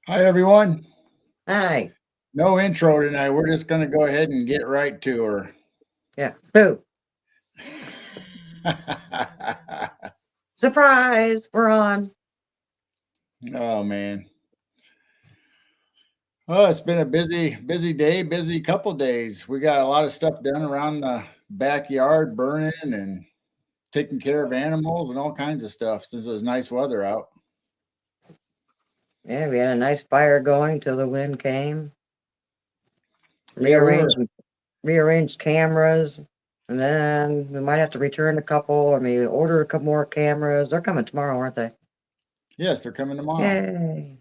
Hi, everyone. Hi. No intro tonight. We're just going to go ahead and get right to her. Yeah. Boo. Surprise. We're on. Oh, man. Oh, it's been a busy day, busy couple days. We got a lot of stuff done around the backyard, burning and taking care of animals and all kinds of stuff since it was nice weather out. Yeah, we had a nice fire going till the wind came. Yeah, we were. Rearranged rearranged cameras. And then we might have to return a couple. I mean, order a couple more cameras. They're coming tomorrow, aren't they? Yes, they're coming tomorrow. Yay.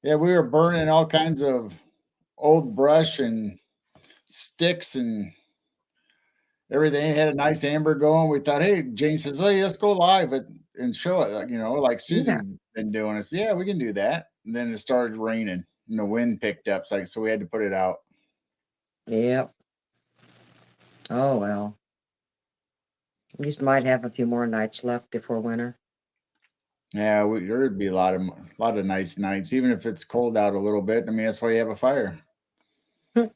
Yeah, we were burning all kinds of old brush and sticks and everything. Had a nice amber going. We thought, hey, Jane says, hey, let's go live and show it. Like Susie Yeah. been doing. Us. Yeah, we can do that. And then it started raining and the wind picked up. So we had to put it out. Yep. Oh well. We just might have a few more nights left before winter. Yeah, there'd be a lot of nice nights, even if it's cold out a little bit. I mean, that's why you have a fire. So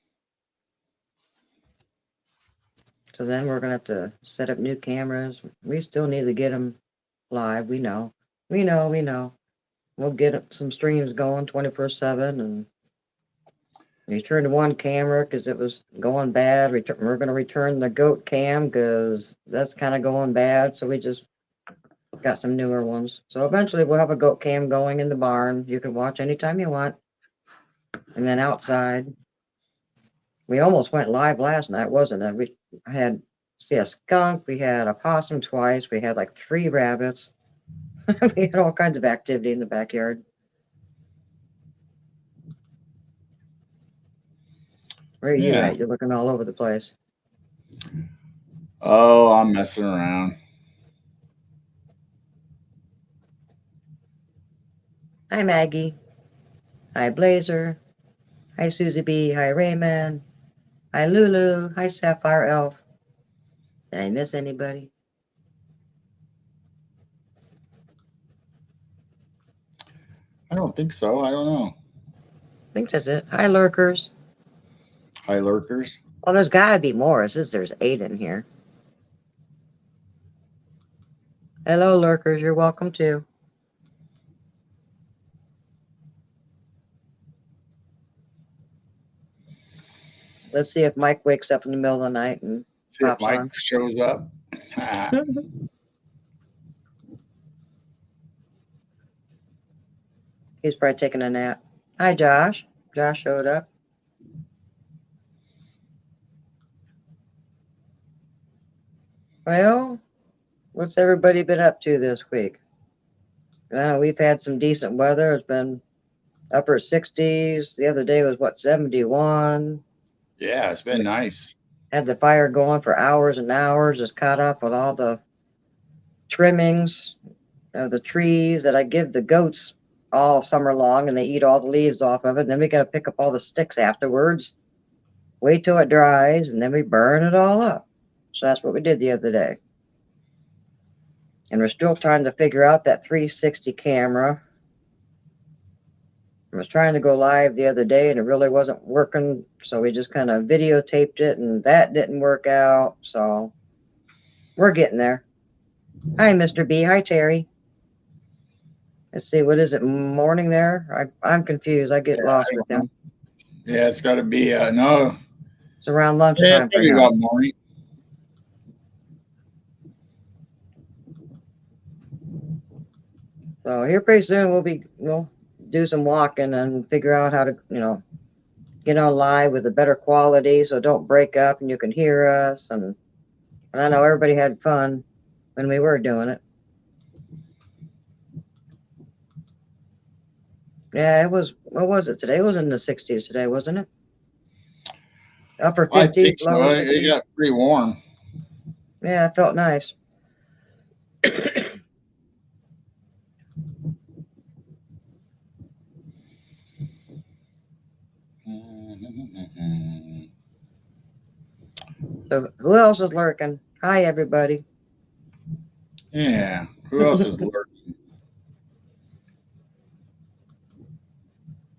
then we're gonna have to set up new cameras. We still need to get them live. We know. We know. We know. We'll get some streams going 24/7 and return to one camera because it was going bad. We're going to return the goat cam because that's kind of going bad. So we just got some newer ones. So eventually we'll have a goat cam going in the barn. You can watch anytime you want. And then outside, we almost went live last night, wasn't it? We had see a skunk, we had a possum twice, we had like 3 rabbits. We had all kinds of activity in the backyard. Where are you Yeah. at? You're looking all over the place. Oh, I'm messing around. Hi, Maggie. Hi, Blazer. Hi, Susie B. Hi, Raymond. Hi, Lulu. Hi, Sapphire Elf. Did I miss anybody? I don't think so. I don't know. I think that's it. Hi, Lurkers. Hi, lurkers. Well, there's got to be more since there's 8 in here. Hello, Lurkers. You're welcome too. Let's see if Mike wakes up in the middle of the night and See if pops Mike on. shows up. He's probably taking a nap. Hi, Josh. Josh showed up. Well, what's everybody been up to this week? We've had some decent weather. It's been upper 60s. The other day was what, 71. Yeah, it's been nice. Had the fire going for hours and hours, just caught up with all the trimmings of the trees that I give the goats all summer long and they eat all the leaves off of it. And then we got to pick up all the sticks afterwards, wait till it dries, and then we burn it all up. So that's what we did the other day. And we're still trying to figure out that 360 camera. I was trying to go live the other day and it really wasn't working. So we just kind of videotaped it and that didn't work out. So we're getting there. Hi, Mr. B. Hi, Terry. Let's see, what is it? Morning there? I'm confused. I get Yeah, lost I with don't know. them. Yeah, it's got to be no. It's around Yeah, it's lunchtime for probably him. about morning. So here pretty soon we'll do some walking and figure out how to get on live with a better quality so don't break up and you can hear us and I know everybody had fun when we were doing it. Yeah, it was what was it today? It was in the 60s today, wasn't it? Upper I think 50s, so. lower It 60s. got pretty warm. Yeah, it felt nice. So who else is lurking? Hi everybody. Yeah. Who else is lurking?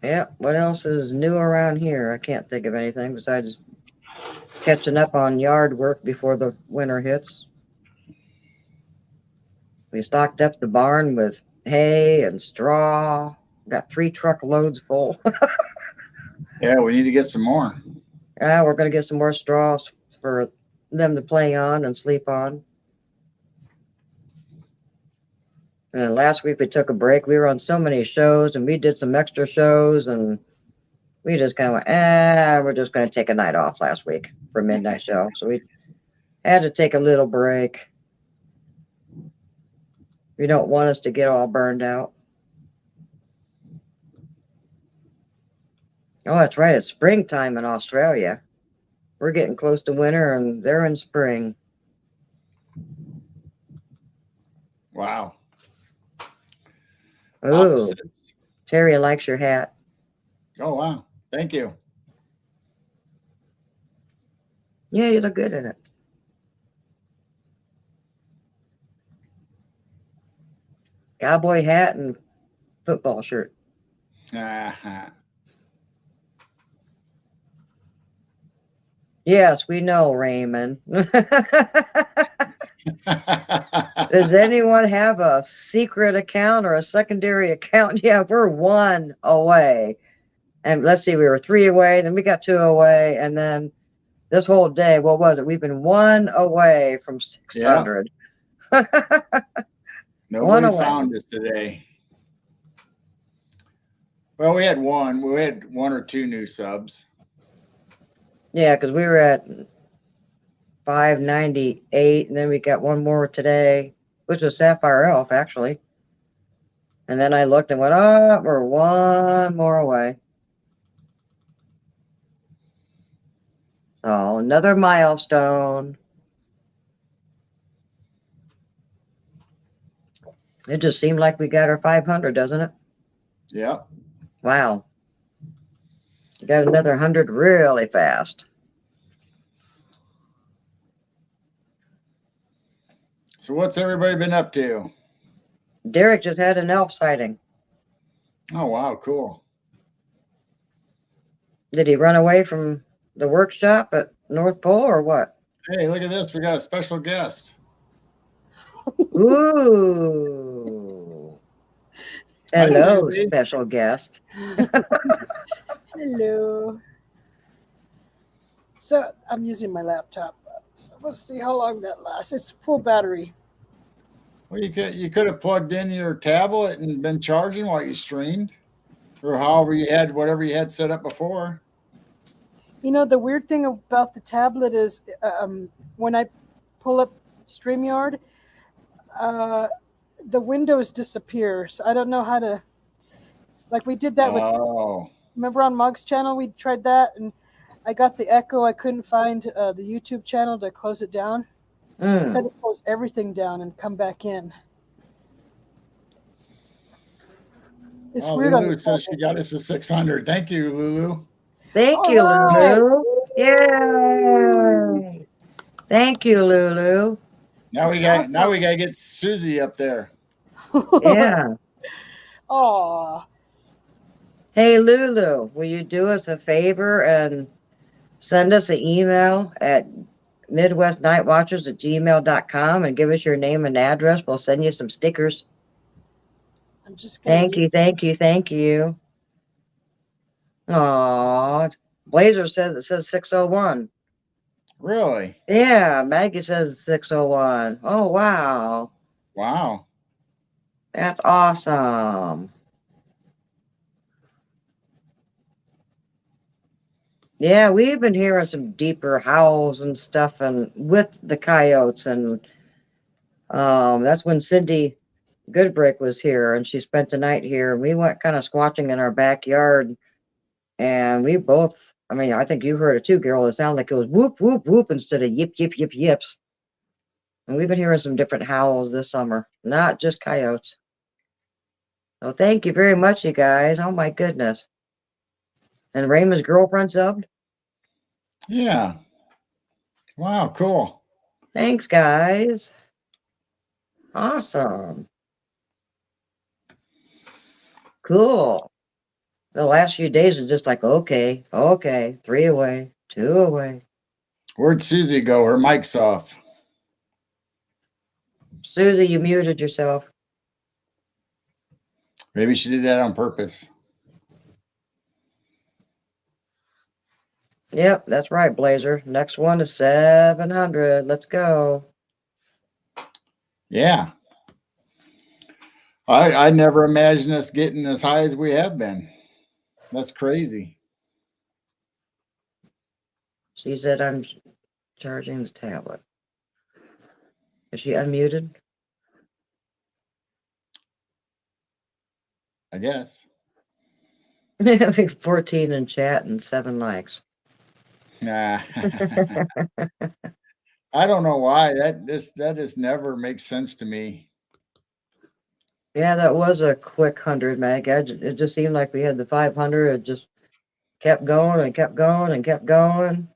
Yeah. What else is new around here? I can't think of anything besides catching up on yard work before the winter hits. We stocked up the barn with hay and straw. Got 3 truckloads full. Yeah, we need to get some more. Yeah, we're gonna get some more straws for them to play on and sleep on. And last week we took a break. We were on so many shows and we did some extra shows and we just kind of went, we're just going to take a night off last week for midnight show. So we had to take a little break. You don't want us to get all burned out. Oh, that's right. It's springtime in Australia. We're getting close to winter and they're in spring. Wow. Ooh, Opposites. Terry likes your hat. Oh, wow. Thank you. Yeah, you look good in it. Cowboy hat and football shirt. Uh-huh. Yes, we know, Raymond. Does anyone have a secret account or a secondary account? Yeah, we're 1 away. And let's see, we were 3 away, then we got 2 away, and then this whole day, what was it? We've been 1 away from 600. Yeah. Nobody found us today. Well, we had 1. We had 1 or 2 new subs. Yeah, because we were at 598, and then we got 1 more today, which was Sapphire Elf, actually. And then I looked and went, oh, we're 1 more away. Oh, another milestone. It just seemed like we got our 500, doesn't it? Yeah. Wow. We got another 100 really fast. So what's everybody been up to? Derek just had an elf sighting. Oh, wow. Cool. Did he run away from the workshop at North Pole or what? Hey, look at this. We got a special guest. Ooh. Hello, special guest. Hello. So I'm using my laptop. So we'll see how long that lasts. It's full battery. Well, you could have plugged in your tablet and been charging while you streamed, or however you had whatever you had set up before. You know, the weird thing about the tablet is when I pull up StreamYard, the windows disappear. So I don't know how to. Like we did that with. Remember on Mug's channel we tried that, and I got the echo. I couldn't find the YouTube channel to close it down. So I had to close everything down and come back in. It's weird. Lulu says she got us a 600. Thank you, Lulu. Thank you, Lulu. Yay! Thank you, Lulu. Now we gotta get Susie up there. Yeah. Aw. Hey, Lulu, will you do us a favor and send us an email at midwestnightwatchers@gmail.com and give us your name and address? We'll send you some stickers. I'm just Thank you. Aw, Blazer says it says 601. Really? Yeah, Maggie says 601. Oh, wow. Wow. That's awesome. Yeah, we've been hearing some deeper howls and stuff, and with the coyotes, and that's when Cindy Goodbrick was here, and she spent the night here, and we went kind of squatching in our backyard, and we both, I mean, I think you heard it too, Carol. It sounded like it was whoop, whoop, whoop instead of yip, yip, yip, yips. And we've been hearing some different howls this summer, not just coyotes. So thank you very much, you guys. Oh my goodness. And Raymond's girlfriend subbed? Yeah. Wow, cool. Thanks, guys. Awesome. Cool. The last few days are just like, okay, 3 away, 2 away. Where'd Susie go? Her mic's off. Susie, you muted yourself. Maybe she did that on purpose. Yep, that's right, Blazer. Next one is 700. Let's go. Yeah. I never imagined us getting as high as we have been. That's crazy. She said I'm charging the tablet. Is she unmuted? I guess. I think 14 in chat and 7 likes. Nah. I don't know why. That just never makes sense to me. Yeah, that was a quick 100, Meg. It just seemed like we had the 500. It just kept going and kept going and kept going.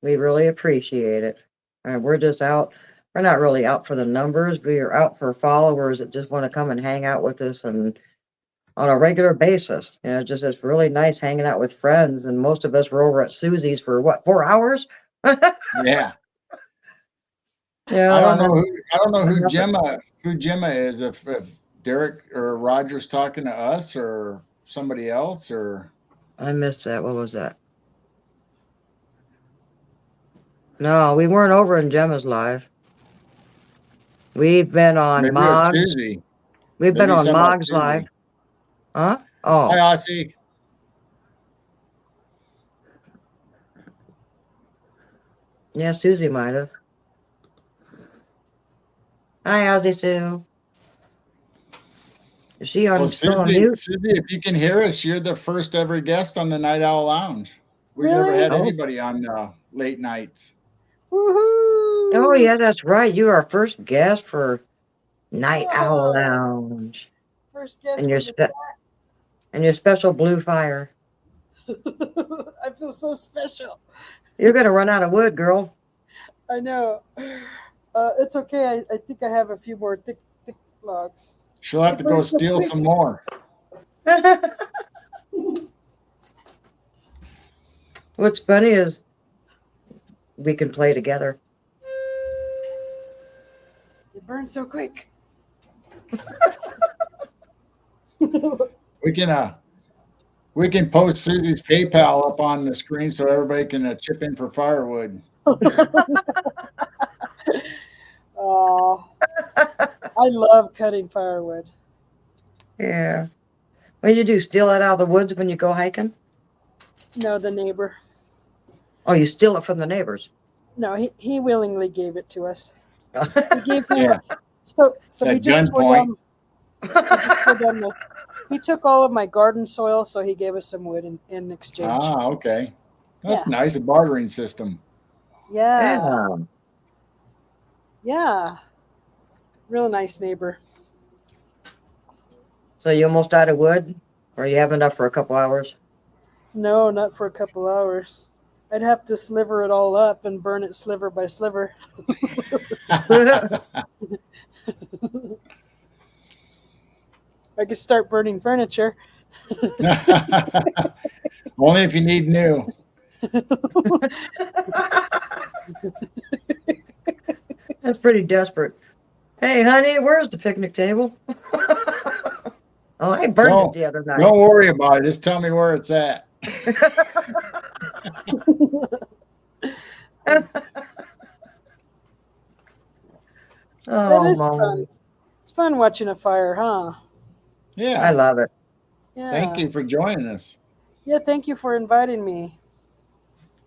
We really appreciate it. And we're just out. We're not really out for the numbers. We are out for followers that just want to come and hang out with us and on a regular basis. You know, just it's really nice hanging out with friends. And most of us were over at Susie's for what, 4 hours? Yeah. Yeah. I don't know who Gemma is. If Derek or Roger's talking to us or somebody else, or I missed that. What was that? No, we weren't over in Gemma's live. We've been on maybe Mog's. Susie. We've been Maybe on somebody Mog's Susie. live. Huh? Oh. Hi, Aussie. Yeah, Susie might have. Hi, Aussie Sue. Is she on still on mute? Susie, if you can hear us, you're the first ever guest on the Night Owl Lounge. We've Really? never had Oh. anybody on late nights. Woohoo! Oh yeah, that's right. You are our first guest for Night Owl Oh. Lounge. First guest. And your special blue fire. I feel so special. You're gonna run out of wood, girl. I know. It's okay. I think I have a few more thick logs. She'll have to go steal some more. What's funny is we can play together. It burns so quick. We can post Susie's PayPal up on the screen so everybody can chip in for firewood. Oh, I love cutting firewood. Yeah. What do you do? Steal it out of the woods when you go hiking? No, the neighbor. Oh, you steal it from the neighbors. No, he willingly gave it to us. Oh, We gave him. Yeah. So we At just gunpoint. told him he took all of my garden soil, so he gave us some wood in exchange. Ah, okay. That's Yeah. nice, a bartering system. Yeah. Yeah. Real nice neighbor. So you almost out of wood? Or you have enough for a couple hours? No, not for a couple hours. I'd have to sliver it all up and burn it sliver by sliver. I could start burning furniture. Only if you need new. That's pretty desperate. Hey, honey, where's the picnic table? Oh, I burned it the other night. Don't worry about it. Just tell me where it's at. That is Mom. fun. It's fun watching a fire, huh? Yeah. I love it. Yeah. Thank you for joining us. Yeah, thank you for inviting me.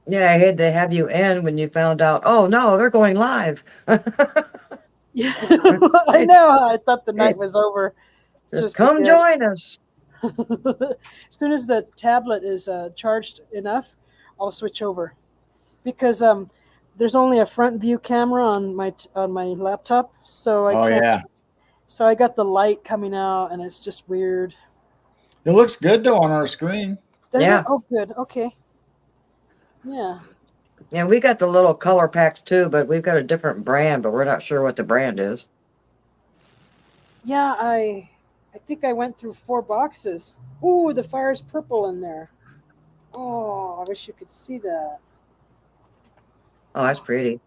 Yeah, I had to have you in when you found out, oh, no, they're going live. Yeah, I know. I thought the night was over. It's Just come because- join us. As soon as the tablet is charged enough, I'll switch over. Because there's only a front view camera on my laptop, so I can't. Yeah. So I got the light coming out, and it's just weird. It looks good though on our screen. Does Yeah. it? Oh, good. Okay. Yeah. Yeah, we got the little color packs too, but we've got a different brand, but we're not sure what the brand is. Yeah, I I think I went through 4 boxes. Ooh, the fire's purple in there. Oh, I wish you could see that. Oh, that's pretty.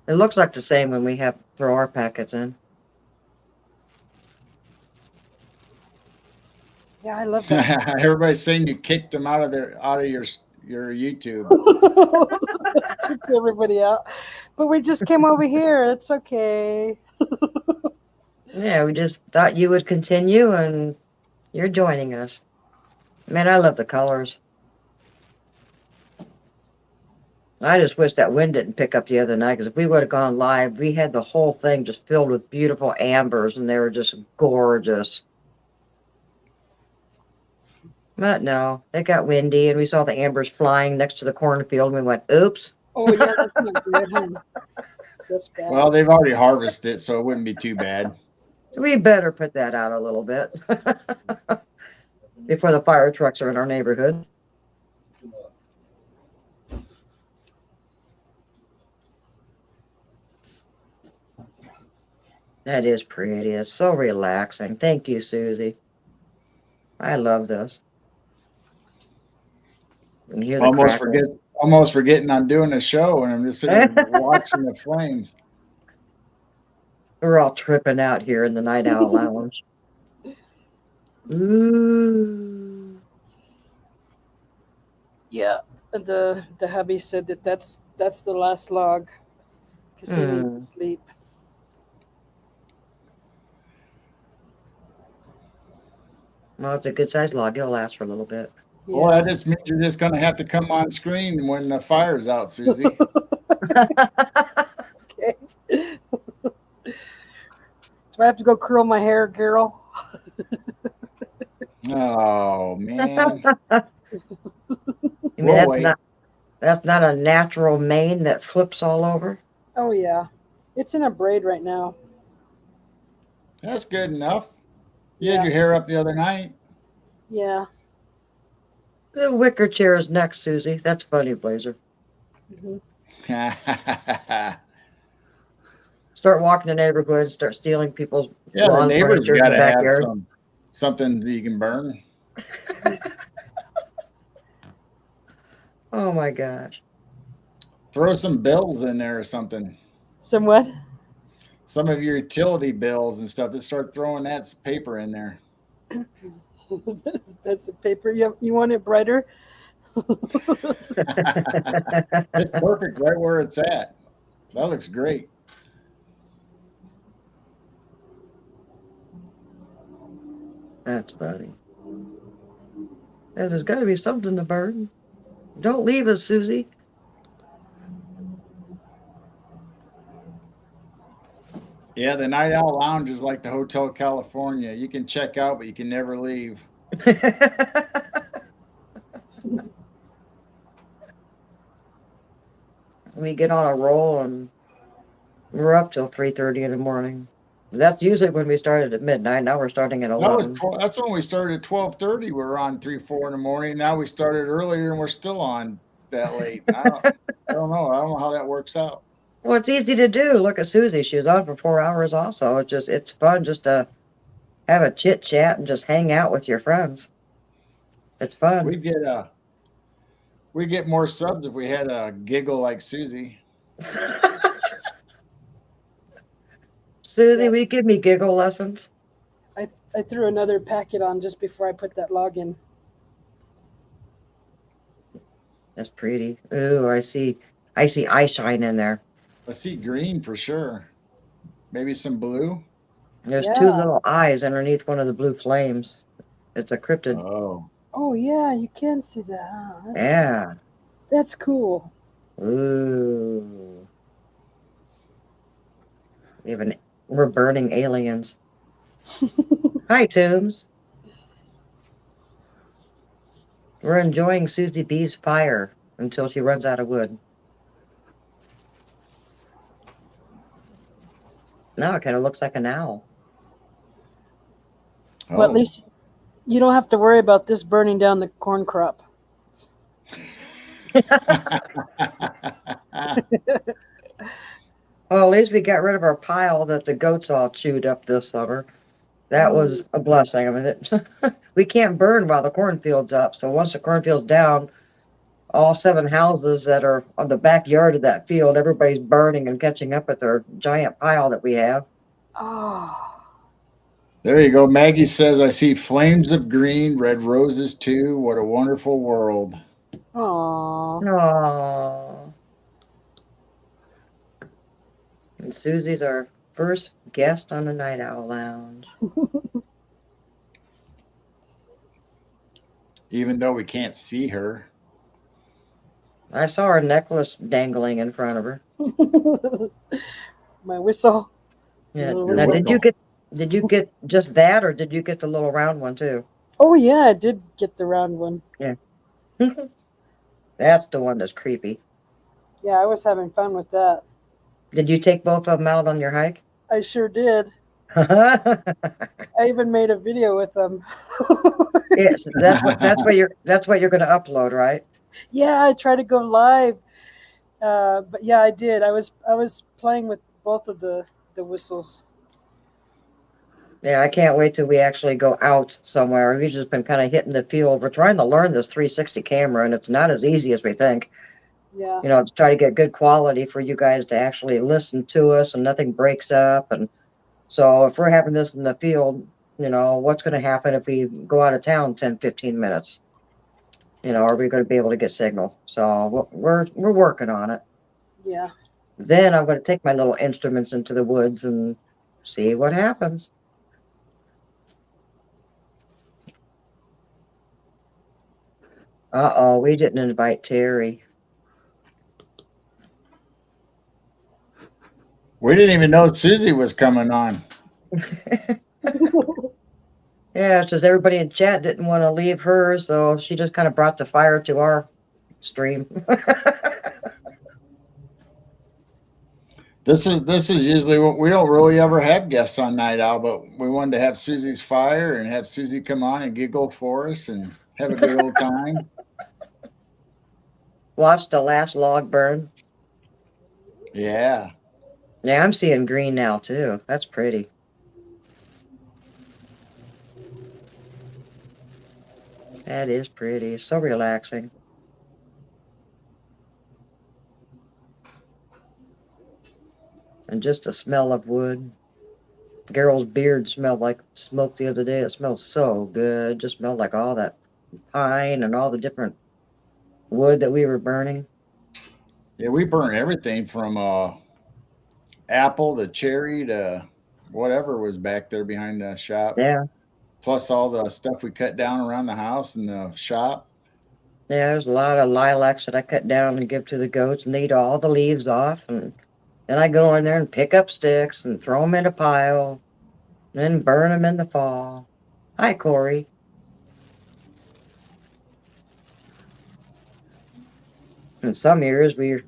It looks like the same when we have throw our packets in. Yeah, I love that. Everybody's saying you kicked them out of your YouTube. Kicked everybody out. But we just came over here. It's okay. Yeah, we just thought you would continue, and you're joining us. Man, I love the colors. I just wish that wind didn't pick up the other night, because if we would have gone live, we had the whole thing just filled with beautiful ambers, and they were just gorgeous. But no, it got windy, and we saw the ambers flying next to the cornfield, and we went, oops. Oh, yeah, that's not good, huh? That's bad. Well, they've already harvested it, so it wouldn't be too bad. We better put that out a little bit before the fire trucks are in our neighborhood. That is pretty. It's so relaxing. Thank you, Susie. I love this. And hear the almost forgetting I'm doing a show, and I'm just sitting there watching the flames. We're all tripping out here in the Night Owl Lounge. Ooh. Yeah, the hubby said that's the last log because he needs to sleep. Well, it's a good sized log. It'll last for a little bit. Yeah. Well, that just means you're just going to have to come on screen when the fire's out, Susie. Okay. Do I have to go curl my hair, Carol? Oh, man. I mean, that's not a natural mane that flips all over. Oh, yeah. It's in a braid right now. That's good enough. You had your hair up the other night. Yeah. The wicker chair is next, Susie. That's funny, Blazer. Mm-hmm. Start walking the neighborhood, start stealing people's the neighbors got to have backyard. something that you can burn. Oh my gosh. Throw some bills in there or something. Some what? Some of your utility bills and stuff. Just start throwing that paper in there. That's the paper. You want it brighter? It's perfect right where it's at. That looks great. That's funny. There's got to be something to burn. Don't leave us, Susie. Yeah, the Night Owl Lounge is like the Hotel California. You can check out, but you can never leave. We get on a roll and we're up till 3:30 in the morning. That's usually when we started at midnight. Now we're starting at 11. That's when we started at 12:30. We were on 3-4 in the morning. Now we started earlier and we're still on that late. I don't know. I don't know how that works out. Well, it's easy to do. Look at Susie. She was on for 4 hours also. It's fun just to have a chit chat and just hang out with your friends. It's fun. We get more subs if we had a giggle like Susie. Susie, will you give me giggle lessons? I threw another packet on just before I put that log in. That's pretty. Ooh, I see eye shine in there. I see green for sure. Maybe some blue. There's 2 little eyes underneath one of the blue flames. It's a cryptid. Oh yeah, you can see that. Huh? Yeah. That's cool. Ooh. We're burning aliens. Hi, Tombs. We're enjoying Susie B's fire until she runs out of wood. Now it kind of looks like an owl. Well, at least you don't have to worry about this burning down the corn crop. Well, at least we got rid of our pile that the goats all chewed up this summer. That was a blessing. I mean, we can't burn while the cornfield's up. So once the cornfield's down, all 7 houses that are on the backyard of that field, everybody's burning and catching up with our giant pile that we have. Oh. There you go. Maggie says, I see flames of green, red roses too. What a wonderful world. Aww. Aww. And Susie's our first guest on the Night Owl Lounge. Even though we can't see her. I saw her necklace dangling in front of her. My whistle. Yeah. Little Now, whistle. did you get just that, or did you get the little round one too? Oh yeah, I did get the round one. Yeah. That's the one that's creepy. Yeah, I was having fun with that. Did you take both of them out on your hike? I sure did. Yes, I even made a video with them. that's what you're going to upload, right? Yeah, I tried to go live, but yeah, I did. I was playing with both of the whistles. Yeah, I can't wait till we actually go out somewhere. We've just been kind of hitting the field. We're trying to learn this 360 camera, and it's not as easy as we think. Yeah. You know, to try to get good quality for you guys to actually listen to us and nothing breaks up. And so if we're having this in the field, you know, what's going to happen if we go out of town 10, 15 minutes? You know, are we going to be able to get signal? So we're working on it. Yeah. Then I'm going to take my little instruments into the woods and see what happens. Uh-oh, we didn't invite Terry. We didn't even know Susie was coming on. Yeah, it's just everybody in chat didn't want to leave her, so she just kind of brought the fire to our stream. This is usually what we don't really ever have guests on Night Owl, but we wanted to have Susie's fire and have Susie come on and giggle for us and have a good old time. Watch the last log burn. Yeah. Yeah, I'm seeing green now too. That's pretty. That is pretty. So relaxing. And just the smell of wood. Geral's beard smelled like smoke the other day. It smelled so good. It just smelled like all that pine and all the different wood that we were burning. Yeah, we burn everything from apple to cherry to whatever was back there behind the shop. Yeah. Plus all the stuff we cut down around the house and the shop. Yeah, there's a lot of lilacs that I cut down and give to the goats and eat all the leaves off. And then I go in there and pick up sticks and throw them in a pile and then burn them in the fall. Hi, Corey. In some years, we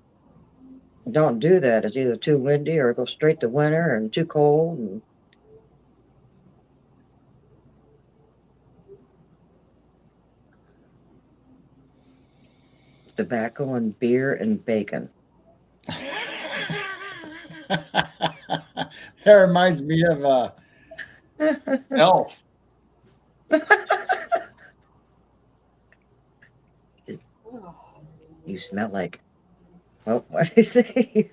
don't do that. It's either too windy or it goes straight to winter and too cold. And tobacco and beer and bacon. That reminds me of Elf. You smell like, oh, what did he say?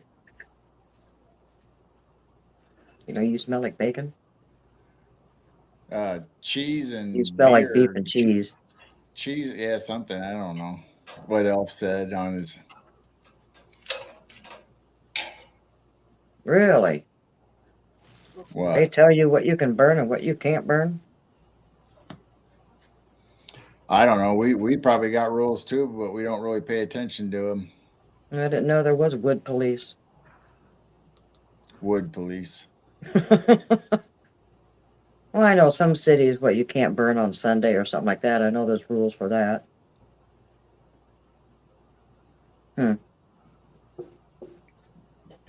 You know, you smell like bacon? Cheese and you smell beer. Like beef and cheese. Cheese, yeah, something. I don't know what Elf said on his. Really? What? They tell you what you can burn and what you can't burn? I don't know. We probably got rules too, but we don't really pay attention to them. I didn't know there was wood police. Wood police. Well, I know some cities what you can't burn on Sunday or something like that. I know there's rules for that.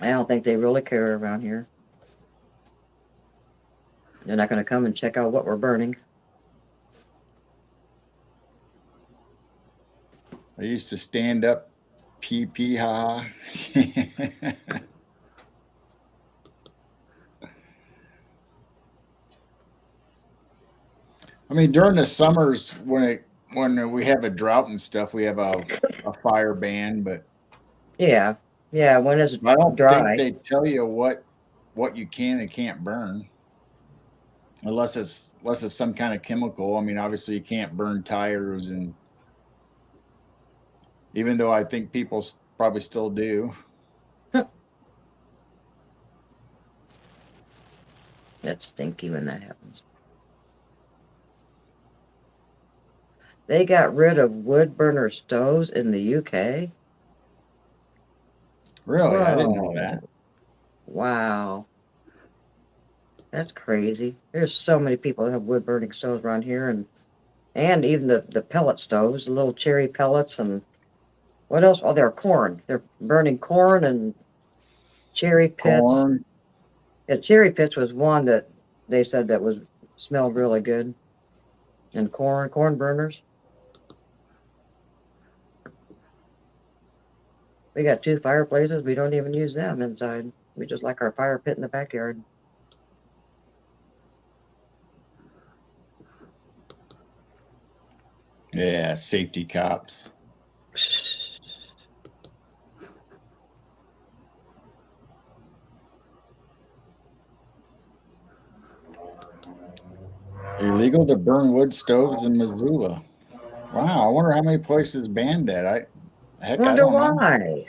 I don't think they really care around here. They're not going to come and check out what we're burning. I used to stand up, pee pee ha. I mean, during the summers when we have a drought and stuff, we have a fire ban, but Yeah. Yeah. When it's I don't think dry. they tell you what you can and can't burn unless it's some kind of chemical. I mean, obviously you can't burn tires, and even though I think people probably still do. It's stinky when that happens. They got rid of wood burner stoves in the UK. Really, I didn't know Whoa. that. Wow. That's crazy. There's so many people that have wood burning stoves around here, and even the pellet stoves, the little cherry pellets, and what else? Oh, they're corn. They're burning corn and cherry pits. Corn. Yeah, cherry pits was one that they said that was smelled really good. And corn burners. We got 2 fireplaces. We don't even use them inside. We just like our fire pit in the backyard. Yeah, safety cops. Illegal to burn wood stoves in Missoula. Wow, I wonder how many places banned that. I Wonder don't know. why.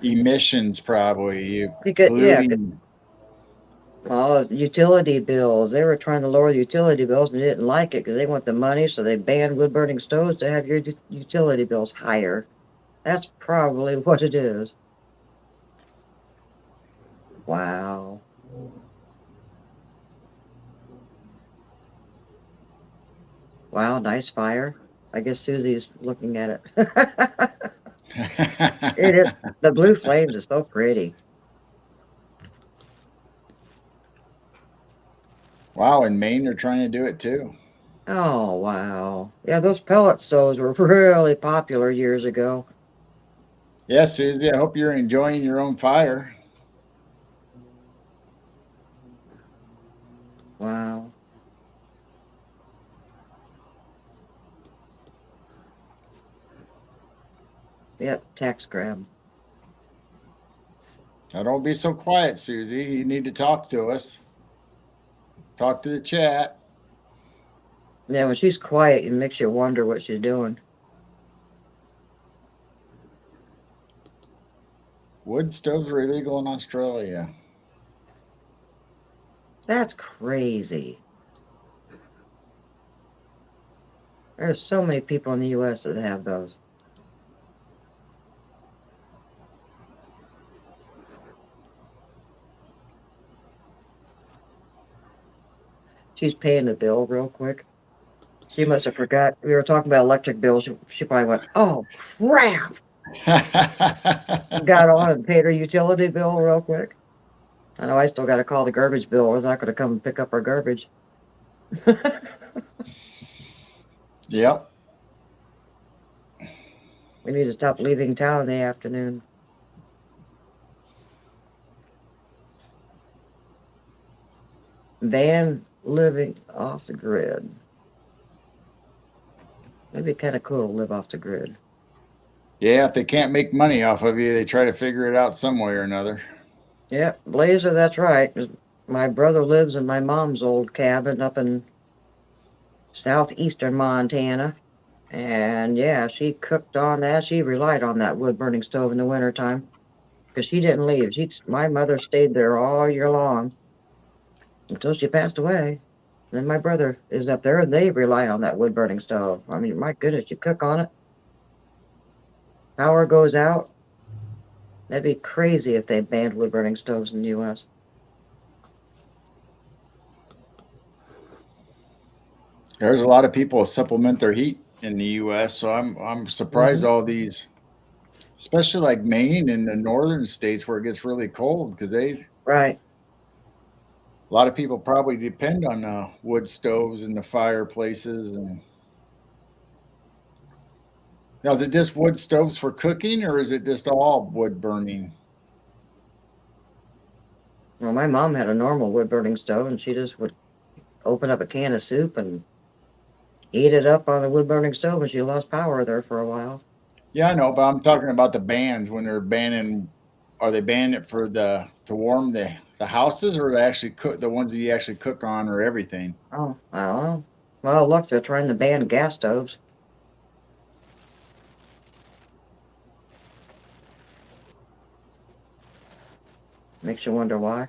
Emissions, probably Because yeah, polluting. utility bills. They were trying to lower the utility bills and they didn't like it because they want the money, so they banned wood burning stoves to have your utility bills higher. That's probably what it is. Wow. Wow, nice fire. I guess Susie's looking at it. It is. The blue flames is so pretty. Wow, in Maine they're trying to do it too. Oh, wow. Yeah, those pellet stoves were really popular years ago. Yeah, Susie, I hope you're enjoying your own fire. Wow. Yep, tax grab. Now don't be so quiet, Susie. You need to talk to us. Talk to the chat. Yeah, when she's quiet, it makes you wonder what she's doing. Wood stoves are illegal in Australia. That's crazy. There's so many people in the U.S. that have those. She's paying the bill real quick. She must have forgot. We were talking about electric bills. She probably went, oh, crap. Got on and paid her utility bill real quick. I know I still got to call the garbage bill. We're not going to come and pick up our garbage. Yep. We need to stop leaving town in the afternoon. Van living off the grid. That'd be kind of cool to live off the grid. Yeah, if they can't make money off of you, they try to figure it out some way or another. Yep, Blazer, that's right. My brother lives in my mom's old cabin up in southeastern Montana. And yeah, she cooked on that. She relied on that wood burning stove in the wintertime because she didn't leave. My mother stayed there all year long until she passed away. Then my brother is up there and they rely on that wood burning stove. I mean, my goodness, you cook on it. Power goes out. That'd be crazy if they banned wood burning stoves in the U.S. There's a lot of people supplement their heat in the U.S., so I'm surprised all these, especially like Maine and the northern states where it gets really cold, because Right. a lot of people probably depend on wood stoves and the fireplaces. And now, is it just wood stoves for cooking, or is it just all wood burning? Well, my mom had a normal wood burning stove and she just would open up a can of soup and heat it up on the wood burning stove, and she lost power there for a while. Yeah, I know, but I'm talking about the bans when they're banning. Are they banning it for to warm the houses, or they actually cook the ones that you actually cook on, or everything? Oh, I don't know. Well, look, they're trying to ban gas stoves. Makes you wonder why.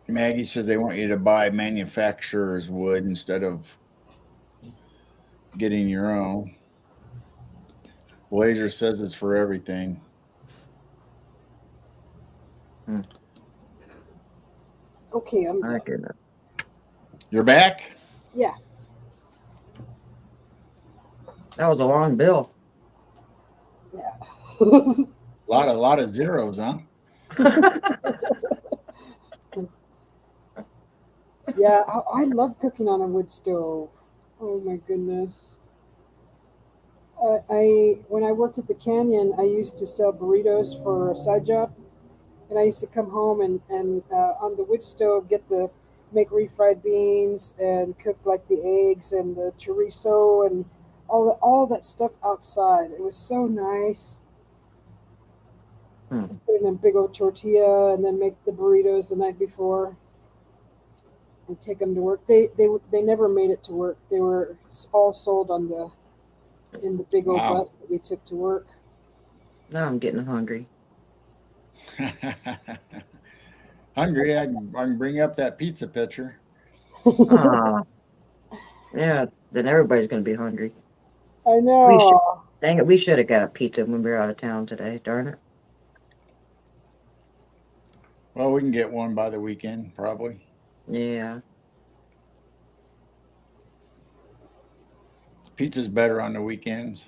Maggie says they want you to buy manufacturer's wood instead of getting your own. Blazer says it's for everything. Okay, I'm back. You're back? Yeah. That was a long bill. Yeah. A lot of zeros, huh? Yeah, I love cooking on a wood stove. Oh my goodness. When I worked at the Canyon, I used to sell burritos for a side job, and I used to come home and on the wood stove make refried beans and cook like the eggs and the chorizo and all that stuff outside. It was so nice. Put it in a big old tortilla and then make the burritos the night before and take them to work. They never made it to work. They were all sold in the big old bus that we took to work. Now I'm getting hungry. Hungry? I can bring up that pizza picture. Yeah, then everybody's gonna be hungry. I know. Dang it, we should have got a pizza when we were out of town today. Darn it. Well, we can get one by the weekend, probably. Yeah. Pizza's better on the weekends.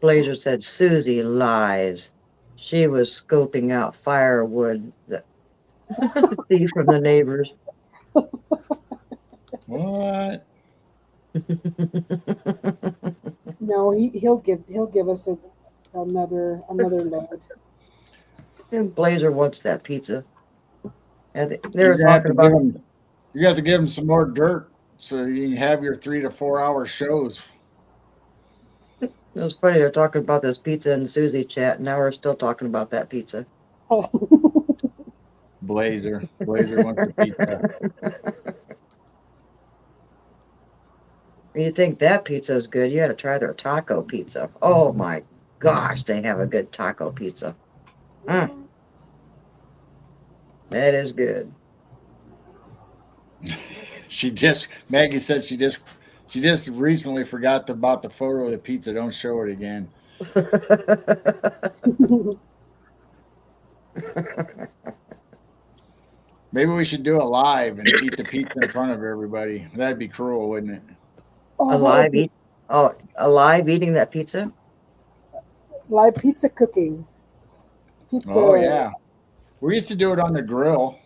Blazer said Susie lies. She was scoping out firewood that thief from the neighbors. What? No, he'll give us another load. And Blazer wants that pizza. And they You were talking about you have to give him some more dirt so you can have your 3 to 4 hour shows. It was funny, they're talking about this pizza in Susie chat, and now we're still talking about that pizza. Blazer wants the pizza. You think that pizza is good, you got to try their taco pizza. Oh my gosh, they have a good taco pizza. That is good. Maggie said she just recently forgot about the photo of the pizza. Don't show it again. Maybe we should do it live and eat the pizza in front of everybody. That'd be cruel, wouldn't it? Alive eating that pizza? Live pizza cooking. Pizza. Oh yeah. We used to do it on the grill.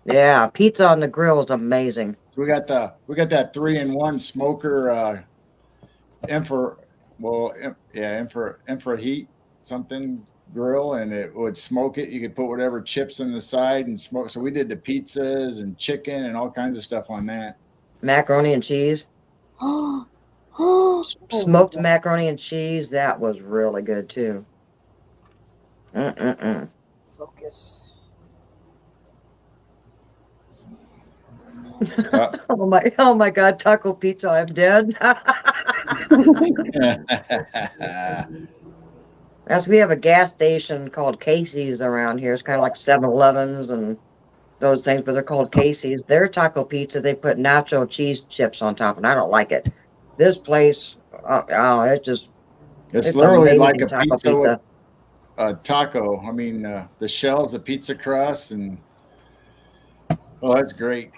Yeah, pizza on the grill is amazing. So we got that 3-in-1 smoker infraheat something grill, and it would smoke it. You could put whatever chips on the side and smoke. So we did the pizzas and chicken and all kinds of stuff on that. Macaroni and cheese. Smoked macaroni and cheese. That was really good too. Focus. Oh my God, taco pizza, I'm dead. As we have a gas station called Casey's around here. It's kind of like 7-Elevens and those things, but they're called Casey's. Their taco pizza, they put nacho cheese chips on top, and I don't like it. This place, it's literally like a pizza. With a taco. I mean, the shells, the pizza crust, and that's great.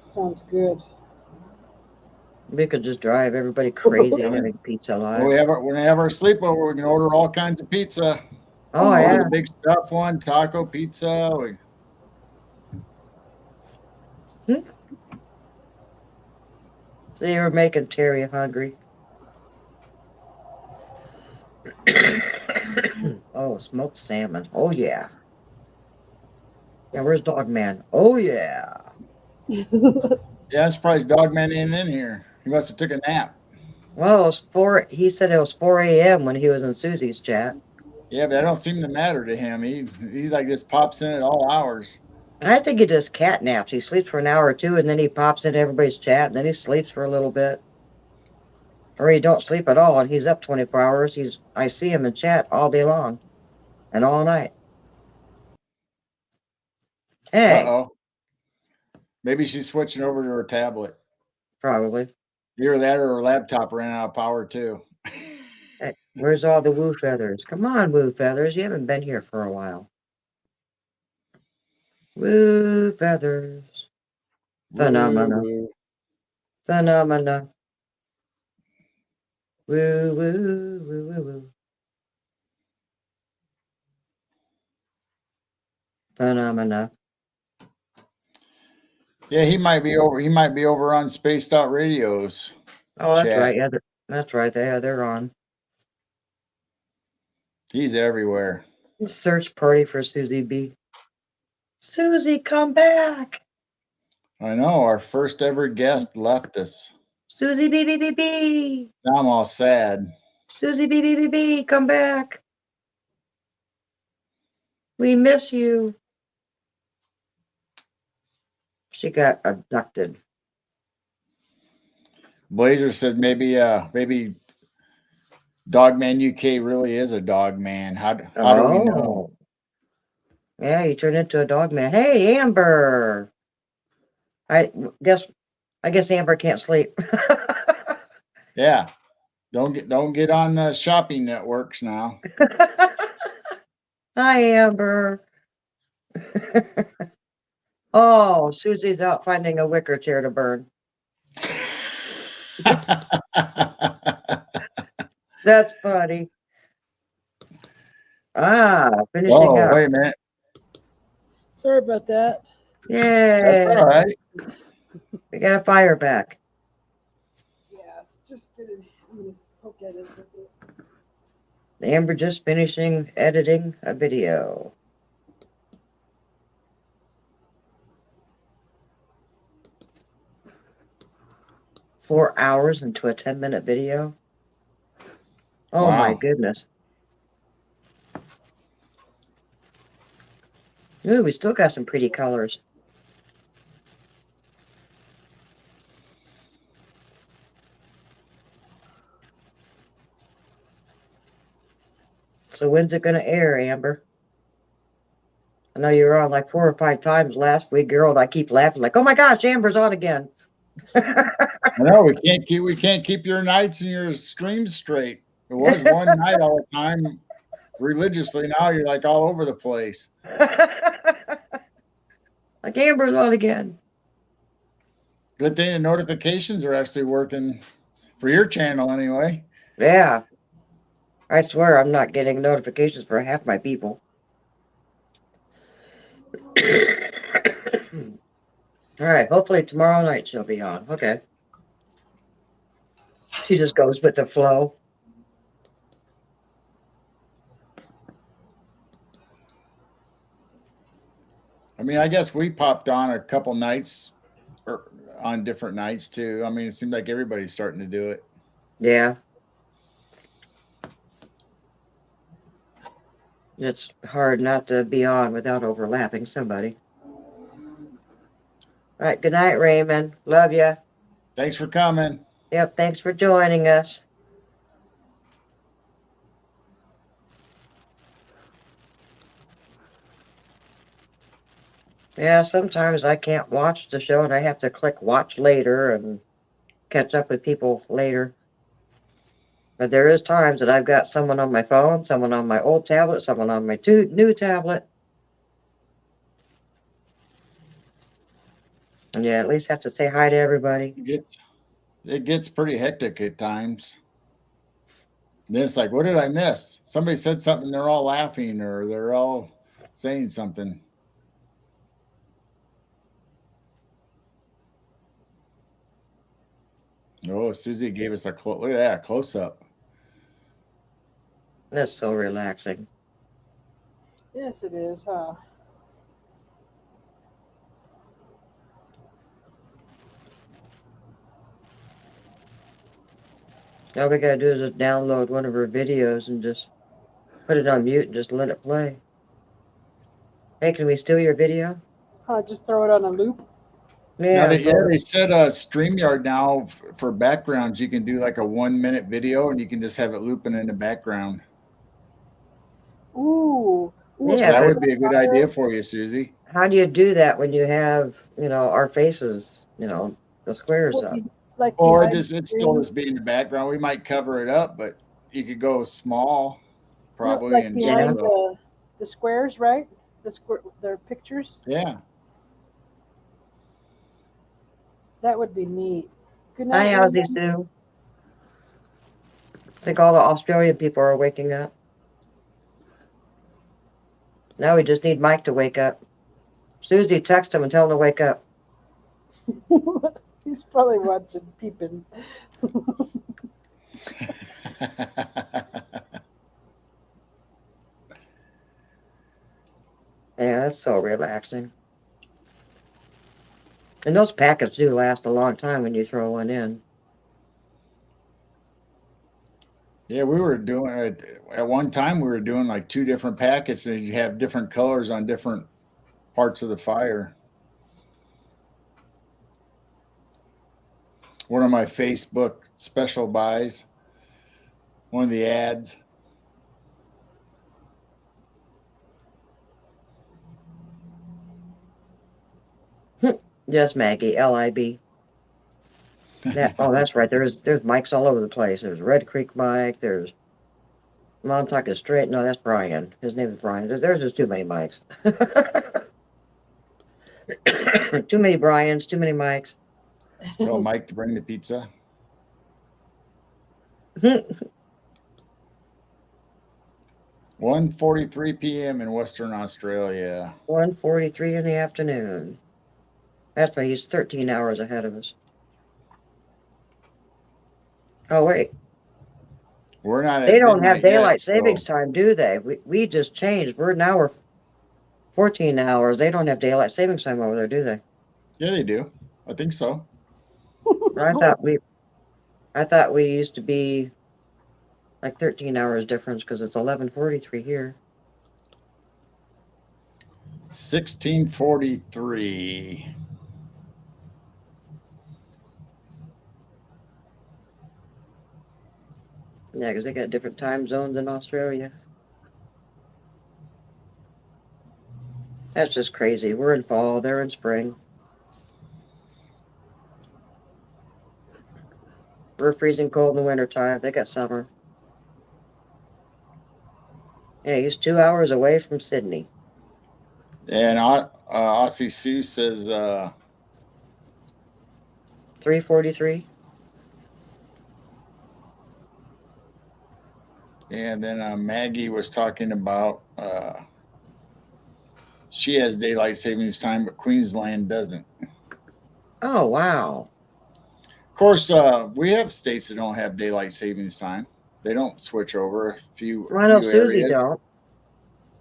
Sounds good. We could just drive everybody crazy on having pizza live. When we have our sleepover, we can order all kinds of pizza. Oh yeah, the big stuff one, taco pizza. So you were making Terry hungry. Oh, smoked salmon. Oh, yeah. Yeah, where's Dog Man? Oh, yeah. Yeah, I'm surprised Dogman ain't in here. He must have took a nap. Well, it was 4. He said it was 4 a.m. when he was in Susie's chat. Yeah, but that don't seem to matter to him. He like just pops in at all hours. I think he just cat naps. He sleeps for an hour or two, and then he pops into everybody's chat, and then he sleeps for a little bit. Or he don't sleep at all, and he's up 24 hours. I see him in chat all day long and all night. Hey. Uh-oh. Maybe she's switching over to her tablet. Probably. Either that or her laptop ran out of power too. Hey, where's all the Woo Feathers? Come on, Woo Feathers. You haven't been here for a while. Woo Feathers. Phenomena. Woo. Phenomena. Woo, woo, woo, woo, woo. Phenomena. Yeah, he might be over. He might be over on Spaced Out Radios. Oh, that's chat. right. Yeah, that's right. They're on. He's everywhere. Search party for Susie B. Susie, come back. I know. Our first ever guest left us. Susie B B B B. Now I'm all sad. Susie B B B B, come back. We miss you. She got abducted. Blazer said maybe Dogman UK really is a dog man. How do we know? Yeah, he turned into a dog man. Hey, Amber. I guess Amber can't sleep. Yeah. Don't get on the shopping networks now. Hi, Amber. Oh, Susie's out finding a wicker chair to burn. That's funny. Finishing up. Wait a minute. Sorry about that. Yay. That's all right. We got a fire back. Yes, just kidding. I'm going to poke at it. Amber just finishing editing a video. Four hours into a 10-minute video. Oh, wow. My goodness. Ooh, we still got some pretty colors. So when's it going to air, Amber? I know you were on like 4 or 5 times last week, girl. I keep laughing like, oh my gosh, Amber's on again. I know we can't keep your nights and your streams straight. It was one night all the time religiously. Now you're like all over the place. Like Amber's on again. Good thing the notifications are actually working for your channel anyway. Yeah. I swear I'm not getting notifications for half my people. All right. Hopefully tomorrow night she'll be on. Okay. She just goes with the flow. I mean, I guess we popped on a couple nights or on different nights too. I mean, it seems like everybody's starting to do it. Yeah. It's hard not to be on without overlapping somebody. All right. Good night, Raymond. Love you. Thanks for coming. Yep. Thanks for joining us. Yeah, sometimes I can't watch the show and I have to click watch later and catch up with people later. But there is times that I've got someone on my phone, someone on my old tablet, someone on my new tablet. And yeah, at least have to say hi to everybody. It gets pretty hectic at times. Then it's like, what did I miss? Somebody said something, they're all laughing or they're all saying something. Oh, Susie gave us a look at that close up. That's so relaxing. Yes, it is, huh? All we gotta do is just download one of her videos and just put it on mute and just let it play. Hey, can we steal your video? Just throw it on a loop. Yeah, Yeah, they said StreamYard now for backgrounds, you can do like a 1 minute video and you can just have it looping in the background. Ooh. Yeah, That would be a good idea for you, Susie. How do you do that when you have, our faces, the squares up? Like Well, behind it still just be in the background. We might cover it up, but you could go small, probably, like and behind show the squares, right? Their pictures. yeah. That would be neat. Good Hi, night, Ozzy Linda. Sue. I think all the Australian people are waking up. Now we just need Mike to wake up. Susie, text him and tell him to wake up. He's probably watching Peeping. Yeah, that's so relaxing. And those packets do last a long time when you throw one in. Yeah, we were doing at one time. We were doing like 2 different packets, and you have different colors on different parts of the fire. One of my Facebook special buys. One of the ads. Yes, Maggie, LIB. That's right. There's mics all over the place. There's Red Creek Mike. There's Montauk is straight. No, that's Brian. His name is Brian. There's just too many mics. Too many Brians. Too many mics. Tell Mike to bring the pizza. 1:43 p.m. in Western Australia. 1:43 in the afternoon. That's why he's 13 hours ahead of us. Oh wait. We're not. They don't have daylight yet, savings time, do they? We just changed. We're 14 hours. They don't have daylight savings time over there, do they? Yeah, they do. I think so. I thought we used to be like 13 hours difference because it's 11:43 here. 16:43. Yeah, because they got different time zones in Australia. That's just crazy. We're in fall, they're in spring. We're freezing cold in the wintertime. They got summer. Yeah, he's 2 hours away from Sydney. And Aussie Sue says 3:43. And then Maggie was talking about she has daylight savings time, but Queensland doesn't. Oh, wow. Of course, we have states that don't have daylight savings time. They don't switch over. A few Susie areas. don't.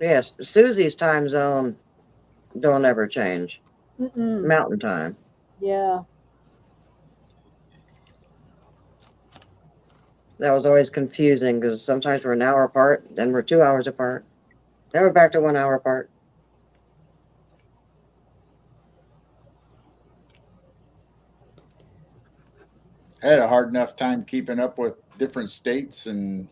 Yes, Susie's time zone don't ever change. Mountain time. Yeah. That was always confusing because sometimes we're an hour apart, then we're 2 hours apart. Then we're back to 1 hour apart. I had a hard enough time keeping up with different states and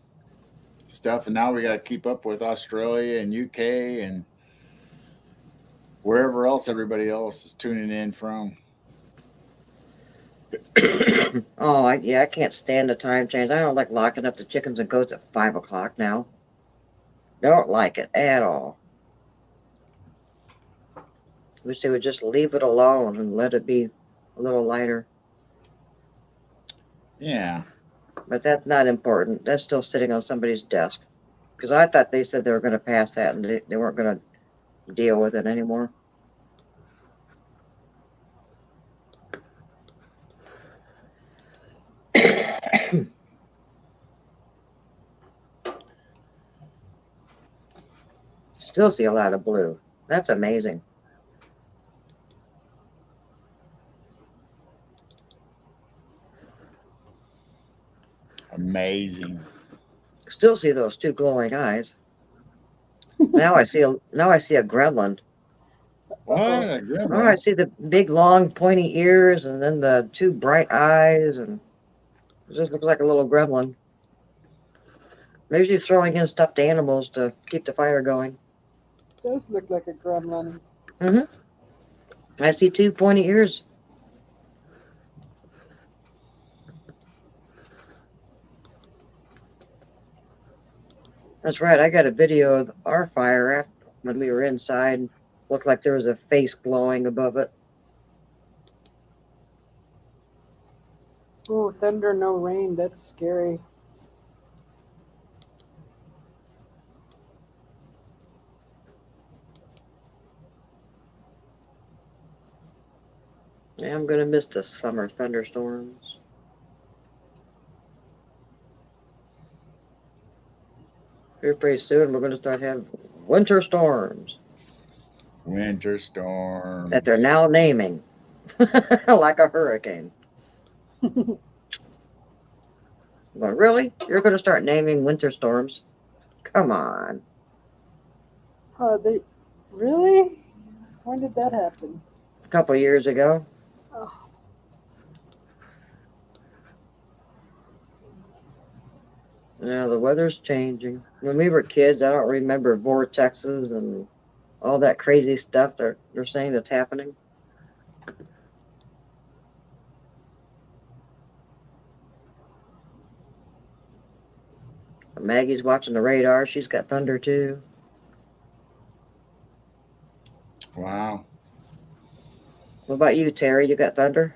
stuff, and now we got to keep up with Australia and UK and wherever else everybody else is tuning in from. I can't stand the time change. I don't like locking up the chickens and goats at 5 o'clock now. Don't like it at all. Wish they would just leave it alone and let it be a little lighter. Yeah. But that's not important. That's still sitting on somebody's desk. Because I thought they said they were going to pass that and they weren't going to deal with it anymore. still see a lot of blue. That's amazing. Amazing. Still see those two glowing eyes. Now I see a gremlin. What? A gremlin? Oh, I see the big, long, pointy ears, and then the two bright eyes, and it just looks like a little gremlin. Maybe she's throwing in stuffed animals to keep the fire going. It does look like a gremlin. I see two pointy ears. That's right. I got a video of our fire when we were inside. Looked like there was a face glowing above it. Oh, thunder, no rain. That's scary. Yeah, I'm gonna miss the summer thunderstorms. Here pretty soon we're gonna start having winter storms. Winter storms. That they're now naming. Like a hurricane. But really? You're gonna start naming winter storms? Come on. They really? When did that happen? A couple years ago. Oh. Yeah, the weather's changing. When we were kids, I don't remember vortexes and all that crazy stuff they're saying that's happening. Maggie's watching the radar. She's got thunder too. Wow. What about you, Terry? You got thunder?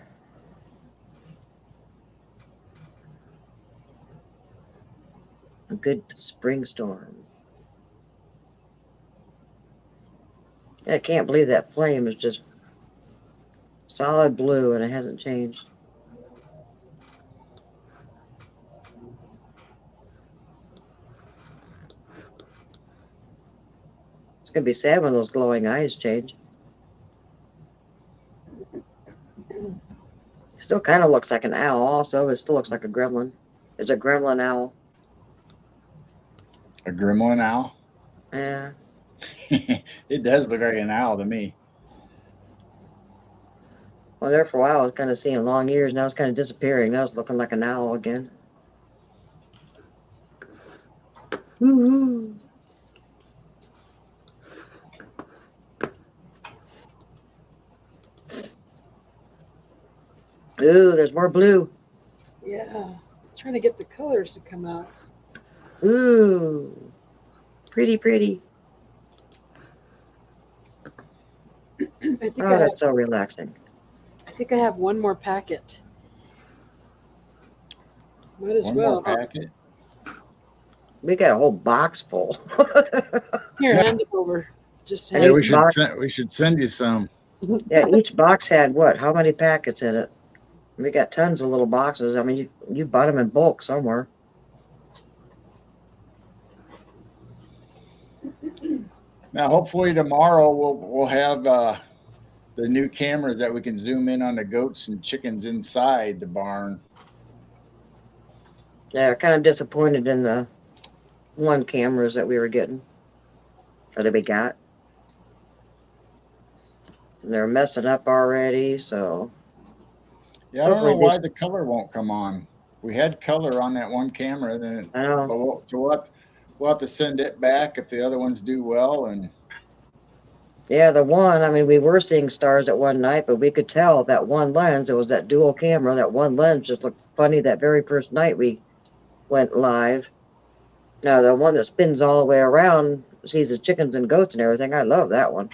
A good spring storm. I can't believe that flame is just solid blue and it hasn't changed. It's going to be sad when those glowing eyes change. It still kind of looks like an owl also. It still looks like a gremlin. It's a gremlin owl. A gremlin owl? Yeah. It does look like an owl to me. Well, there for a while I was kind of seeing long ears. Now it's kind of disappearing. Now it's looking like an owl again. Woo-hoo. Ooh, there's more blue. Yeah. Trying to get the colors to come out. Ooh. Pretty, pretty. That's so relaxing. I think I have one more packet. Might as One well. more packet? We got a whole box full. Here, hand it over. Just hand Yeah, we should send you some. Yeah, each box had what? How many packets in it? We got tons of little boxes. I mean, you bought them in bulk somewhere. Now, hopefully tomorrow we'll have the new cameras that we can zoom in on the goats and chickens inside the barn. Yeah, kind of disappointed in the one cameras that we were getting, or that we got. And they're messing up already, so. Yeah, I don't know why the color won't come on. We had color on that one camera, then I know. So we'll have to send it back if the other ones do well. And yeah, the one, I mean, we were seeing stars at one night, but we could tell that one lens, it was that dual camera, that one lens just looked funny that very first night we went live. Now, the one that spins all the way around sees the chickens and goats and everything. I love that one.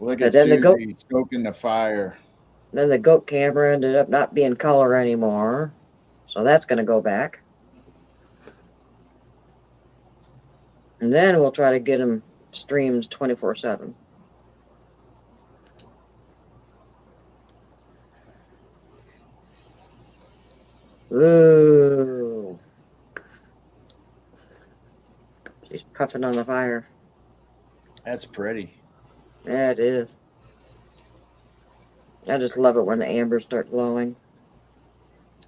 Look at Susie stoking the fire. Then the goat camera ended up not being color anymore. So that's going to go back. And then we'll try to get them streamed 24/7. Ooh. She's puffing on the fire. That's pretty. Yeah, it is. I just love it when the ambers start glowing.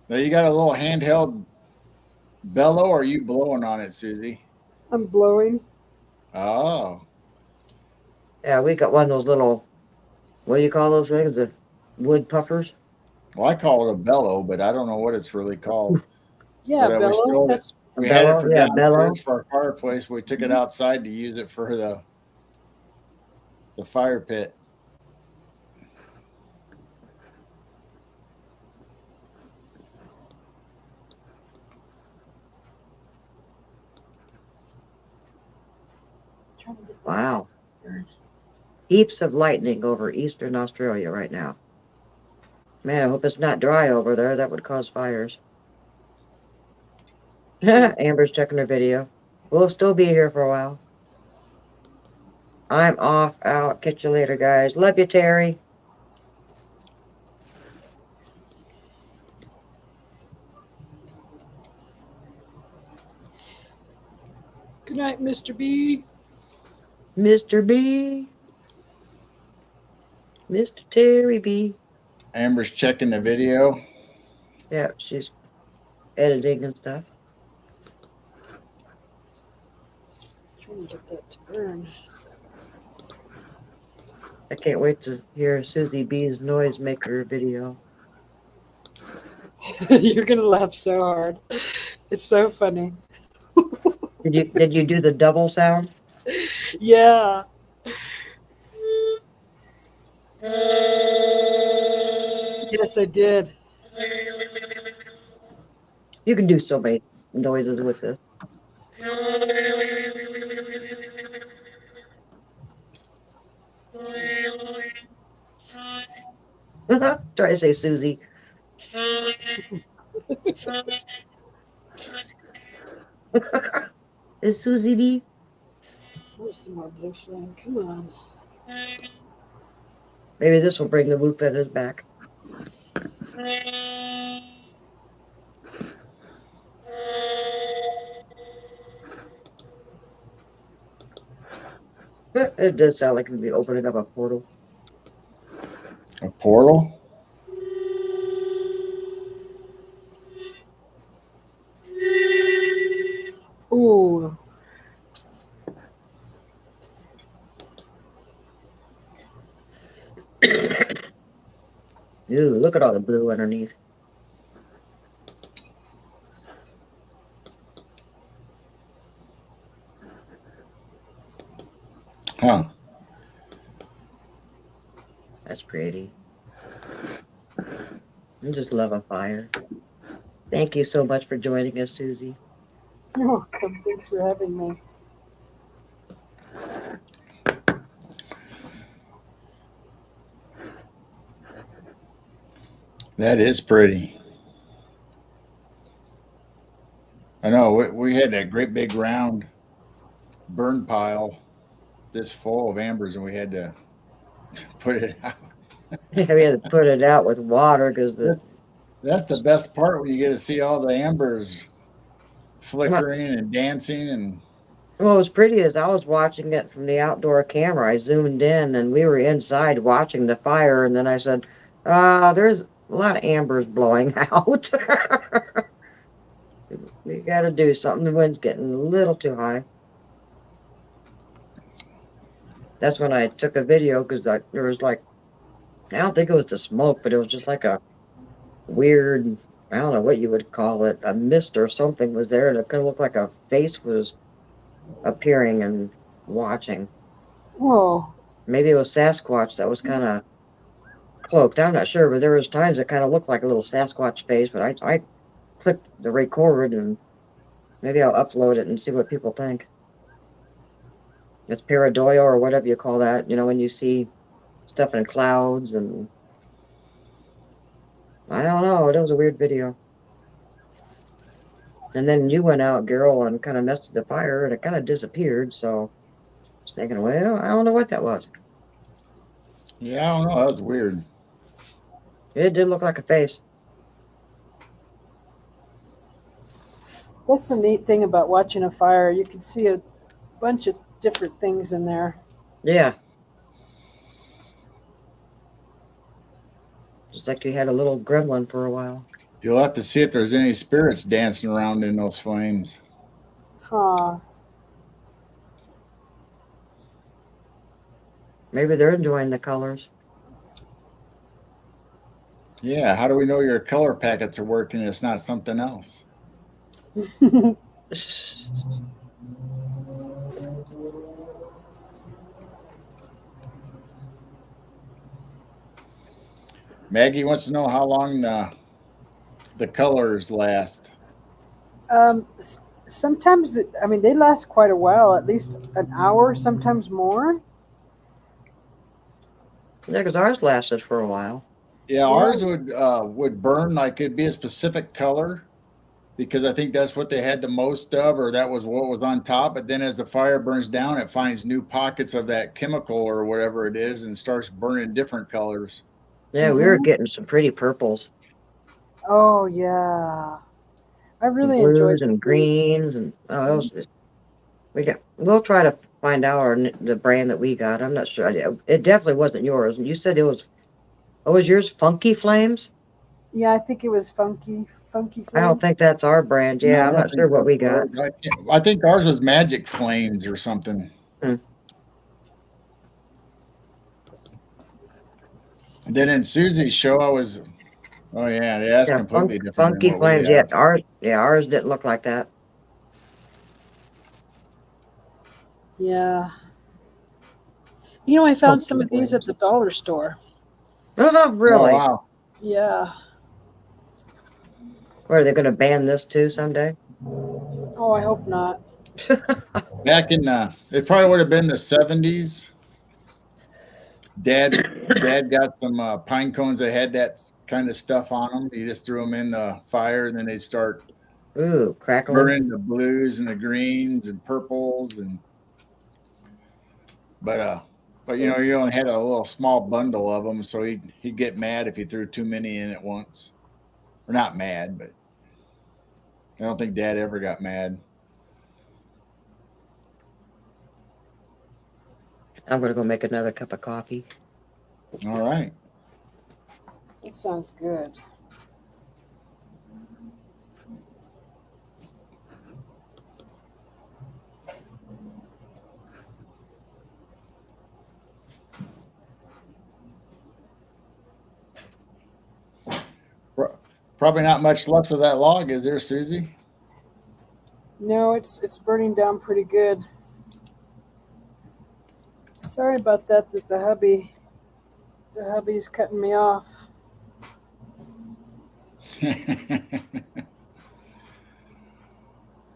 Now you got a little handheld bellow, or are you blowing on it, Susie? I'm blowing. Oh. Yeah, we got one of those little, what do you call those things? The wood puffers? Well, I call it a bellow, but I don't know what it's really called. Yeah, But we bellow. stole it. That's A We had it bellow? for Yeah, bellow. downstairs for our fireplace. We took it outside to use it for the fire pit. Wow. Heaps of lightning over eastern Australia right now. Man, I hope it's not dry over there. That would cause fires. Amber's checking her video. We'll still be here for a while. I'm off, out. Catch you later, guys. Love you, Terry. Good night, Mr. B. Mr. B. Mr. Terry B. Amber's checking the video. Yeah, she's editing and stuff. Trying to get that to burn. I can't wait to hear Susie B's noisemaker video. You're gonna laugh so hard. It's so funny. Did you do the double sound? Yeah. Yes, I did. You can do so many noises with this. Try to say Susie. Is Susie B? Where's some more blue flame? Come on. Maybe this will bring the woo feathers back. It does sound like we'd be opening up a portal. A portal? Ooh. Ooh, look at all the blue underneath. Huh. That's pretty. I just love a fire. Thank you so much for joining us, Susie. You're welcome. Thanks for having me. That is pretty. I know. We had that great big round burn pile this full of ambers, and we had to put it out. We had to put it out with water because That's the best part, when you get to see all the ambers flickering and dancing. And what was pretty is I was watching it from the outdoor camera. I zoomed in and we were inside watching the fire, and then I said, there's a lot of ambers blowing out. We got to do something. The wind's getting a little too high. That's when I took a video because there was like, I don't think it was the smoke, but it was just like a weird, I don't know what you would call it, a mist or something was there, and it kind of looked like a face was appearing and watching. Whoa. Maybe it was Sasquatch that was kind of cloaked. I'm not sure, but there was times it kind of looked like a little Sasquatch face, but I clicked the record, and maybe I'll upload it and see what people think. It's pareidoia or whatever you call that, you know, when you see stuff in clouds, and I don't know, it was a weird video. And then you went out, Carol, and kind of messed with the fire, and it kind of disappeared, so I was thinking, well, I don't know what that was. yeah, I don't know. That was weird. It did look like a face. That's the neat thing about watching a fire. You can see a bunch of different things in there. Yeah. Just like you had a little gremlin for a while. You'll have to see if there's any spirits dancing around in those flames. Huh. Maybe they're enjoying the colors. Yeah, how do we know your color packets are working? It's not something else. Maggie wants to know how long the colors last. Sometimes, I mean, they last quite a while, at least an hour, sometimes more. Yeah, because ours lasted for a while. Yeah, Yeah. ours would burn like it'd be a specific color because I think that's what they had the most of, or that was what was on top. But then as the fire burns down, it finds new pockets of that chemical or whatever it is and starts burning different colors. Yeah, we were getting some pretty purples. Oh yeah, I And really enjoyed blues and greens and we'll try to find out the brand that we got. I'm not sure. It definitely wasn't yours. And you said it was. Oh, was yours Funky Flames? Yeah, I think it was Funky I don't Flame. think that's our brand. No, Yeah, I I'm don't not sure think what that's we got. ours. I think ours was Magic Flames or something. Hmm. And then in Susie's show, I was, oh yeah, that's Yeah, completely different than Funky what we Flames. Yeah, have. ours didn't look like that. Yeah. You know, I found some Funky of these at Flames. the dollar store. Oh, Oh really? wow. Yeah. What, are they going to ban this too someday? Oh, I hope not. Back in it probably would have been the 70s. Dad got some pine cones that had that kind of stuff on them. He just threw them in the fire, and then they'd start Ooh, crackling. burning the blues and the greens and purples and but uh but you know you only had a little small bundle of them, so he'd get mad if you threw too many in at once. Or not mad, but I don't think Dad ever got mad. I'm going to go make another cup of coffee. All right. That sounds good. Probably not much left of that log, is there, Susie? No, it's burning down pretty good. Sorry about that. That the hubby's cutting me off.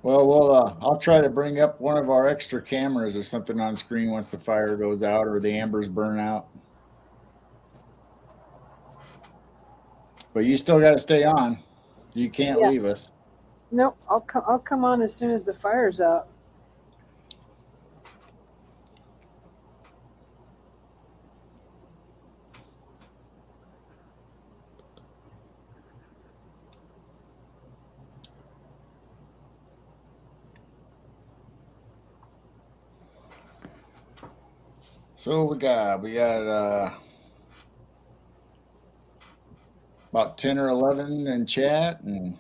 Well, I'll try to bring up one of our extra cameras or something on screen once the fire goes out or the ambers burn out. But you still got to stay on. You can't Yeah. leave us. Nope, I'll come on as soon as the fire's out. So we got about 10 or 11 in chat, and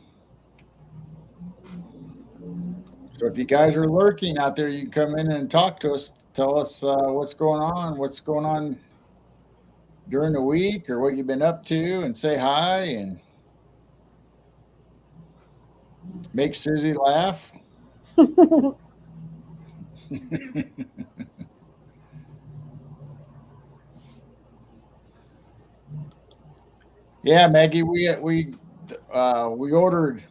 so if you guys are lurking out there, you can come in and talk to us, tell us what's going on during the week, or what you've been up to, and say hi and make Susie laugh. Yeah, Maggie, we ordered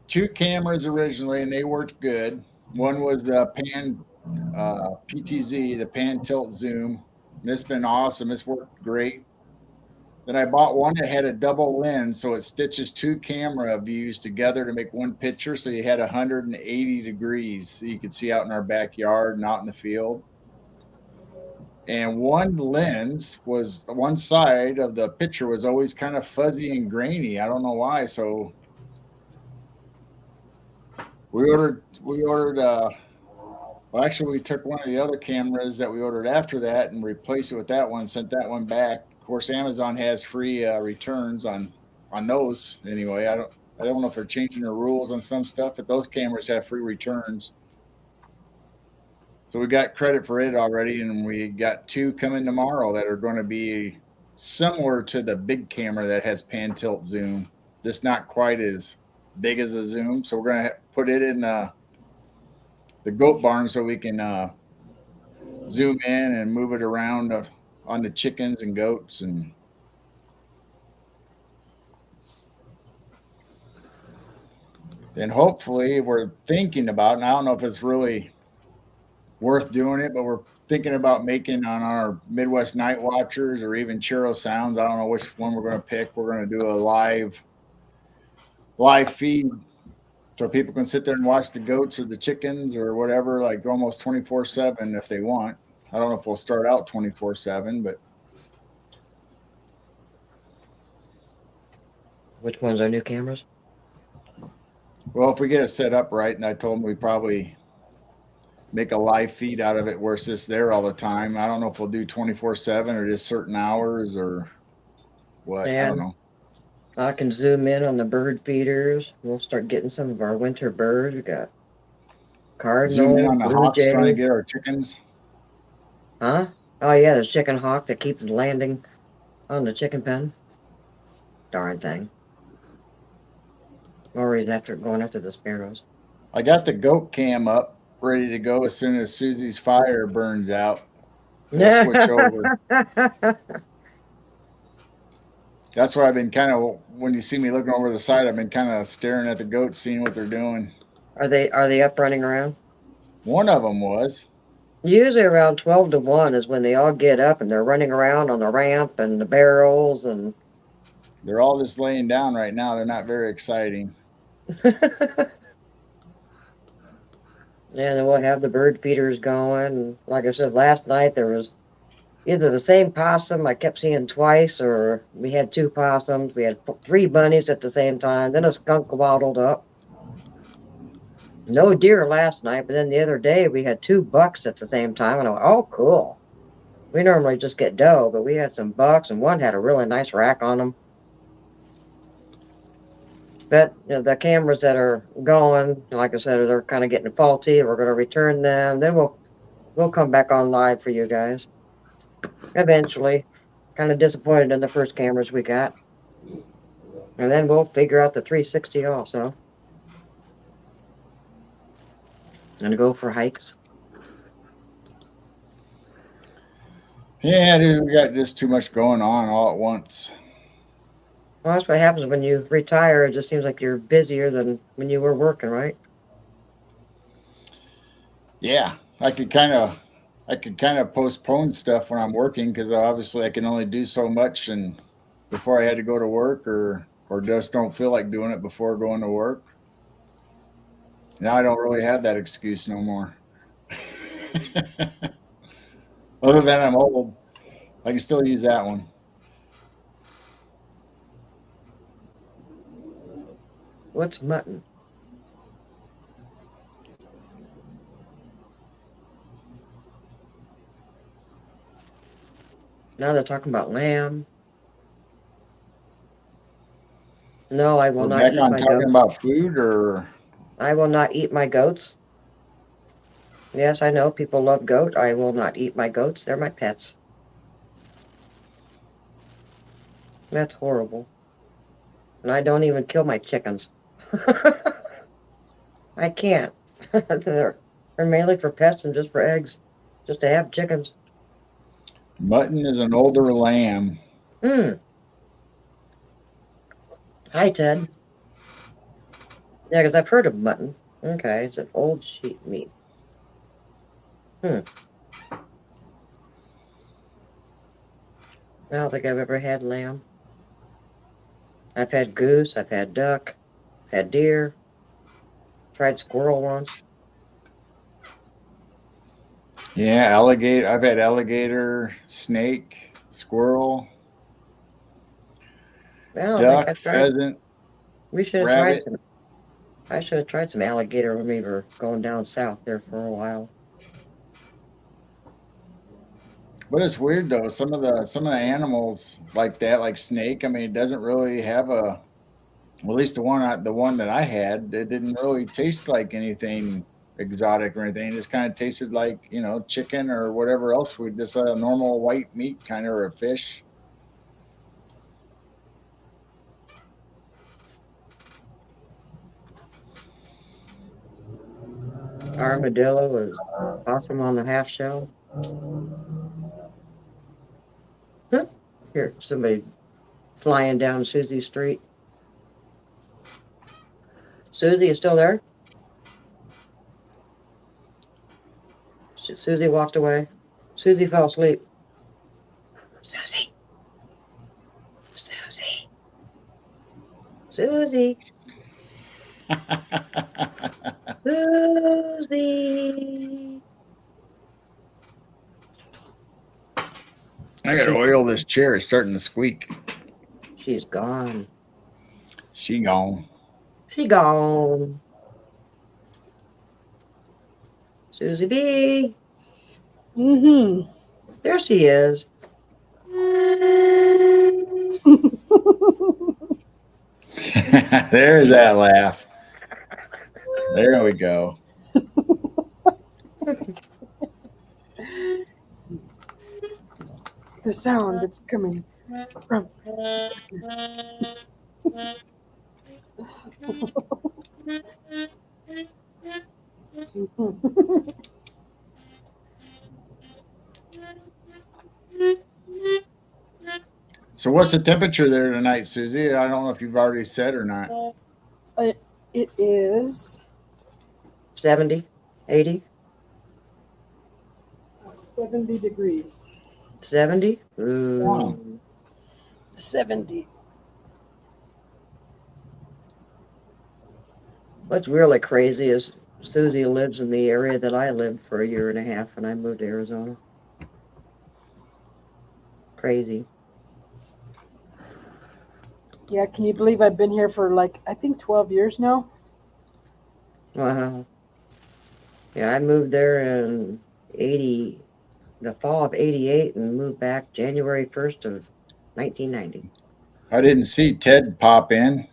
2 cameras originally, and they worked good. One was the pan PTZ, the pan tilt zoom. And it's been awesome. It's worked great. Then I bought one that had a double lens, so it stitches 2 camera views together to make one picture. So you had 180 degrees, so you could see out in our backyard and out in the field. And one lens was one side of the picture was always kind of fuzzy and grainy. I don't know why. So we ordered Well, actually, we took one of the other cameras that we ordered after that and replaced it with that one. Sent that one back. Of course, Amazon has free returns on those anyway. I don't know if they're changing the rules on some stuff, but those cameras have free returns. So we got credit for it already, and we got two coming tomorrow that are going to be similar to the big camera that has pan tilt zoom, just not quite as big as a zoom. So we're going to put it in the goat barn so we can zoom in and move it around on the chickens and goats and hopefully we're thinking about, and I don't know if it's really worth doing it, but we're thinking about making on our Midwest Night Watchers or even Churro Sounds. I don't know which one we're going to pick. We're going to do a live feed so people can sit there and watch the goats or the chickens or whatever, like almost 24/7 if they want. I don't know if we'll start out 24/7, but Which ones are new cameras? well, if we get it set up right, and I told them we probably make a live feed out of it where it's just there all the time. I don't know if we'll do 24/7 or just certain hours or what. I don't And know. I can zoom in on the bird feeders. We'll start getting some of our winter birds. We got Zoom in cardinals, on the blue hawks trying to jays. get our chickens. Huh? Oh yeah, there's chicken hawk that keeps landing on the chicken pen. Darn thing. Always after going after the sparrows. I got the goat cam up, ready to go as soon as Susie's fire burns out. We'll switch over. That's why I've been kind of, when you see me looking over the side, I've been kind of staring at the goats, seeing what they're doing. Are they up running around? One of them was. Usually around 12 to 1 is when they all get up and they're running around on the ramp and the barrels and They're all just laying down right now. They're not very exciting. yeah, then we'll have the bird feeders going. And like I said, last night there was either the same possum I kept seeing twice, or we had two possums. We had three bunnies at the same time. Then a skunk waddled up. No deer last night, but then the other day we had two bucks at the same time. And I went, oh, cool. We normally just get doe, but we had some bucks, and one had a really nice rack on them. But the cameras that are going, like I said, they're kind of getting faulty. We're going to return them. Then we'll come back on live for you guys. Eventually. Kind of disappointed in the first cameras we got. And then we'll figure out the 360 also. And go for hikes. Yeah, dude, we got just too much going on all at once. Well, that's what happens when you retire. It just seems like you're busier than when you were working, right? Yeah, I could kind of postpone stuff when I'm working because obviously I can only do so much and before I had to go to work or just don't feel like doing it before going to work. Now I don't really have that excuse no more. Other than I'm old, I can still use that one. What's mutton? Now they're talking about lamb. No, I will We're not back eat on my talking goats. about food or I will not eat my goats. Yes, I know people love goat. I will not eat my goats. They're my pets. That's horrible. And I don't even kill my chickens. I can't. they're mainly for pets and just for eggs. Just to have chickens. mutton is an older lamb. Hi, Ted. Yeah, because I've heard of mutton. Okay, it's an old sheep meat. I don't think I've ever had lamb. I've had goose, I've had duck, had deer, tried squirrel once. Yeah, alligator. I've had alligator, snake, squirrel, I don't think I duck, tried. pheasant, We should have tried rabbit. some. I should have tried some alligator when we were going down south there for a while. But it's weird though. Some of the animals like that, like snake. I mean, it doesn't really have a. Well, at least the one that I had, it didn't really taste like anything exotic or anything. It just kind of tasted like chicken or whatever else. We just a normal white meat kind of or a fish. Armadillo is possum on the half shell. Huh. Here, somebody flying down Susie Street. Susie is still there? Susie walked away. Susie fell asleep. Susie. Susie. Susie. Susie. I gotta oil this chair. It's starting to squeak. She's gone. She gone. She gone. Susie B. Mm-hmm. There she is. There's that laugh. There we go. The sound that's coming from. So what's the temperature there tonight, Susie? I don't know if you've already said or not. It is 70, 80, 70 degrees. 70. Ooh. Wow. 70. What's really crazy is Susie lives in the area that I lived for a year and a half when I moved to Arizona. Crazy. Yeah, can you believe I've been here for I think 12 years now? Wow. Yeah, I moved there in the fall of 88 and moved back January 1st of 1990. I didn't see Ted pop in.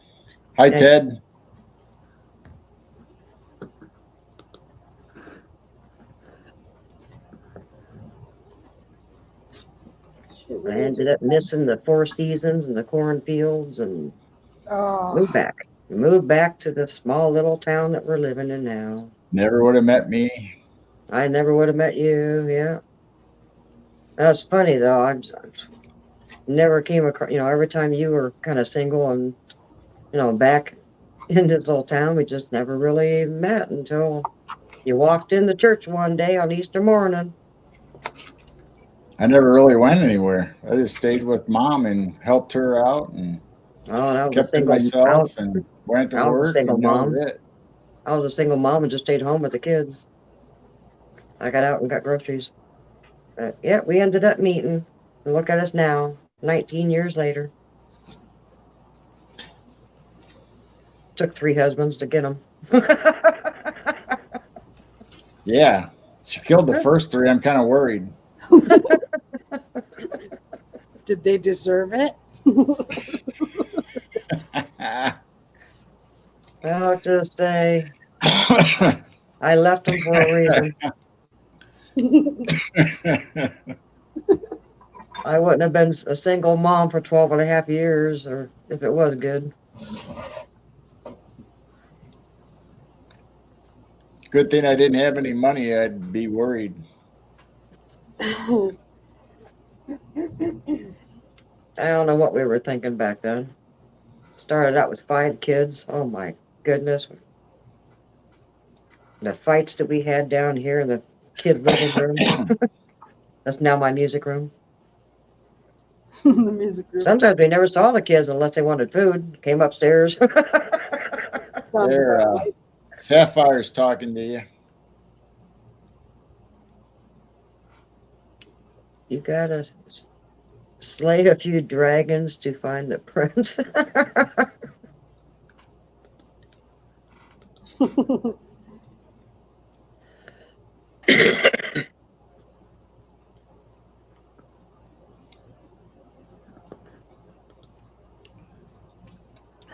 Hi, Hey. Ted. I ended up missing the Four Seasons and the cornfields and moved back. Moved back to the small little town that we're living in now. Never would have met me. I never would have met you. Yeah. That's funny though. I never came across, every time you were kind of single and, back in this little town, we just never really met until you walked in the church one day on Easter morning. I never really went anywhere. I just stayed with Mom and helped her out and kept to myself and went to work. Single and mom. That was it. I was a single mom and just stayed home with the kids. I got out and got groceries. But yeah, we ended up meeting. And look at us now, 19 years later. Took 3 husbands to get them. Yeah. She killed the first 3. I'm kind of worried. Did they deserve it? I'll just say I left them for a reason. I wouldn't have been a single mom for 12 and a half years, or if it was good. Good thing I didn't have any money. I'd be worried. I don't know what we were thinking back then. Started out with 5 kids. Oh my goodness. The fights that we had down here in the kids' living room. That's now my music room. The music room. Sometimes we never saw the kids unless they wanted food. Came upstairs. Sapphire's talking to you. You gotta slay a few dragons to find the prince.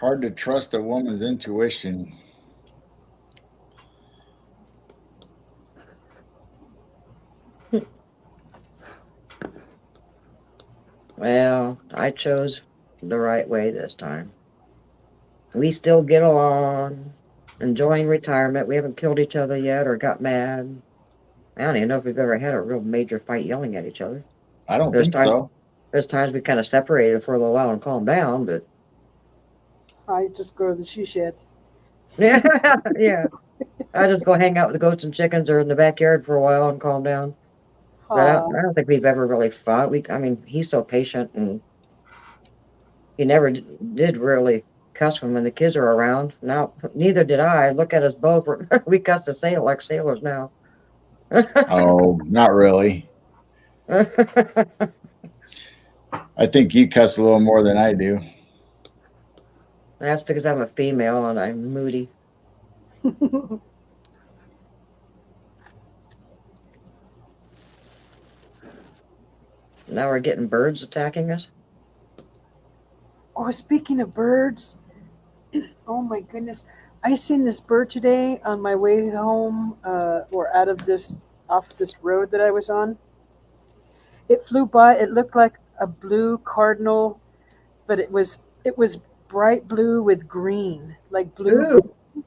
Hard to trust a woman's intuition. Well, I chose the right way this time. We still get along, enjoying retirement. We haven't killed each other yet or got mad. I don't even know if we've ever had a real major fight yelling at each other. I don't think so. There's times we kind of separated for a little while and calmed down, but I just go to the she shed. yeah. I just go hang out with the goats and chickens or in the backyard for a while and calm down. But I don't think we've ever really fought. I mean, he's so patient, and he never did really cuss when the kids are around. Now, neither did I. Look at us both. We cuss to sail like sailors now. Oh, not really. I think you cuss a little more than I do. That's because I'm a female and I'm moody. Now we're getting birds attacking us. Oh, speaking of birds, oh my goodness. I seen this bird today on my way home or off this road that I was on. It flew by. It looked like a blue cardinal, but it was bright blue with green, like blue. Ooh.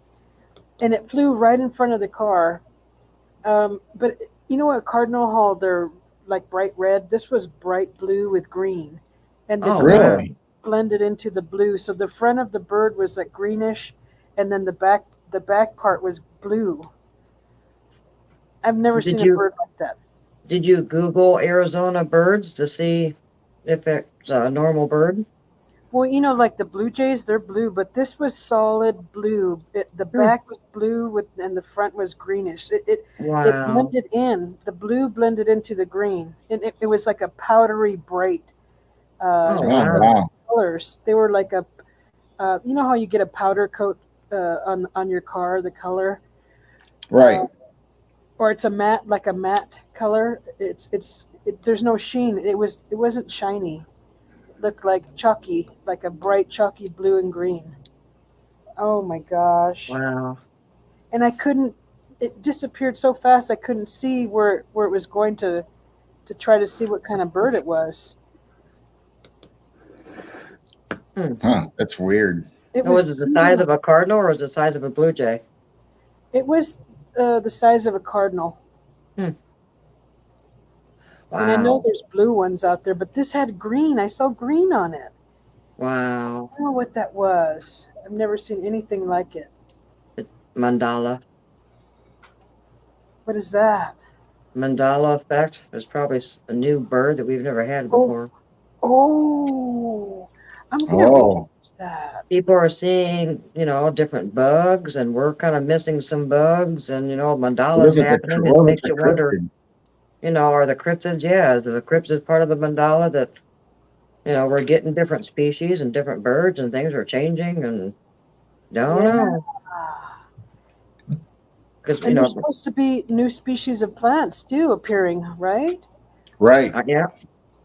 And it flew right in front of the car. But you know what, cardinal hall, they're like bright red. This was bright blue with green, and the green really blended into the blue. So the front of the bird was like greenish, and then the back part was blue. I've never seen a bird like that. Did you Google Arizona birds to see if it's a normal bird? Well, you know, like the blue jays, they're blue, but this was solid blue. The back was blue and the front was greenish. It blended in. The blue blended into the green, and it was like a powdery bright wow. colors. They were like you know how you get a powder coat on your car, the color, right? Or it's a matte color. There's no sheen. It wasn't shiny. Looked like chalky, like a bright chalky blue and green. Oh my gosh. Wow. And it disappeared so fast I couldn't see where it was going to try to see what kind of bird it was. Huh, that's weird. Was it the size of a cardinal or was it the size of a blue jay? It was the size of a cardinal. Wow. And I know there's blue ones out there, but this had green. I saw green on it. Wow. So I don't know what that was. I've never seen anything like it. Mandala. What is that? Mandala effect. There's probably a new bird that we've never had before. Oh, I'm going to research that. People are seeing, different bugs, and we're kind of missing some bugs, and, mandala's happening. It makes you wonder, are the cryptids? Yeah, is the cryptid part of the mandala that, we're getting different species and different birds and things are changing, and don't know. And there's supposed to be new species of plants too appearing, right? Right. Yeah.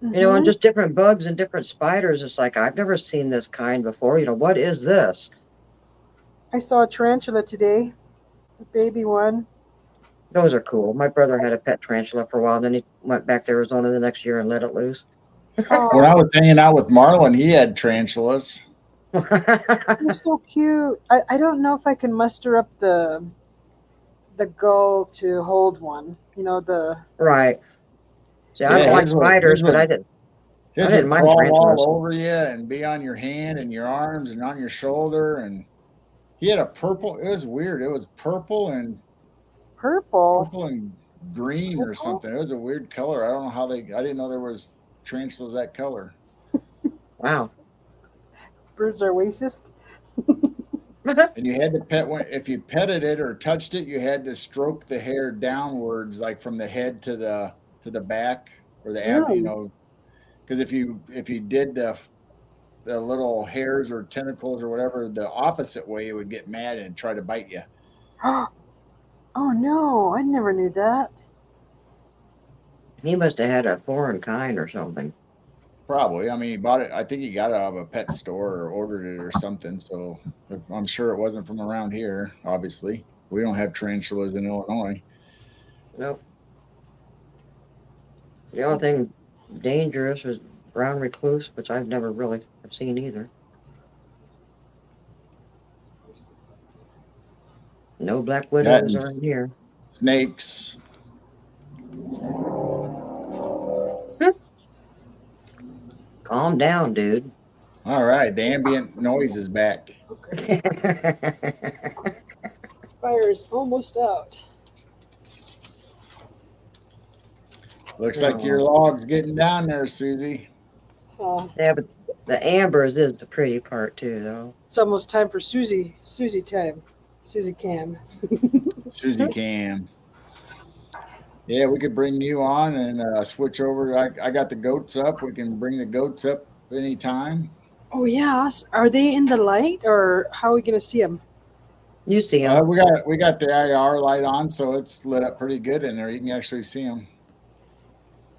Mm-hmm. And just different bugs and different spiders. It's like, I've never seen this kind before. What is this? I saw a tarantula today, a baby one. Those are cool. My brother had a pet tarantula for a while, and then he went back to Arizona the next year and let it loose. When I was hanging out with Marlon, he had tarantulas. They're so cute. I don't know if I can muster up the gall to hold one. Right. See, I don't like spiders, but I didn't mind tarantulas. All over you and be on your hand and your arms and on your shoulder, and he had a purple. It was weird. It was purple and green or something. It was a weird color. I don't know how I didn't know there was tarantulas that color. Wow. Birds are racist. And you had to pet if you petted it or touched it, you had to stroke the hair downwards, like from the head to the back or the abdomen, because if you did the little hairs or tentacles or whatever the opposite way, it would get mad and try to bite you. Oh no, I never knew that. He must have had a foreign kind or something. Probably. I mean, he bought it. I think he got it out of a pet store or ordered it or something. So I'm sure it wasn't from around here. Obviously, we don't have tarantulas in Illinois. Nope. The only thing dangerous was brown recluse, which I've never really have seen either. No black widows are in here. Snakes. Calm down, dude. All right, the ambient noise is back. Okay. Fire is almost out. Looks like your log's getting down there, Susie. Yeah, but the ambers is the pretty part too, though. It's almost time for Susie time. Susie Cam. Susie Cam. Yeah, we could bring you on and switch over. I got the goats up. We can bring the goats up anytime. Oh yeah, are they in the light, or how are we gonna see them? You see them. We got the IR light on, so it's lit up pretty good in there. You can actually see them.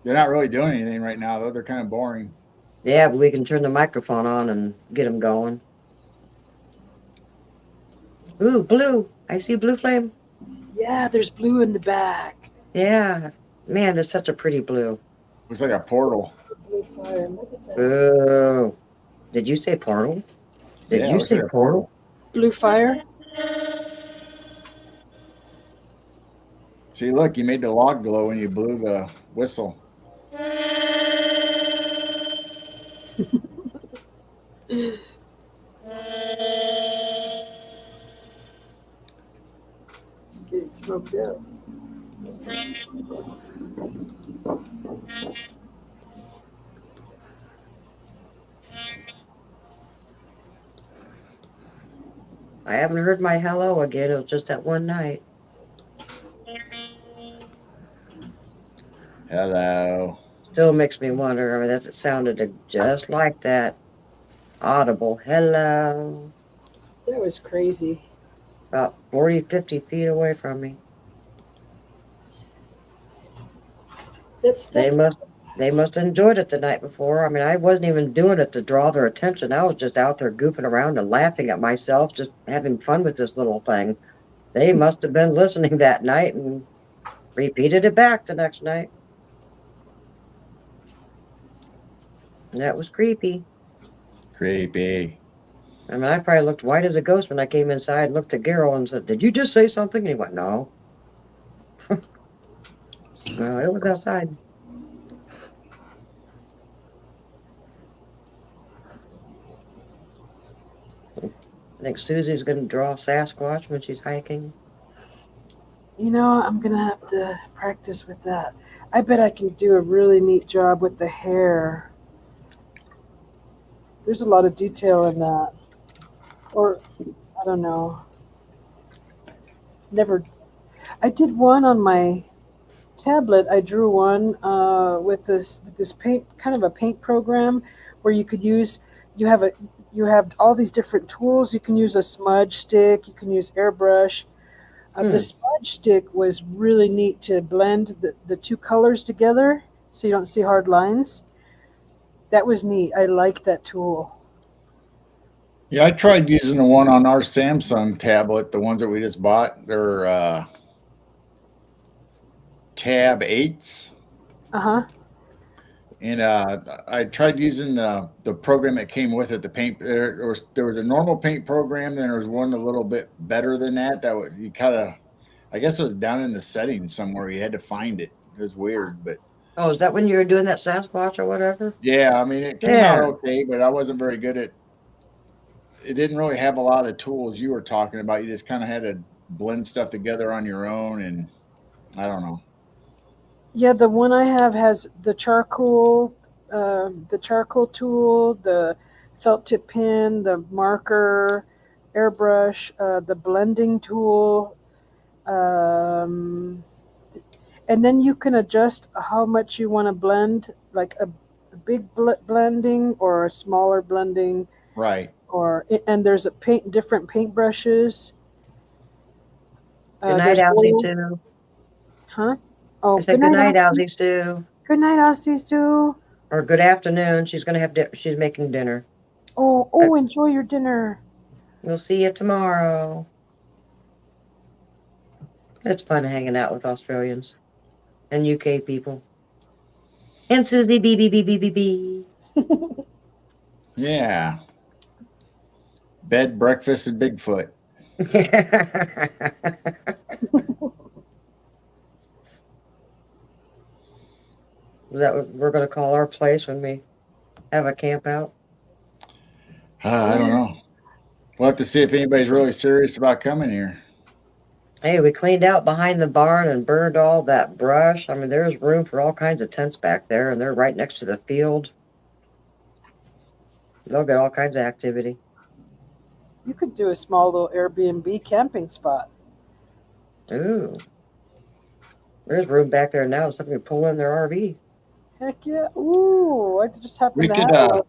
They're not really doing anything right now, though. They're kind of boring. Yeah, but we can turn the microphone on and get them going. Ooh, blue. I see blue flame. Yeah, there's blue in the back. Yeah. Man, that's such a pretty blue. Looks like a portal. Blue fire. Look at that. Oh. Did you say portal? Did you say like portal? Blue fire? See, look, you made the log glow when you blew the whistle. Getting smoked out. I haven't heard my hello again. It was just that one night. Hello. Still makes me wonder. I mean, it sounded just like that. Audible hello. That was crazy. About 40, 50 feet away from me. They must have enjoyed it the night before. I mean, I wasn't even doing it to draw their attention. I was just out there goofing around and laughing at myself, just having fun with this little thing. They must have been listening that night and repeated it back the next night. And that was creepy. Creepy. I mean, I probably looked white as a ghost when I came inside, looked at Gerald and said, "Did you just say something?" And he went, "No." No, it was outside. I think Susie's going to draw Sasquatch when she's hiking. You know, I'm going to have to practice with that. I bet I can do a really neat job with the hair. There's a lot of detail in that. Or, I don't know. I did one on my tablet. I drew one with this paint, kind of a paint program where you could use, you have all these different tools. You can use a smudge stick, you can use airbrush. The smudge stick was really neat to blend the two colors together so you don't see hard lines. That was neat. I like that tool. Yeah, I tried using the one on our Samsung tablet, the ones that we just bought. They're Tab 8s. Uh-huh. And I tried using the program that came with it, the paint. There was a normal paint program, then there was one a little bit better than that. That was, you kind of, I guess it was down in the settings somewhere. You had to find it. It was weird, but. Oh, is that when you were doing that Sasquatch or whatever? Yeah, I mean, it came out okay, but I wasn't very good at. It didn't really have a lot of the tools you were talking about. You just kind of had to blend stuff together on your own, and I don't know. Yeah, the one I have has the charcoal tool, the felt tip pen, the marker, airbrush, the blending tool, and then you can adjust how much you want to blend, like a big blending or a smaller blending. Right. And there's different paint brushes. Good night, Elsie Sue. Huh? Oh, I said good night, Elsie Sue. Good night, Elsie Sue. Or good afternoon. She's gonna have she's making dinner. Oh, enjoy your dinner. We'll see you tomorrow. It's fun hanging out with Australians and UK people. And Susie, B. Yeah. Bed, breakfast, and Bigfoot. Is that what we're going to call our place when we have a camp out? I don't know. We'll have to see if anybody's really serious about coming here. Hey, we cleaned out behind the barn and burned all that brush. I mean, there's room for all kinds of tents back there, and they're right next to the field. They'll get all kinds of activity. You could do a small little Airbnb camping spot. Ooh. There's room back there now. Somebody can pull in their RV. Heck yeah. Ooh, I just happened to could, have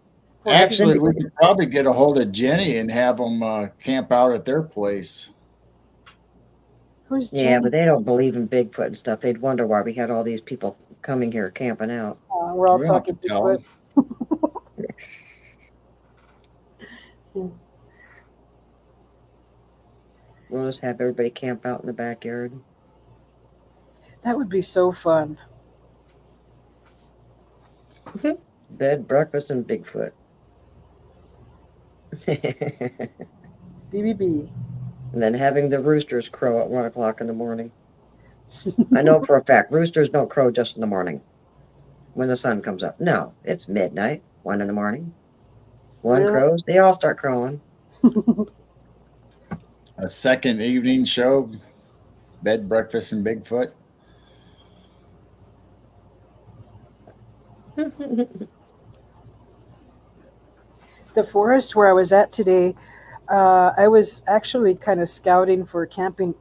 actually, we could probably get a hold of Jenny and have them camp out at their place. Who's Jenny? Yeah, but they don't believe in Bigfoot and stuff. They'd wonder why we had all these people coming here camping out. We're all talking Bigfoot. We'll just have everybody camp out in the backyard. That would be so fun. Bed, breakfast, and Bigfoot. BBB. And then having the roosters crow at 1 o'clock in the morning. I know for a fact, roosters don't crow just in the morning when the sun comes up. No, it's midnight, 1 in the morning. One crows, they all start crowing. A second evening show, bed, breakfast, and Bigfoot. The forest where I was at today, I was actually kind of scouting for camping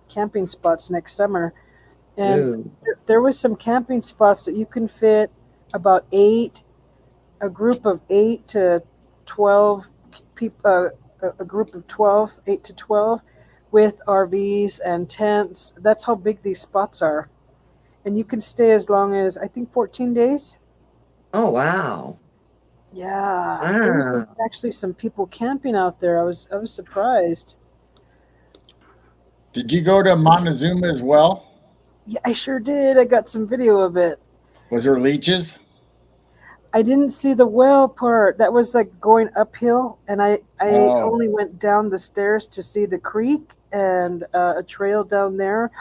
spots next summer, and there was some camping spots that you can fit about a group of 8 to 12 people, a group of 12, 8 to 12, with RVs and tents. That's how big these spots are, and you can stay as long as I think 14 days. Oh wow! Yeah, there was actually some people camping out there. I was surprised. Did you go to Montezuma as well? Yeah, I sure did. I got some video of it. Was there leeches? I didn't see the well part. That was like going uphill, and I only went down the stairs to see the creek and a trail down there.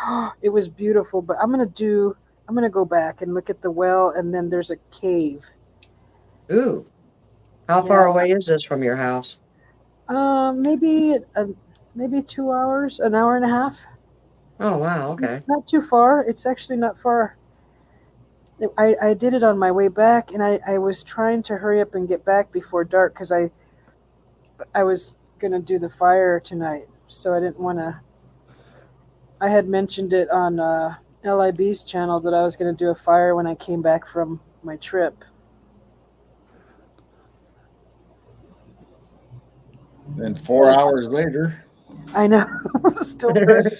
It was beautiful, but I'm gonna go back and look at the well, and then there's a cave. Ooh. How far away is this from your house? Maybe 2 hours, an hour and a half. Oh, wow. Okay. Not too far. It's actually not far. I did it on my way back, and I was trying to hurry up and get back before dark because I was going to do the fire tonight, so I didn't want to. I had mentioned it on LIB's channel that I was going to do a fire when I came back from my trip. Then 4 hours later. I know. Still burning.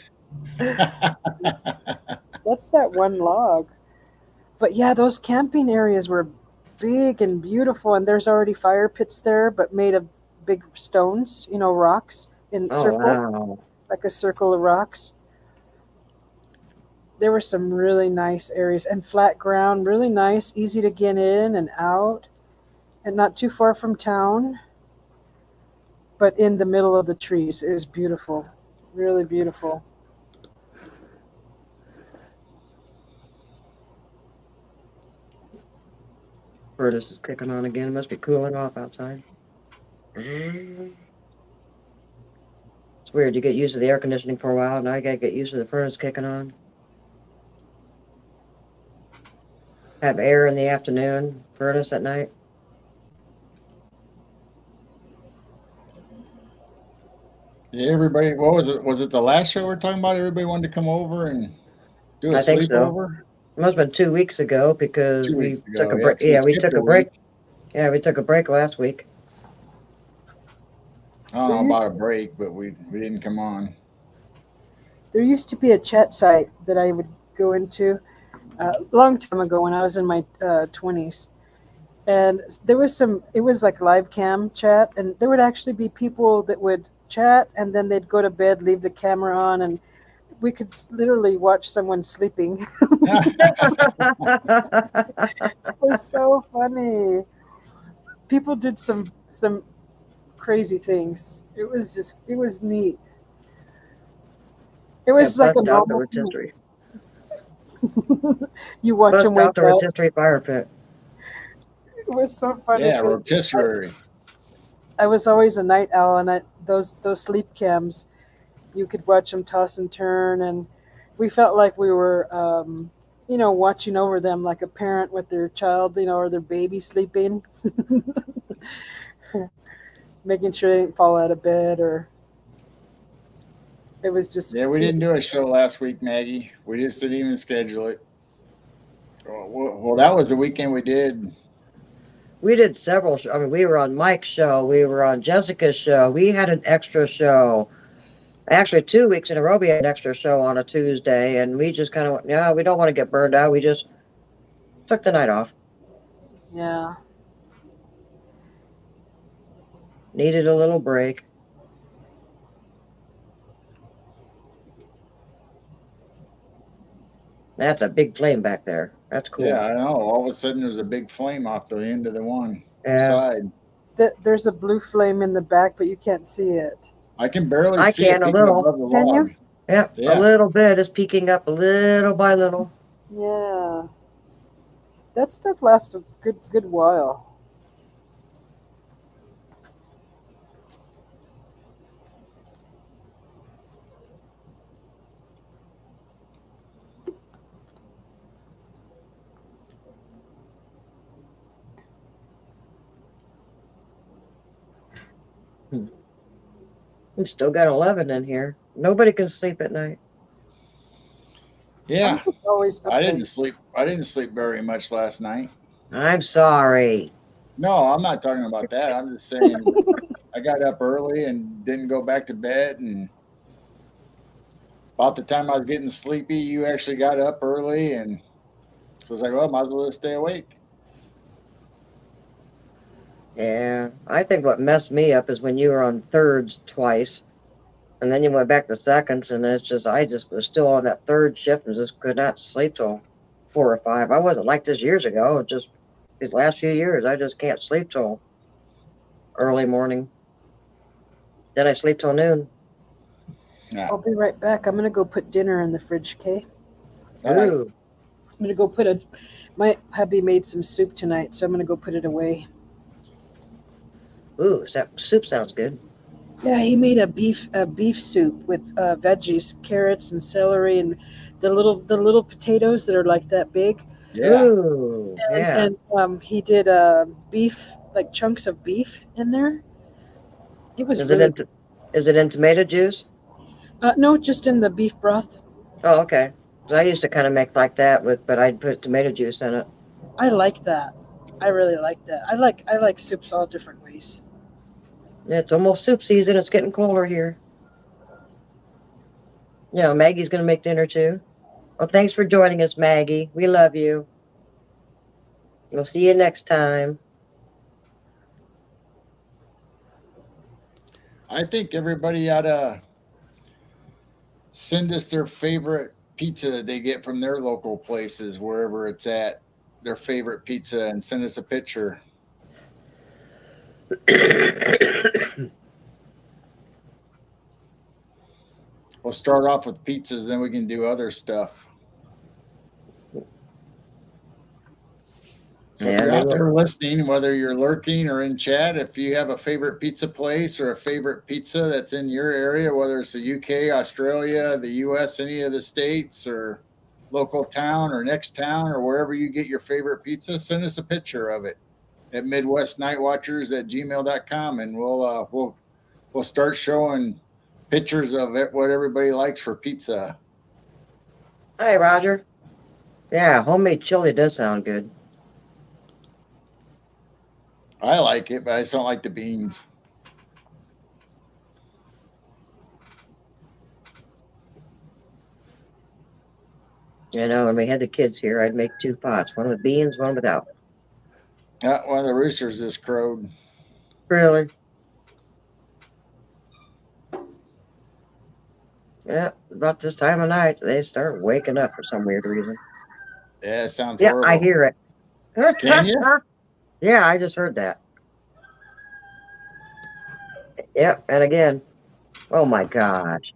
That's that one log. But yeah, those camping areas were big and beautiful, and there's already fire pits there, but made of big stones, rocks in circle, wow. Like a circle of rocks. There were some really nice areas and flat ground, really nice, easy to get in and out, and not too far from town. But in the middle of the trees. It was beautiful, really beautiful. Curtis is kicking on again. It must be cooling off outside. It's weird. You get used to the air conditioning for a while. Now you got to get used to the furnace kicking on. Have air in the afternoon, furnace at night. Yeah, everybody. What was it? Was it the last show we were talking about? Everybody wanted to come over and do a sleepover. It must have been 2 weeks ago because we took a break. Yeah, we took a break. Yeah, we took a break last week. I don't know about a break, but we didn't come on. There used to be a chat site that I would go into a long time ago when I was in my 20s, and there was some. It was like live cam chat, and there would actually be people that would chat, and then they'd go to bed, leave the camera on, and we could literally watch someone sleeping. It was so funny. People did some crazy things. It was neat. It was like a Bust out the normal thing. rotisserie. You watch them Bust wake out the up. rotisserie fire pit. It was so funny Yeah, because rotisserie. I was always a night owl, and those sleep cams, you could watch them toss and turn, and we felt like we were, watching over them like a parent with their child, or their baby sleeping, making sure they didn't fall out of bed, or it was just. Yeah, we didn't do a show last week, Maggie. We just didn't even schedule it. Well, that was the weekend we did. We did several. I mean, we were on Mike's show. We were on Jessica's show. We had an extra show. Actually, 2 weeks in a row, we had an extra show on a Tuesday, and we just kind of, yeah, we don't want to get burned out. We just took the night off. Yeah. Needed a little break. That's a big flame back there. That's cool. Yeah, I know. All of a sudden, there's a big flame off the end of the one side. There's a blue flame in the back, but you can't see it. I can barely see it a little. Above the Can log. you? Yep, yeah. A little bit is peeking up little by little. Yeah. That stuff lasts a good while. We still got 11 in here. Nobody can sleep at night. Yeah, I didn't sleep. I didn't sleep very much last night. I'm sorry. No, I'm not talking about that. I'm just saying I got up early and didn't go back to bed, and about the time I was getting sleepy, you actually got up early, and so I was like, well, might as well just stay awake. Yeah, I think what messed me up is when you were on thirds twice, and then you went back to seconds, and it's just I just was still on that third shift and just could not sleep till 4 or 5. I wasn't like this years ago. Just these last few years, I just can't sleep till early morning. Then I sleep till noon. Yeah. I'll be right back. I'm gonna go put dinner in the fridge, okay? Ooh. I'm gonna go put my hubby made some soup tonight, so I'm gonna go put it away. Ooh, that soup sounds good. Yeah, he made a beef soup with veggies, carrots and celery, and the little potatoes that are like that big. Yeah. Ooh, and he did beef, like chunks of beef in there. It was is it in tomato juice? No, just in the beef broth. Oh, okay. I used to kind of make like that but I'd put tomato juice in it. I like that. I really like that. I like soups all different ways. It's almost soup season. It's getting colder here. Yeah, Maggie's going to make dinner too. Well, thanks for joining us, Maggie. We love you. We'll see you next time. I think everybody ought to send us their favorite pizza that they get from their local places, wherever it's at, their favorite pizza, and send us a picture. We'll start off with pizzas, then we can do other stuff. So if you're out there listening, whether you're lurking or in chat, if you have a favorite pizza place or a favorite pizza that's in your area, whether it's the UK, Australia, the US, any of the states, or local town or next town, or wherever you get your favorite pizza, send us a picture of it at midwestnightwatchers@gmail.com, and we'll start showing pictures of it, what everybody likes for pizza. Hi, Roger. Yeah, homemade chili does sound good. I like it, but I just don't like the beans. You know, when we had the kids here, I'd make 2 pots, one with beans, one without. Yeah, one of the roosters just crowed. Really? Yeah, about this time of night, they start waking up for some weird reason. Yeah, it sounds Yeah, horrible. I hear it. Can you? Yeah, I just heard that. Yep, and again. Oh my gosh.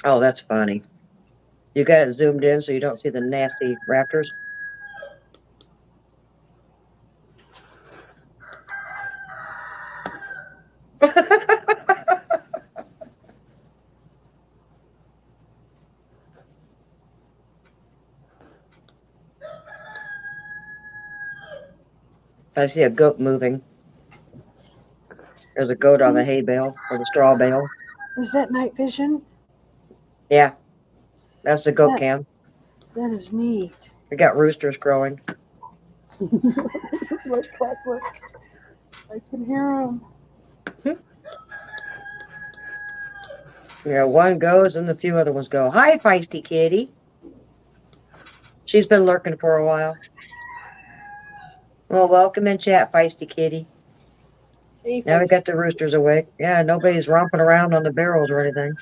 Oh, that's funny. You got it zoomed in so you don't see the nasty raptors. I see a goat moving. There's a goat on the hay bale or the straw bale. Is that night vision? Yeah, that's the goat cam. That is neat. We got roosters crowing. Look, look. I can hear them. Yeah, one goes and the few other ones go. Hi, feisty kitty. She's been lurking for a while. Well, welcome in chat, feisty kitty. Hey, Now we got the roosters awake. Yeah, nobody's romping around on the barrels or anything.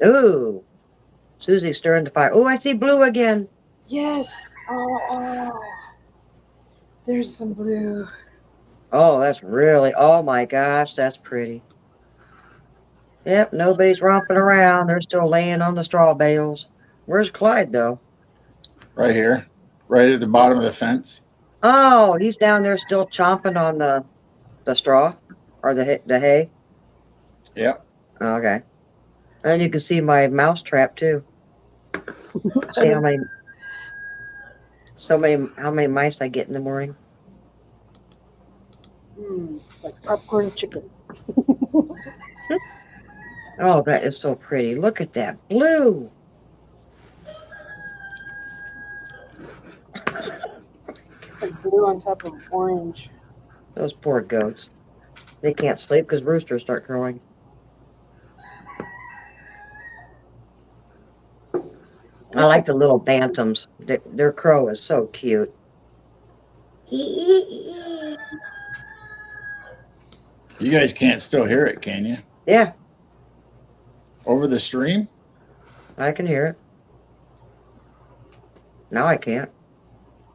Ooh, Susie stirring the fire. Oh, I see blue again. Yes. Oh. There's some blue. Oh, that's really, oh my gosh, that's pretty. Yep, nobody's romping around. They're still laying on the straw bales. Where's Clyde, though? Right here, right at the bottom of the fence. Oh, he's down there still chomping on the straw or the hay. Yep. Okay. And you can see my mouse trap too. See how many mice I get in the morning. Like popcorn chicken. Oh, that is so pretty. Look at that blue. It's like blue on top of orange. Those poor goats. They can't sleep because roosters start crowing. I like the little bantams. Their crow is so cute. You guys can't still hear it, can you? Yeah. Over the stream? I can hear it. Now I can't.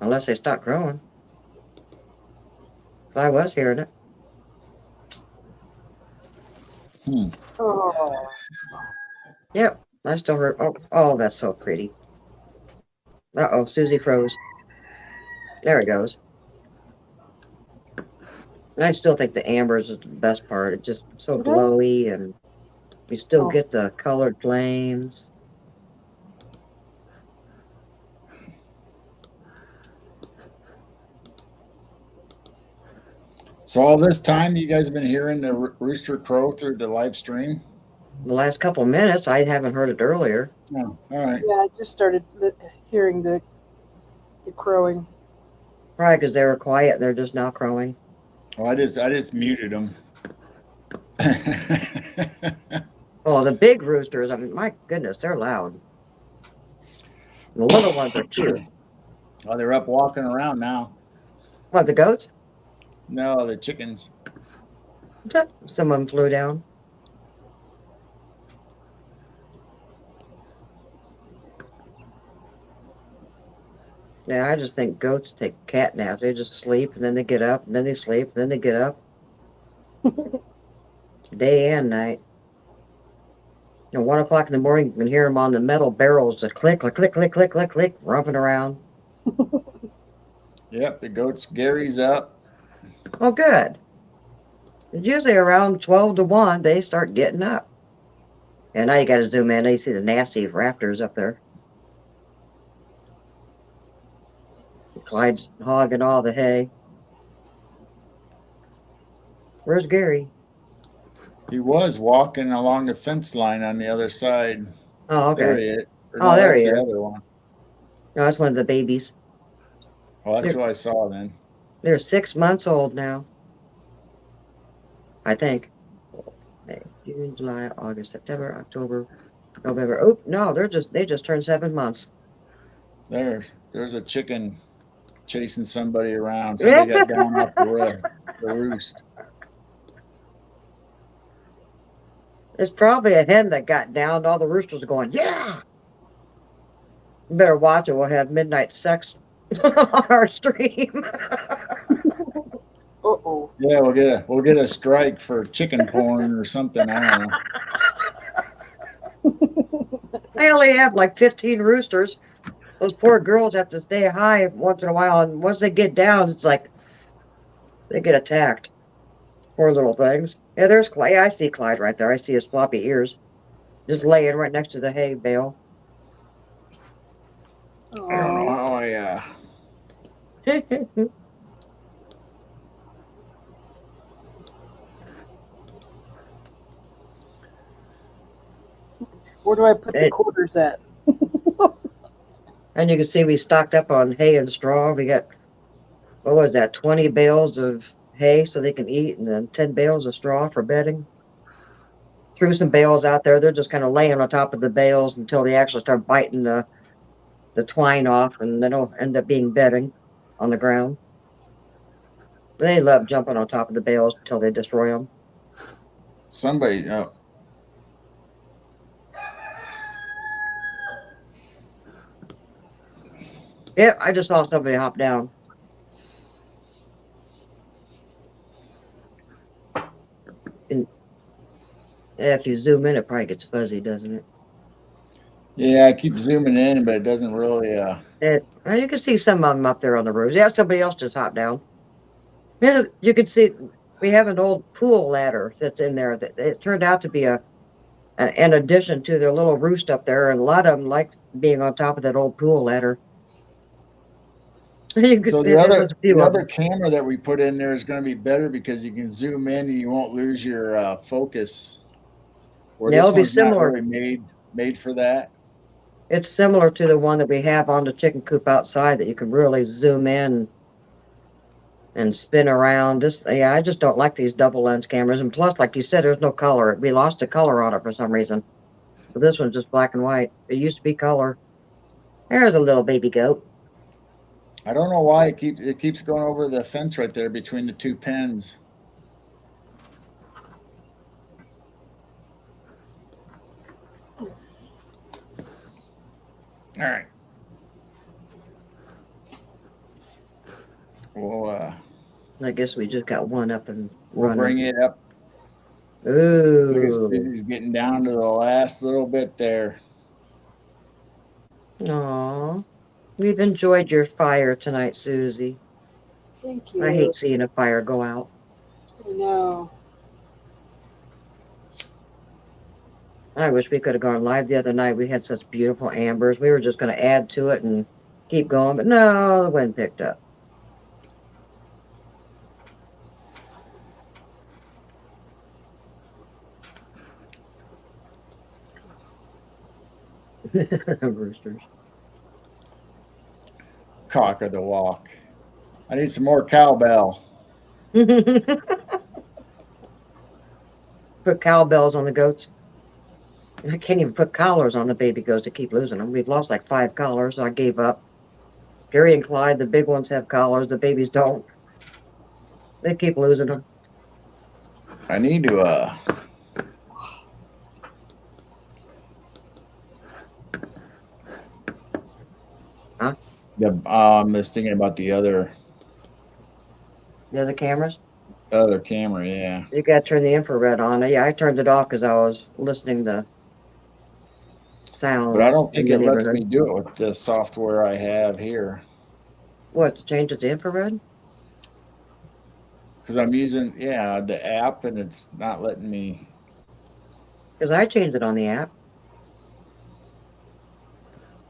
Unless they stop crowing. But I was hearing it. Oh. Yep. I still heard. Oh, that's so pretty. Uh-oh, Susie froze. There it goes. I still think the ambers is the best part. It's just so glowy, and you still get the colored flames. So all this time, you guys have been hearing the rooster crow through the live stream? The last couple of minutes, I haven't heard it earlier. Oh, all right. Yeah, I just started hearing the crowing. Probably because they were quiet. They're just now crowing. Well, I just muted them. Oh, the big roosters, I mean, my goodness, they're loud. The little ones are cute. Oh, they're up walking around now. What, the goats? No, the chickens. Some of them flew down. Yeah, I just think goats take cat naps. They just sleep, and then they get up, and then they sleep, and then they get up. Day and night. 1 o'clock in the morning, you can hear them on the metal barrels just click, click, click, click, click, click, click, romping around. Yep, the goats, Gary's up. Oh, good. It's usually around 12 to 1, they start getting up. And now you got to zoom in. You see the nasty raptors up there. Clyde's hogging all the hay. Where's Gary? He was walking along the fence line on the other side. Oh, okay. There he is. Oh, there he is. The other one. No, that's one of the babies. Well, that's what I saw then. They're 6 months old now. I think. June, July, August, September, October, November. Oh no, they just turned 7 months. There's a chicken chasing somebody around. Somebody got down off the roost. It's probably a hen that got down. All the roosters are going, yeah. You better watch it. We'll have midnight sex on our stream. Uh-oh. Yeah, we'll get a strike for chicken porn or something. I don't know. I only have like 15 roosters. Those poor girls have to stay high once in a while, and once they get down, it's like they get attacked. Poor little things. Yeah, there's Clyde. Yeah, I see Clyde right there. I see his floppy ears, just laying right next to the hay bale. I don't know how Where do I put the quarters at? And you can see we stocked up on hay and straw. We got, what was that, 20 bales of hay so they can eat, and then 10 bales of straw for bedding. Threw some bales out there. They're just kind of laying on top of the bales until they actually start biting the twine off, and then it'll end up being bedding on the ground. They love jumping on top of the bales until they destroy them. Somebody, Yeah, I just saw somebody hop down. And if you zoom in, it probably gets fuzzy, doesn't it? Yeah, I keep zooming in, but it doesn't really. You can see some of them up there on the roofs. Yeah, somebody else just hopped down. Yeah, you can see we have an old pool ladder that's in there. That it turned out to be an addition to their little roost up there, and a lot of them like being on top of that old pool ladder. So the other camera that we put in there is going to be better because you can zoom in and you won't lose your focus. Or yeah, it'll be similar. Not really made for that. It's similar to the one that we have on the chicken coop outside that you can really zoom in and spin around. I just don't like these double lens cameras. And plus, like you said, there's no color. We lost the color on it for some reason. But this one's just black and white. It used to be color. There's a little baby goat. I don't know why it keeps going over the fence right there between the two pens. All right. Well, I guess we just got one up and running. We'll bring it up. Ooh. Susie's getting down to the last little bit there. Aw. We've enjoyed your fire tonight, Susie. Thank you. I hate seeing a fire go out. I know. I wish we could have gone live the other night. We had such beautiful ambers. We were just going to add to it and keep going, but no, the wind picked up. Roosters. Cock of the walk. I need some more cowbell. Put cowbells on the goats. I can't even put collars on the baby goats. They keep losing them. We've lost like 5 collars, so I gave up. Gary and Clyde, the big ones have collars. The babies don't. They keep losing them. I need to Huh? I was thinking about the other cameras? The other camera, yeah. You got to turn the infrared on. Yeah, I turned it off because I was listening to sounds. But I don't think it lets me do it with the software I have here. What, to change it to infrared? Because I'm using, the app, and it's not letting me. Because I changed it on the app.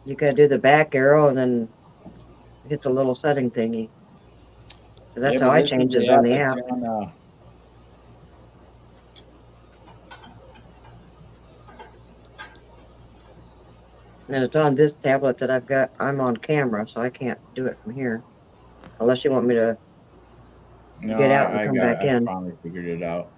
You got to do the back arrow and then hit the little setting thingy. That's how I changed it on the app. And it's on this tablet that I've got. I'm on camera, so I can't do it from here. Unless you want me to get out and come back in. I finally figured it out.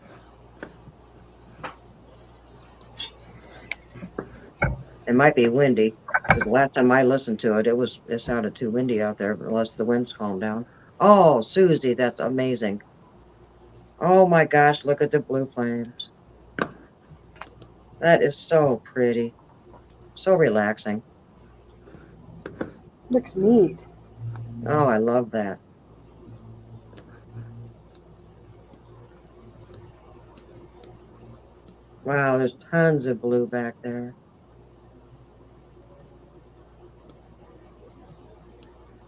It might be windy. The last time I listened to it, it sounded too windy out there, unless the wind's calmed down. Oh, Susie, that's amazing. Oh my gosh, look at the blue flames. That is so pretty. So relaxing. Looks neat. Oh, I love that. Wow, there's tons of blue back there.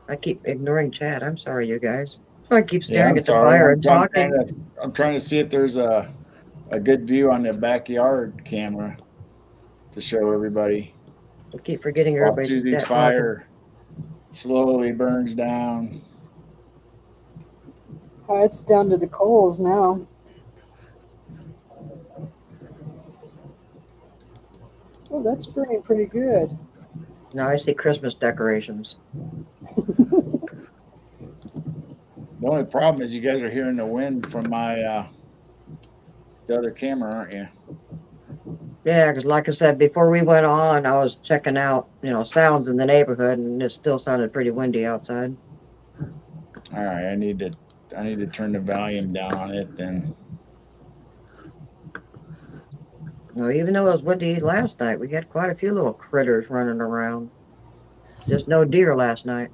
I keep ignoring chat. I'm sorry, you guys. I keep staring at the fire and talking. I'm trying to see if there's a good view on the backyard camera to show everybody. I keep forgetting everybody's Susie's fire slowly burns down. Oh, it's down to the coals now. Oh, that's burning pretty good. Now I see Christmas decorations. The only problem is you guys are hearing the wind from my the other camera, aren't you? Yeah, because like I said, before we went on, I was checking out, sounds in the neighborhood, and it still sounded pretty windy outside. All right, I need to turn the volume down on it then. Well, even though it was windy last night, we had quite a few little critters running around. Just no deer last night.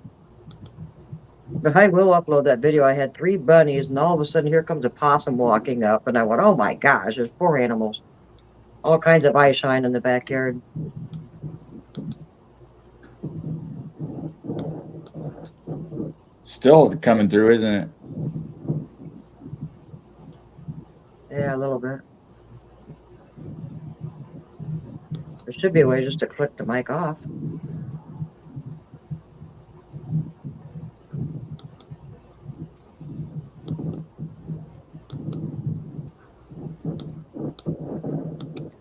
But I will upload that video. I had 3 bunnies, and all of a sudden, here comes a possum walking up, and I went, oh my gosh, there's 4 animals. All kinds of eye shine in the backyard. Still coming through, isn't it? Yeah, a little bit. There should be a way just to click the mic off.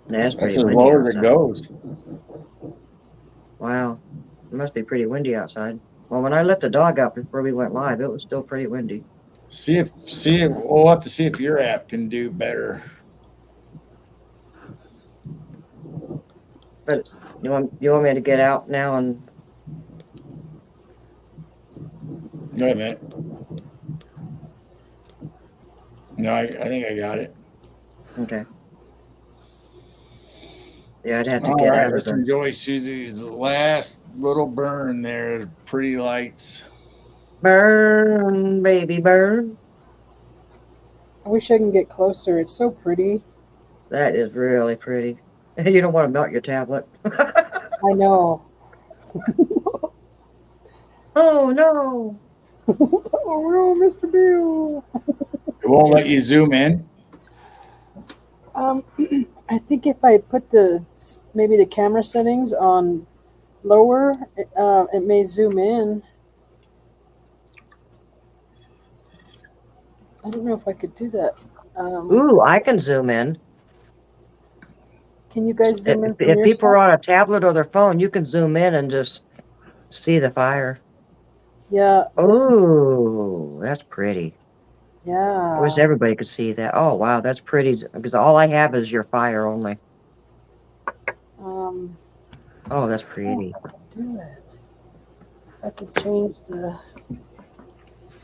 That's as low as it goes. Wow. It must be pretty windy outside. Well, when I let the dog out before we went live, it was still pretty windy. See if we'll have to see if your app can do better. But you want me to get out now and wait a minute. No, I think I got it. Okay. Yeah, I'd have to get out of let's enjoy Susie's last little burn there. Pretty lights. Burn, baby, burn. I wish I can get closer. It's so pretty. That is really pretty. You don't want to melt your tablet. I know. Oh, no. Oh, no, Mr. Bill. It won't let you zoom in. I think if I put maybe the camera settings on lower, it may zoom in. I don't know if I could do that. Ooh, I can zoom in. Can you guys zoom in? If people are on a tablet or their phone, you can zoom in and just see the fire. Yeah. Oh, that's pretty. Yeah. I wish everybody could see that. Oh, wow, that's pretty. Because all I have is your fire only. Oh, that's pretty. I could do it. If I could change the...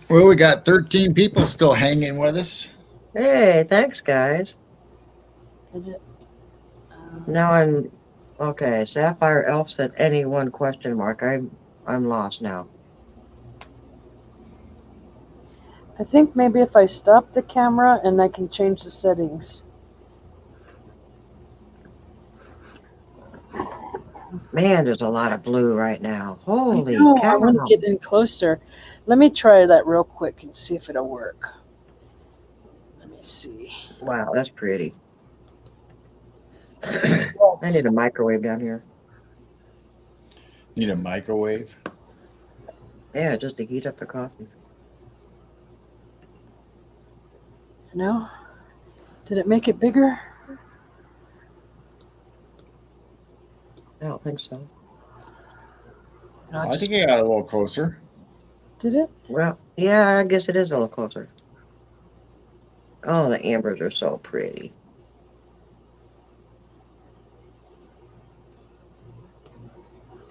Well, we got 13 people still hanging with us. Hey, thanks, guys. Edit. Now I'm... Okay, Sapphire Elf said anyone question mark. I'm lost now. I think maybe if I stop the camera and I can change the settings. Man, there's a lot of blue right now. Holy cow. I want to get in closer. Let me try that real quick and see if it'll work. Let me see. Wow, that's pretty. I need a microwave down here. Need a microwave? Yeah, just to heat up the coffee. No? Did it make it bigger? I don't think so. I think it got a little closer. Did it? Well, yeah, I guess it is a little closer. Oh, the ambers are so pretty.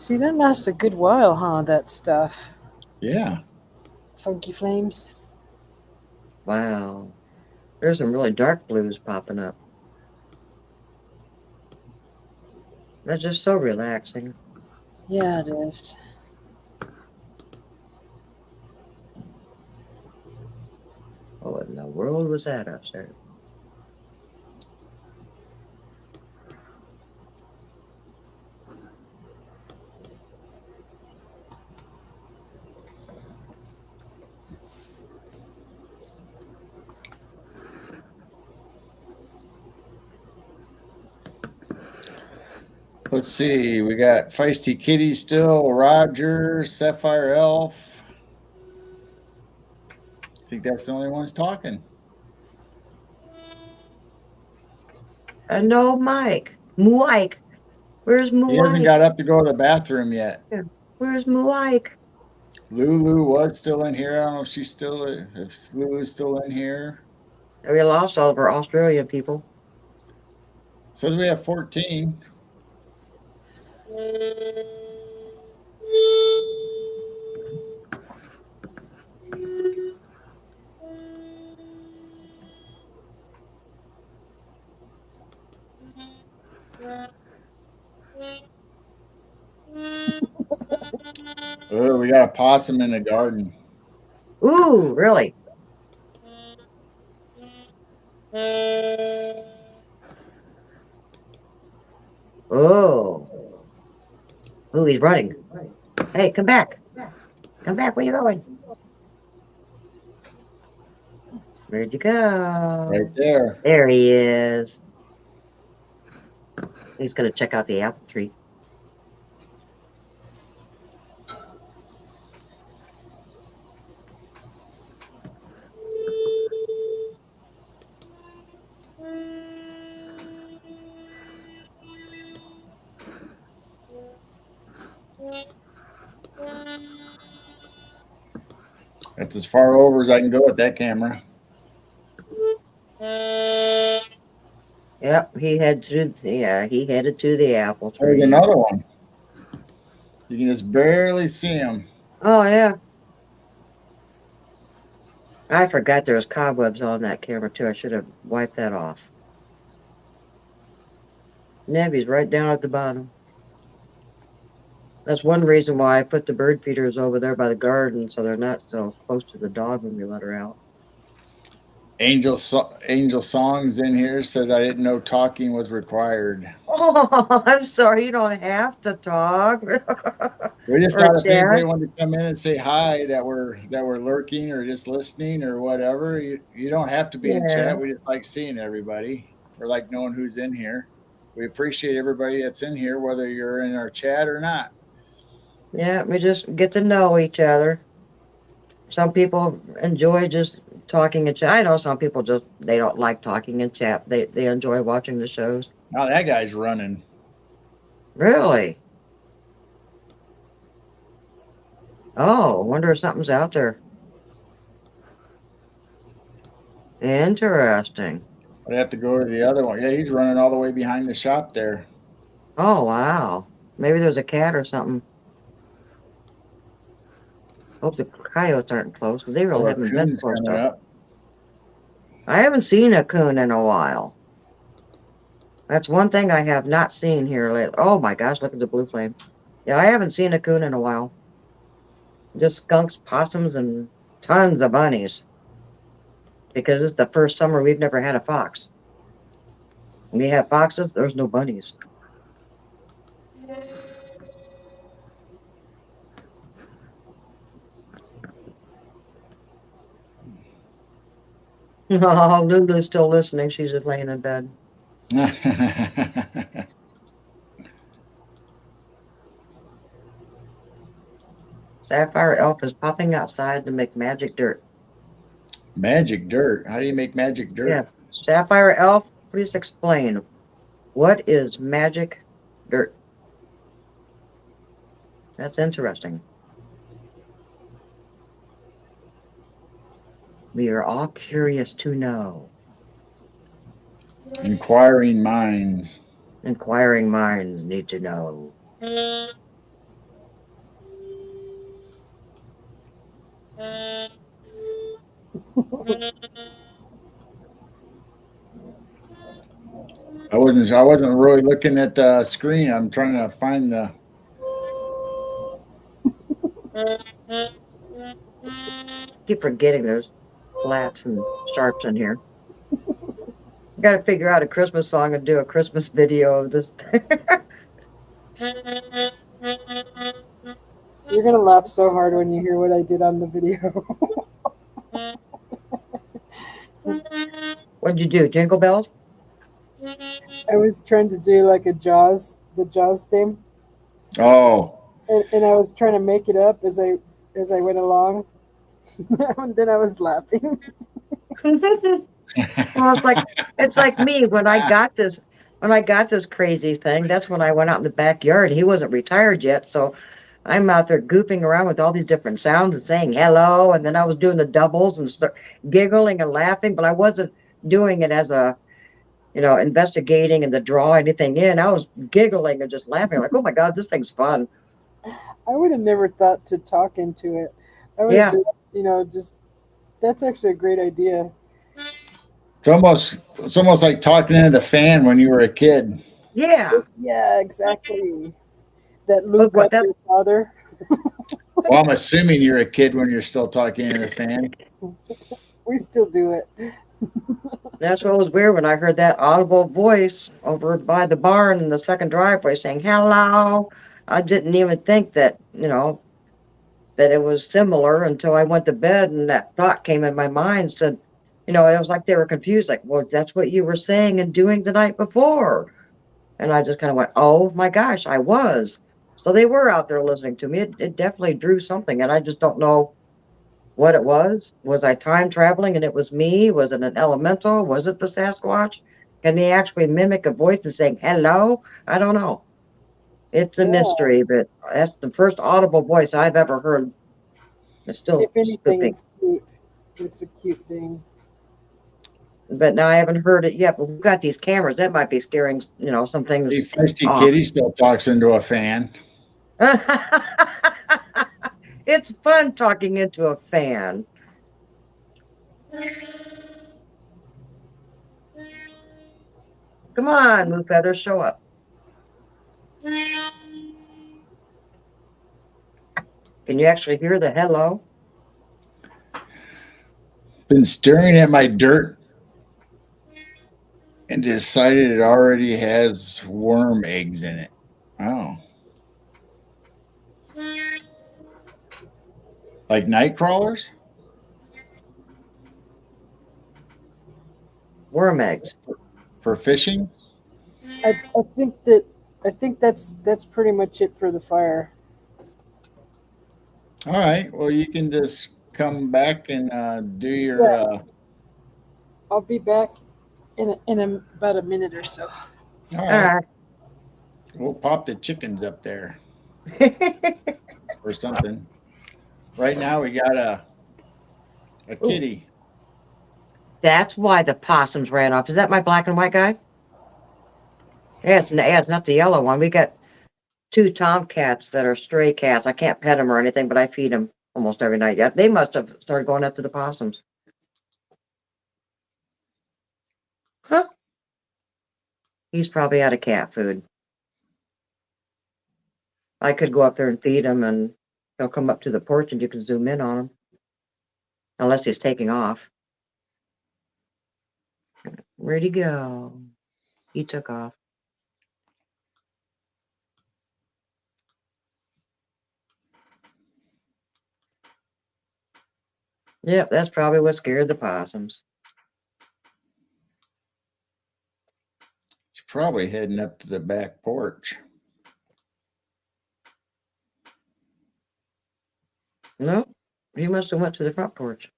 See, that lasts a good while, huh? That stuff. Yeah. Funky Flames. Wow. There's some really dark blues popping up. That's just so relaxing. Yeah, it is. What in the world was that upstairs? Let's see. We got Feisty Kitty still, Roger, Sapphire Elf. I think that's the only ones talking. And no Mike. Mike. Where's He hasn't Mike? got up to go to the bathroom yet. Where's Mike? Lulu was still in here. I don't know if she's still, if Lulu's still in here. We lost all of our Australian people. Says we have 14. Oh, we got a possum in the garden. Ooh, really? Oh. Ooh, he's running. Hey, come back. Come back. Where you going? Where'd you go? Right there. There he is. He's going to check out the apple tree. That's as far over as I can go with that camera. Yep, he headed to the apple tree. There's another one. You can just barely see him. Oh, yeah. I forgot there was cobwebs on that camera, too. I should have wiped that off. Nebby's right down at the bottom. That's one reason why I put the bird feeders over there by the garden, so they're not so close to the dog when we let her out. Angel Songs in here says I didn't know talking was required. Oh, I'm sorry. You don't have to talk. We just Or thought if chat. anybody wanted to come in and say hi, that we're lurking or just listening or whatever, you don't have to be in chat. We just like seeing everybody. Or like knowing who's in here. We appreciate everybody that's in here, whether you're in our chat or not. Yeah, we just get to know each other. Some people enjoy just talking in chat. I know some people they don't like talking in chat. They enjoy watching the shows. Now that guy's running. Really? Oh, wonder if something's out there. Interesting. I'd have to go to the other one. Yeah, he's running all the way behind the shop there. Oh, wow. Maybe there's a cat or something. Hope the coyotes aren't close, because they really haven't been close up. I haven't seen a coon in a while. That's one thing I have not seen here lately. Oh my gosh, look at the blue flame. Yeah, I haven't seen a coon in a while. Just skunks, possums, and tons of bunnies. Because it's the first summer we've never had a fox. When we have foxes, there's no bunnies. Oh, Lulu's still listening. She's just laying in bed. Sapphire Elf is popping outside to make magic dirt. Magic dirt? How do you make magic dirt? Yeah. Sapphire Elf, please explain. What is magic dirt? That's interesting. We are all curious to know. Inquiring minds. Inquiring minds need to know. I wasn't really looking at the screen. I'm trying to find the. Keep forgetting there's flats and sharps in here. Got to figure out a Christmas song and do a Christmas video of this. You're gonna laugh so hard when you hear what I did on the video. What'd you do? Jingle bells? I was trying to do like the Jaws theme, Oh, and I was trying to make it up as I went along, and then I was laughing. Well, it's like me when I got this crazy thing. That's when I went out in the backyard. He wasn't retired yet, so I'm out there goofing around with all these different sounds and saying hello, and then I was doing the doubles and start giggling and laughing, but I wasn't doing it as a investigating and to draw anything in. I was giggling and just laughing, like, oh my God, this thing's fun. I would have never thought to talk into it. I would Yeah. have just that's actually a great idea. it's almost like talking into the fan when you were a kid. Yeah. Yeah, exactly. That Look Luke what got your father. Well, I'm assuming you're a kid when you're still talking into the fan. We still do it. That's what was weird when I heard that audible voice over by the barn in the second driveway saying hello. I didn't even think that it was similar until I went to bed and that thought came in my mind. Said, it was like they were confused, like, well, that's what you were saying and doing the night before. And I just kind of went, oh my gosh, I was. So they were out there listening to me. It definitely drew something, and I just don't know what it was. Was I time traveling and it was me? Was it an elemental? Was it the Sasquatch? Can they actually mimic a voice and saying hello? I don't know. It's a Yeah. mystery, but that's the first audible voice I've ever heard. It's still If anything, spooping. it's cute. It's a cute thing. But now I haven't heard it yet. But we've got these cameras. That might be scaring, some things The feisty off. kitty still talks into a fan. It's fun talking into a fan. Come on, Move Feathers, show up. Can you actually hear the hello? Been staring at my dirt and decided it already has worm eggs in it. Oh. Like night crawlers? Worm eggs. For fishing? I think that's pretty much it for the fire. All right. Well, you can just come back and do your. Yeah. I'll be back in about a minute or so. All right. We'll pop the chickens up there or something. Right now we got a kitty. That's why the possums ran off. Is that my black and white guy? Yeah, it's not the yellow one. We got 2 tomcats that are stray cats. I can't pet them or anything, but I feed them almost every night. Yeah, they must have started going after the possums. Huh? He's probably out of cat food. I could go up there and feed him, and he'll come up to the porch, and you can zoom in on him. Unless he's taking off. Where'd he go? He took off. Yep, that's probably what scared the possums. He's probably heading up to the back porch. Nope, he must have went to the front porch.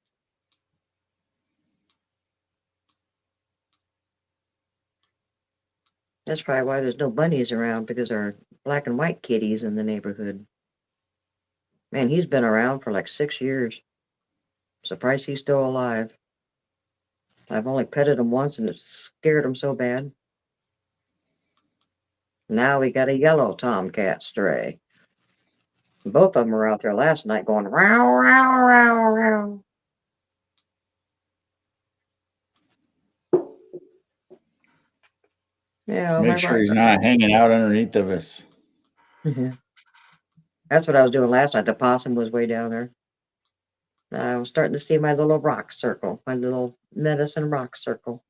That's probably why there's no bunnies around, because there are black and white kitties in the neighborhood. Man, he's been around for like 6 years. Surprised he's still alive. I've only petted him once and it scared him so bad. Now we got a yellow tomcat stray. Both of them were out there last night going row, row, row, row. Yeah, Make sure he's not hanging out underneath of us. Yeah. That's what I was doing last night. The possum was way down there. I was starting to see my little rock circle, my little medicine rock circle.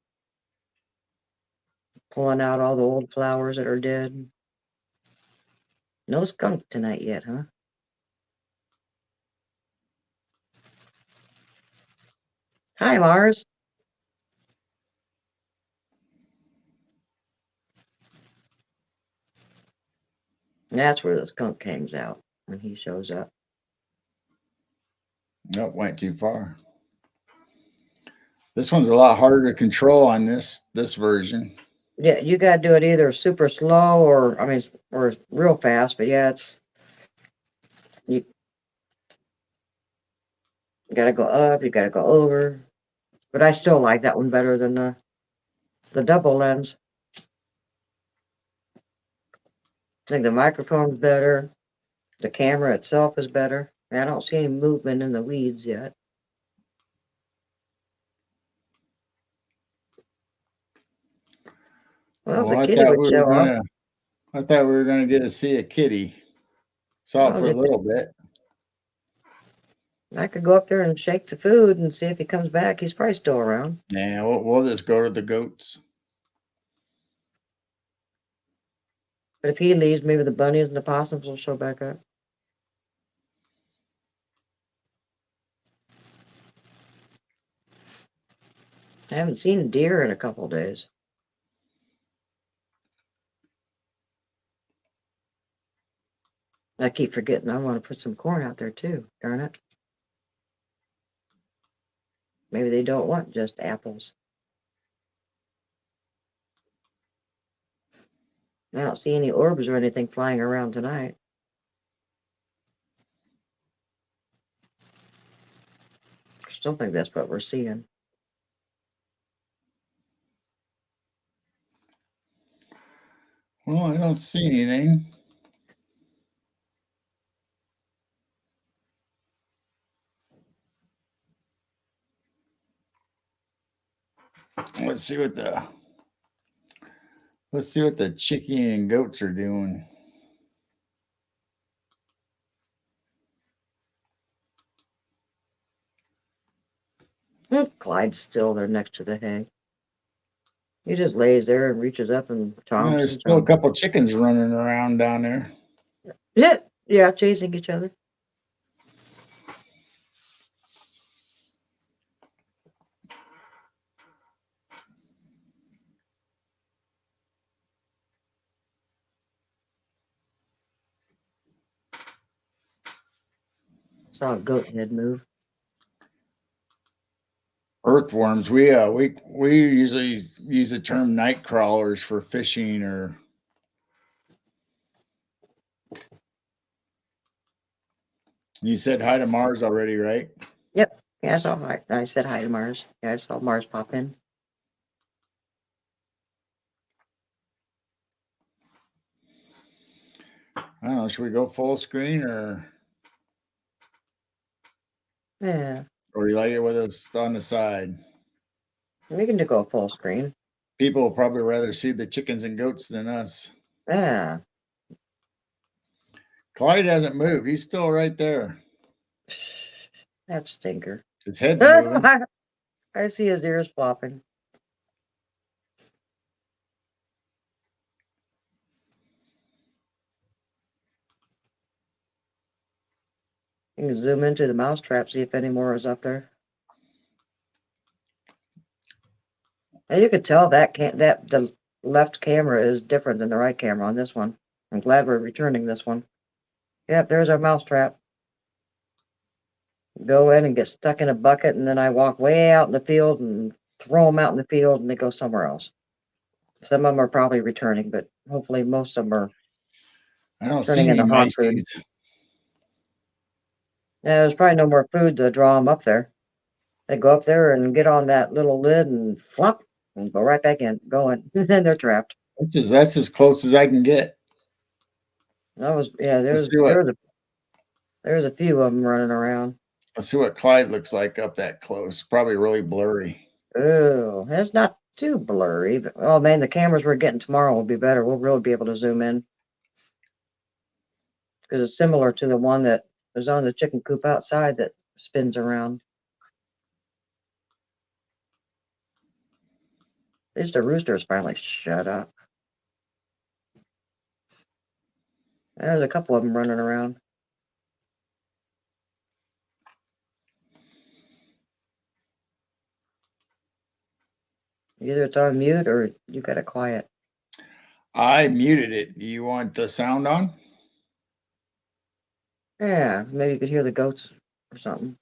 Pulling out all the old flowers that are dead. No skunk tonight yet, huh? Hi, Mars. That's where the skunk hangs out when he shows up. Nope, went too far. This one's a lot harder to control on this version. Yeah, you gotta do it either super slow or or real fast. But yeah, you gotta go up, you gotta go over. But I still like that one better than the double lens. I think the microphone's better. The camera itself is better. I don't see any movement in the weeds yet. Well, if a kitty would show up. I thought we were gonna get to see a kitty. Saw it for a little bit. I could go up there and shake the food and see if he comes back. He's probably still around. Yeah, we'll just go to the goats. But if he leaves, maybe the bunnies and the possums will show back up. I haven't seen a deer in a couple of days. I keep forgetting I want to put some corn out there too. Darn it. Maybe they don't want just apples. I don't see any orbs or anything flying around tonight. I still think that's what we're seeing. Well, I don't see anything. Let's see what the chicken and goats are doing. Clyde's still there next to the hay. He just lays there and reaches up and chomps. There's still a couple chickens running around down there. Yeah, chasing each other. Saw a goat head move. Earthworms. We usually use the term night crawlers for fishing or. You said hi to Mars already, right? Yep. Yeah, I said hi to Mars. Yeah, I saw Mars pop in. I don't know. Should we go full screen or? Yeah. Or you like it with us on the side? We can go full screen. People will probably rather see the chickens and goats than us. Yeah. Clyde hasn't moved. He's still right there. That stinker. His head's moving. I see his ears flopping. You can zoom into the mousetrap, see if any more is up there. And you could tell that the left camera is different than the right camera on this one. I'm glad we're returning this one. Yep, there's our mousetrap. Go in and get stuck in a bucket, and then I walk way out in the field and throw them out in the field, and they go somewhere else. Some of them are probably returning, but hopefully most of them are turning into hog food. Yeah, there's probably no more food to draw them up there. They go up there and get on that little lid and flop and go right back in, going. And they're trapped. That's as close as I can get. That was there's a few of them running around. Let's see what Clyde looks like up that close. Probably really blurry. Oh, it's not too blurry. But, oh man, the cameras we're getting tomorrow will be better. We'll really be able to zoom in. Because it's similar to the one that was on the chicken coop outside that spins around. At least the roosters finally shut up. There's a couple of them running around. Either it's on mute or you got it quiet. I muted it. Do you want the sound on? Yeah, maybe you could hear the goats or something.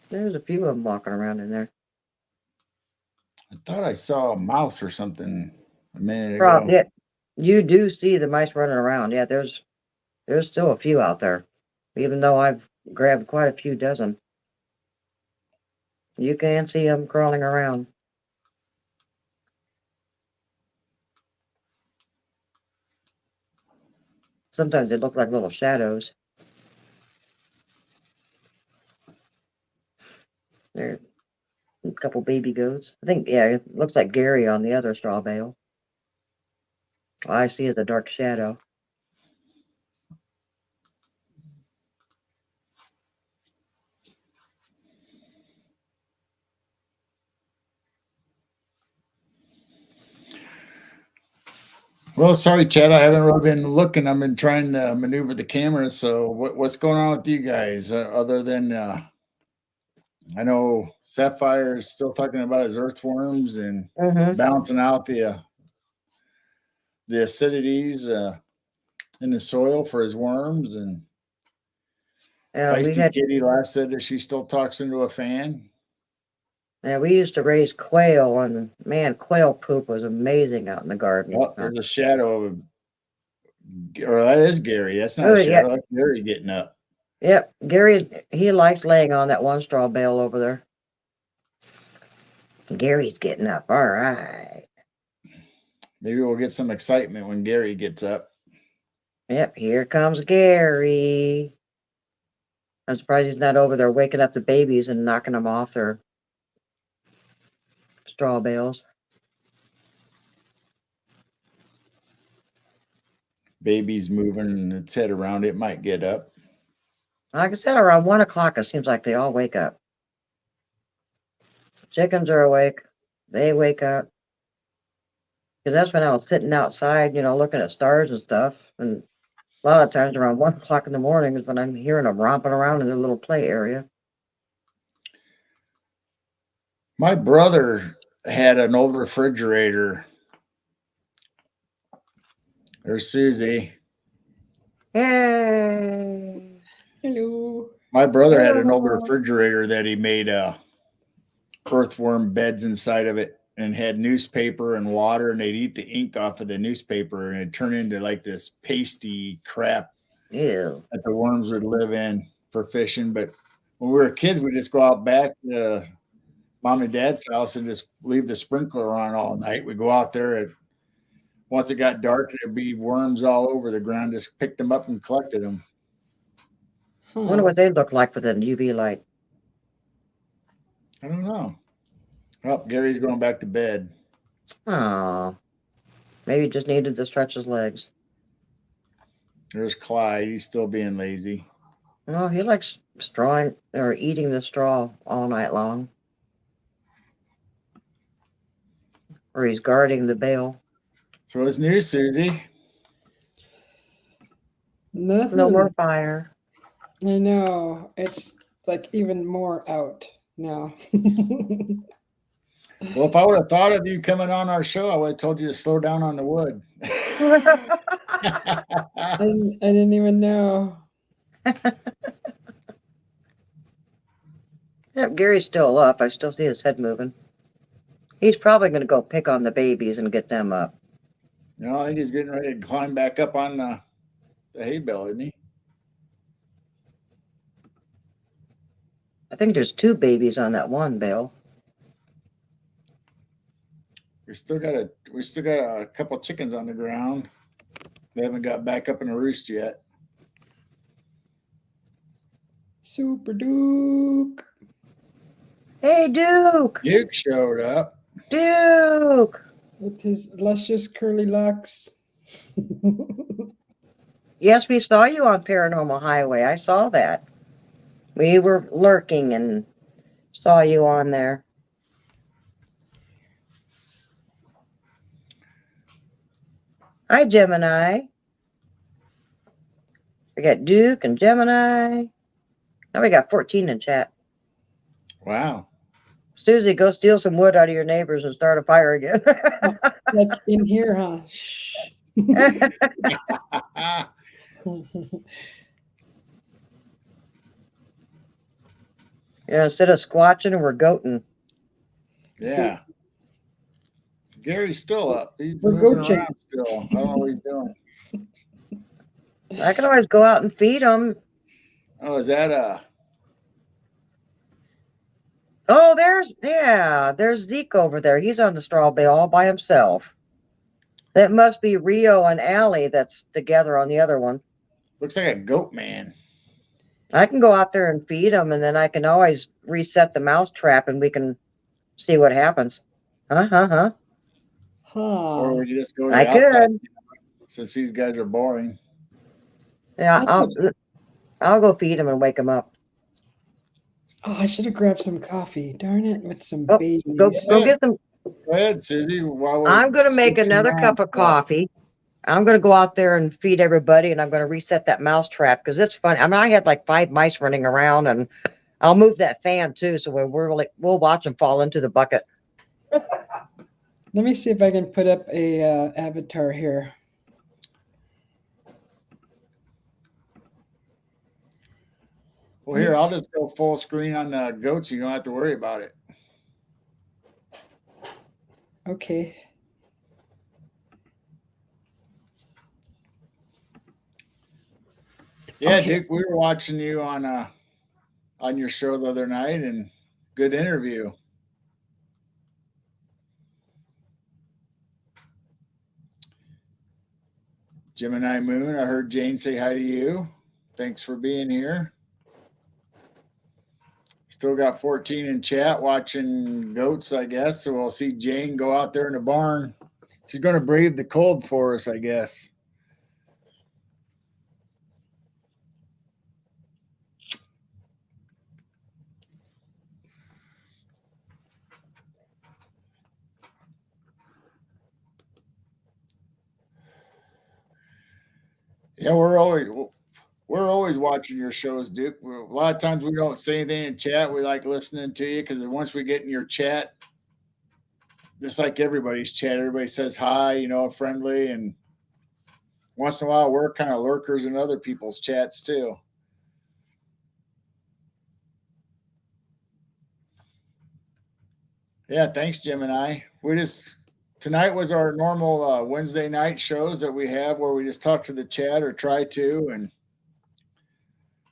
There's a few of them walking around in there. I thought I saw a mouse or something a minute ago. Yeah, you do see the mice running around. Yeah, there's still a few out there, even though I've grabbed quite a few dozen. You can see them crawling around. Sometimes they look like little shadows. There's a couple baby goats. I think, yeah, it looks like Gary on the other straw bale. All I see is a dark shadow. Well, sorry, Chad. I haven't really been looking. I've been trying to maneuver the camera. So, what's going on with you guys? Other than I know Sapphire is still talking about his earthworms and balancing out the acidities in the soil for his worms. And Feisty Kitty last said that she still talks into a fan. Yeah, we used to raise quail, and man, quail poop was amazing out in the garden. Oh, there's a shadow of, or that is Gary. That's not a shadow. That's Gary getting up. Yep, Gary, he likes laying on that one straw bale over there. Gary's getting up. All right. Maybe we'll get some excitement when Gary gets up. Yep, here comes Gary. I'm surprised he's not over there waking up the babies and knocking them off their straw bales. Baby's moving its head around. It might get up. Like I said, around 1 o'clock, it seems like they all wake up. Chickens are awake. They wake up. Because that's when I was sitting outside, looking at stars and stuff. And a lot of times around 1 o'clock in the morning is when I'm hearing them romping around in their little play area. My brother had an old refrigerator. There's Susie. Hey. Hello. My brother had an old refrigerator that he made earthworm beds inside of it and had newspaper and water, and they'd eat the ink off of the newspaper and it'd turn into like this pasty crap that the worms would live in for fishing. But when we were kids, we'd just go out back to mom and dad's house and just leave the sprinkler on all night. We'd go out there once it got dark, there'd be worms all over the ground. Just picked them up and collected them. I wonder what they look like with an UV light. I don't know. Oh, Gary's going back to bed. Oh, maybe he just needed to stretch his legs. There's Clyde. He's still being lazy. Well, he likes strawing or eating the straw all night long. Or he's guarding the bale. So what's new, Susie? Nothing. No more fire. I know. It's like even more out now. Well, if I would have thought of you coming on our show, I would have told you to slow down on the wood. I didn't even know. Yep, Gary's still up. I still see his head moving. He's probably going to go pick on the babies and get them up. No, I think he's getting ready to climb back up on the hay bale, isn't he? I think there's 2 babies on that one bale. We still got a couple chickens on the ground. They haven't got back up in the roost yet. Super Duke. Hey, Duke. Duke showed up. Duke. With his luscious curly locks. Yes, we saw you on Paranormal Highway. I saw that. We were lurking and saw you on there. Hi, Gemini. We got Duke and Gemini. Now we got 14 in chat. Wow. Susie, go steal some wood out of your neighbors and start a fire again. Like in here, huh? Shh. Yeah, instead of squatching, we're goating. Yeah. Gary's still up. He's We're moving goat around still. I don't know what he's doing. I can always go out and feed them. Oh, is that Oh, there's Zeke over there. He's on the straw bale all by himself. That must be Rio and Allie that's together on the other one. looks like a goat man. I can go out there and feed them, and then I can always reset the mouse trap, and we can see what happens. Or Huh. we could just go to I the outside could. since these guys are boring. Yeah, That's I'll go feed them and wake them up. Oh, I should have grabbed some coffee. Darn it, with some Oh, Baileys. go get some. Go ahead, Susie. While we're I'm going to make switching another around cup of stuff. coffee. I'm going to go out there and feed everybody, and I'm going to reset that mouse trap because it's fun. I mean, I had like 5 mice running around, and I'll move that fan too, so we'll watch them fall into the bucket. Let me see if I can put up a avatar here. Well, here, I'll just go full screen on the goats. You don't have to worry about it. Okay. Yeah, Okay. Duke, we were watching you on your show the other night, and good interview. Gemini Moon, I heard Jane say hi to you. Thanks for being here. Still got 14 in chat watching goats, I guess. So we'll see Jane go out there in the barn. She's going to brave the cold for us, I guess. Yeah, we're always watching your shows, Duke. A lot of times we don't say anything in chat. We like listening to you because once we get in your chat, just like everybody's chat, everybody says hi, friendly. And once in a while, we're kind of lurkers in other people's chats too. Yeah, thanks, Gemini. Tonight was our normal Wednesday night shows that we have where we just talk to the chat or try to. And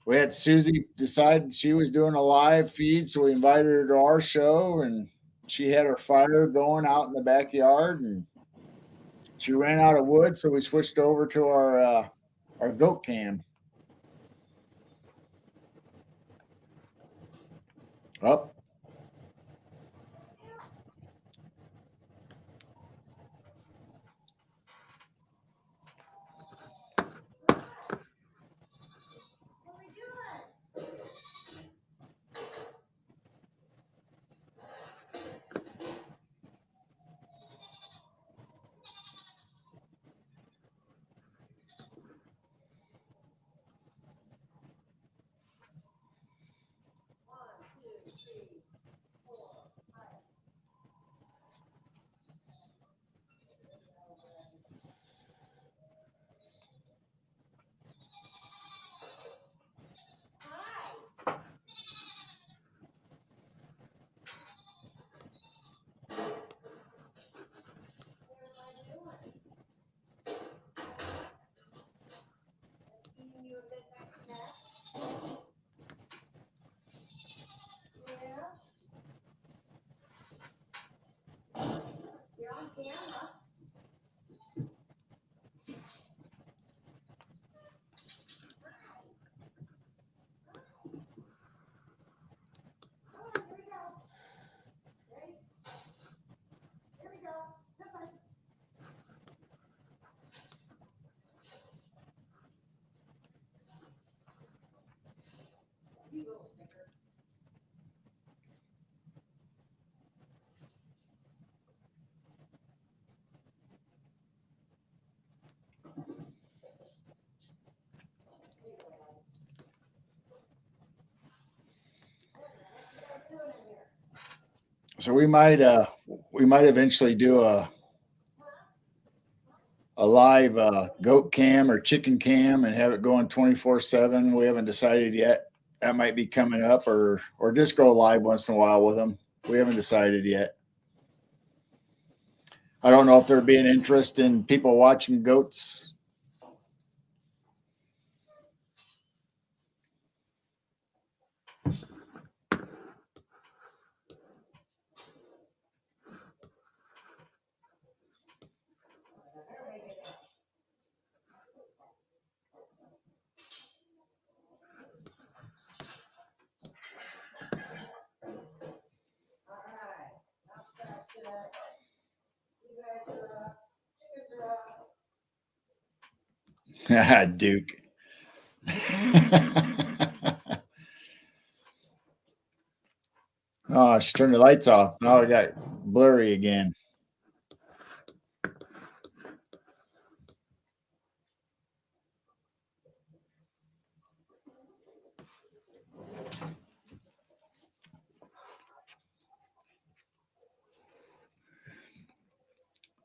we had Susie decide she was doing a live feed, so we invited her to our show, and she had her fire going out in the backyard, and she ran out of wood, so we switched over to our goat cam. Up. So we might eventually do a live goat cam or chicken cam and have it going 24/7. We haven't decided yet. That might be coming up, or just go live once in a while with them. We haven't decided yet. I don't know if there'd be an interest in people watching goats. Duke. Oh, she turned the lights off. Now it got blurry again. I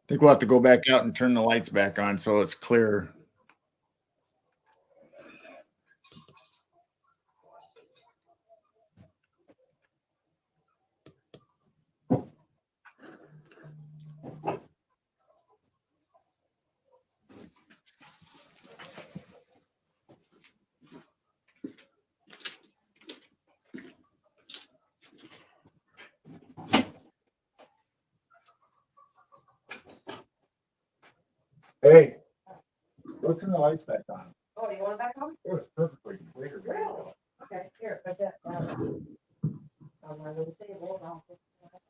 think we'll have to go back out and turn the lights back on so it's clearer. Hey, go turn the lights back on. Oh, you want it back on? It was perfectly clear. Okay, here, put that down on my little table. and I'll put it back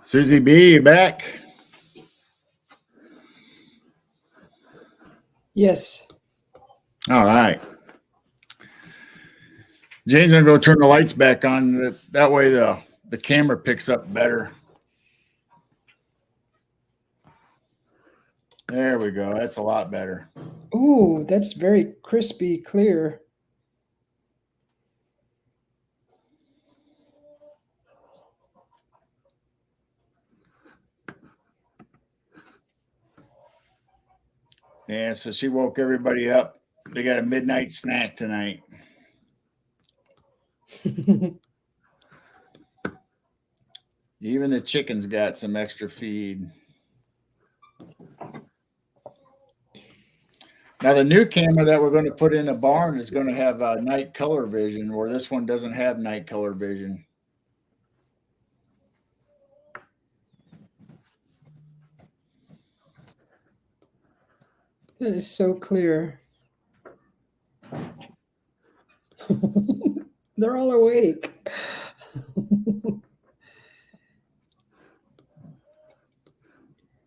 Susie B, you back? Yes. All right. Jane's gonna go turn the lights back on. That way the camera picks up better. There we go. That's a lot better. Ooh, that's very crispy clear. Yeah, so she woke everybody up. They got a midnight snack tonight. Even the chickens got some extra feed. Now, the new camera that we're going to put in the barn is going to have night color vision, where this one doesn't have night color vision. That is so clear. They're all awake.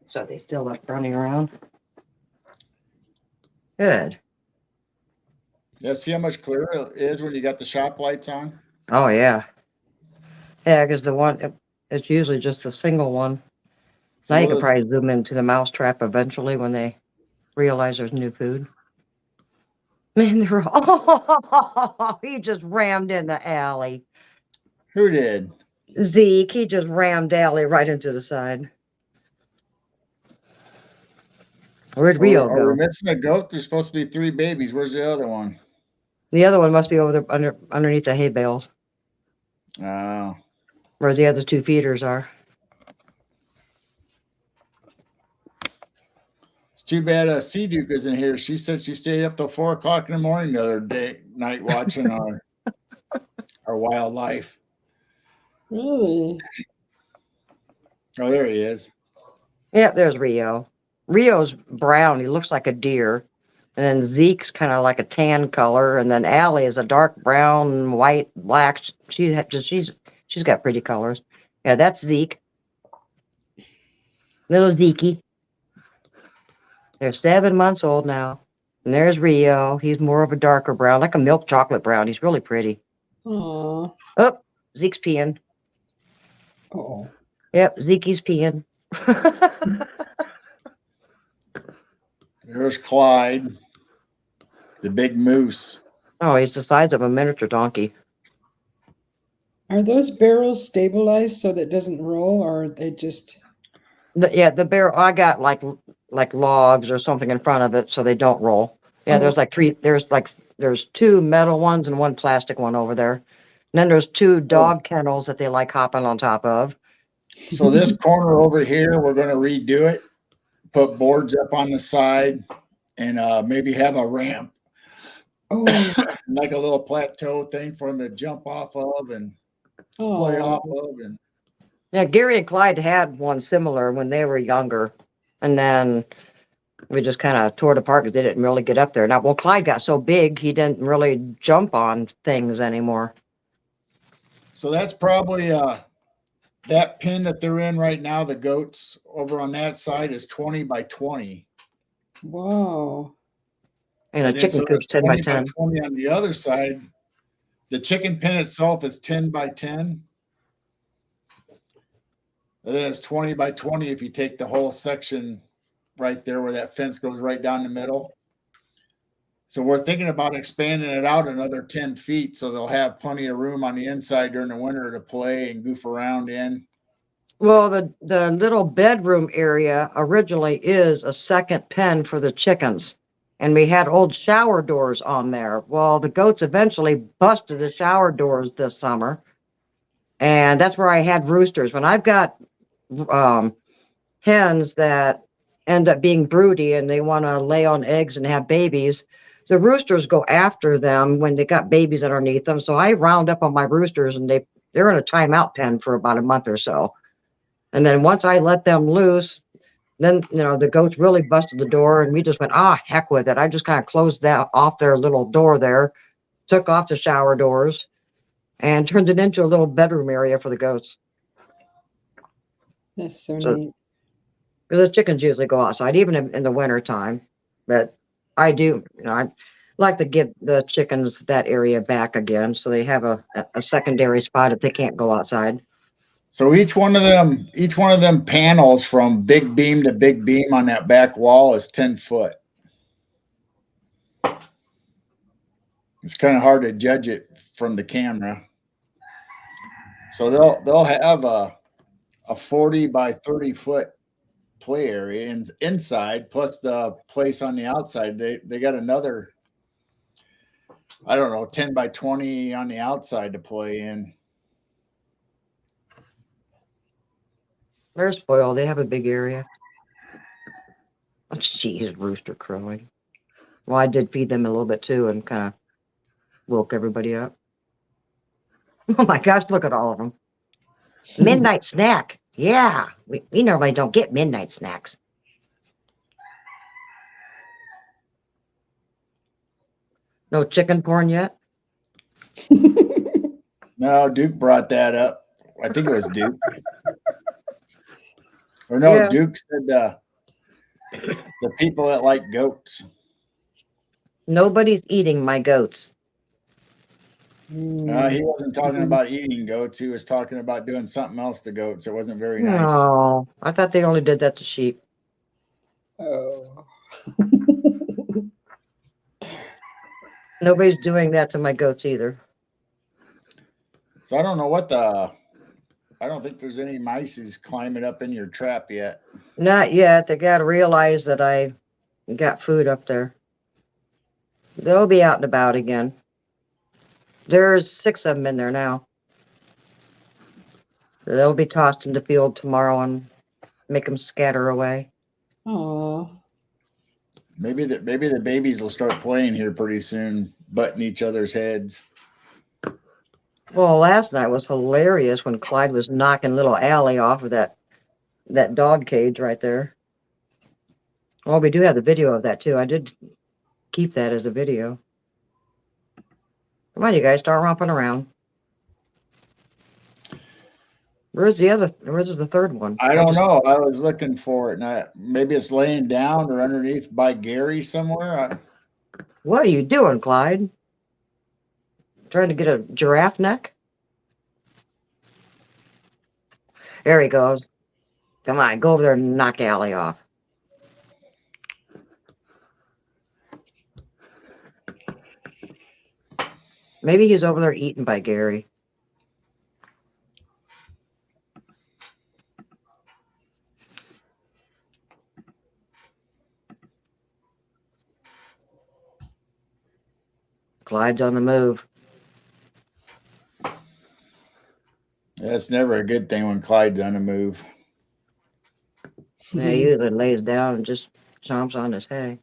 So they still up running around? Good. Yeah, see how much clearer it is when you got the shop lights on? Oh, yeah. Yeah, because the one, it's usually just a single one. So Now you we'll can probably zoom into the mousetrap eventually when they realize there's new food. Man, they're all, he just rammed in the alley. Who did? Zeke, he just rammed Allie right into the side. Where'd Rio Are we go? missing a goat? There's supposed to be 3 babies. Where's the other one? The other one must be over there underneath the hay bales Oh. where the other 2 feeders are. It's too bad Sea Duke isn't here. She said she stayed up till 4 o'clock in the morning the other night watching our wildlife. Really? Oh, there he is. Yep, there's Rio. Rio's brown. He looks like a deer. And then Zeke's kind of like a tan color, and then Allie is a dark brown, white, black. She's got pretty colors. Yeah, that's Zeke. Little Zekey. They're 7 months old now. And there's Rio. He's more of a darker brown, like a milk chocolate brown. He's really pretty. Aw. Oh, Zeke's peeing. Oh. Yep, Zeke's peeing. There's Clyde, the big moose. Oh, he's the size of a miniature donkey. Are those barrels stabilized so that it doesn't roll, or are they just? The barrel, I got like logs or something in front of it so they don't roll. Yeah, Oh. there's like three. There's two metal ones and one plastic one over there. And then there's two dog kennels that they like hopping on top of. So this corner over here, we're going to redo it, put boards up on the side, and maybe have a ramp, like a little plateau thing for them to jump off of and play off of. And yeah, Gary and Clyde had one similar when they were younger, and then we just kind of tore it apart because they didn't really get up there. Now, well, Clyde got so big he didn't really jump on things anymore. So that's probably that pin that they're in right now. The goats over on that side is 20 by 20. Wow. And a chicken coop's 10 by 10. 20 on the other side. The chicken pen itself is 10 by 10. And then it's 20 by 20 if you take the whole section right there where that fence goes right down the middle. So we're thinking about expanding it out another 10 feet so they'll have plenty of room on the inside during the winter to play and goof around in. Well, the little bedroom area originally is a second pen for the chickens. And we had old shower doors on there. Well, the goats eventually busted the shower doors this summer. And that's where I had roosters. When I've got hens that end up being broody and they want to lay on eggs and have babies, the roosters go after them when they got babies underneath them. So I round up on my roosters and they're in a timeout pen for about a month or so. And then once I let them loose, then, the goats really busted the door and we just went, heck with it. I just kind of closed that off their little door there, took off the shower doors and turned it into a little bedroom area for the goats. That's so neat. Because the chickens usually go outside, even in the winter time. But I do, I like to give the chickens that area back again so they have a secondary spot if they can't go outside. So each one of them panels from big beam to big beam on that back wall is 10 foot. It's kind of hard to judge it from the camera. So they'll have a 40 by 30 foot play area and inside plus the place on the outside. They got another, I don't know, 10 by 20 on the outside to play in. They're spoiled. They have a big area. Oh, jeez, rooster crowing. Well, I did feed them a little bit too and kind of woke everybody up. Oh my gosh, look at all of them. Midnight snack. Yeah, we normally don't get midnight snacks. No chicken porn yet? No, Duke brought that up. I think it was Duke. Or no, yeah. Duke said the people that like goats. Nobody's eating my goats. He wasn't talking about eating goats. He was talking about doing something else to goats. It wasn't very nice. Oh, I thought they only did that to sheep. Oh. Nobody's doing that to my goats either. So I don't know I don't think there's any mice climbing up in your trap yet. Not yet. They got to realize that I got food up there. They'll be out and about again. There's 6 of them in there now. So they'll be tossed in the field tomorrow and make them scatter away. Oh. Maybe the babies will start playing here pretty soon, butting each other's heads. Well, last night was hilarious when Clyde was knocking little Allie off of that dog cage right there. Well, we do have the video of that too. I did keep that as a video. Come on, you guys, start romping around. Where's the third one? I don't know. I was looking for it, and maybe it's laying down or underneath by Gary somewhere. What are you doing, Clyde? Trying to get a giraffe neck? There he goes. Come on, go over there and knock Allie off. Maybe he's over there eaten by Gary. Clyde's on the move. That's never a good thing when Clyde's on the move. Yeah, he usually lays down and just chomps on his hay.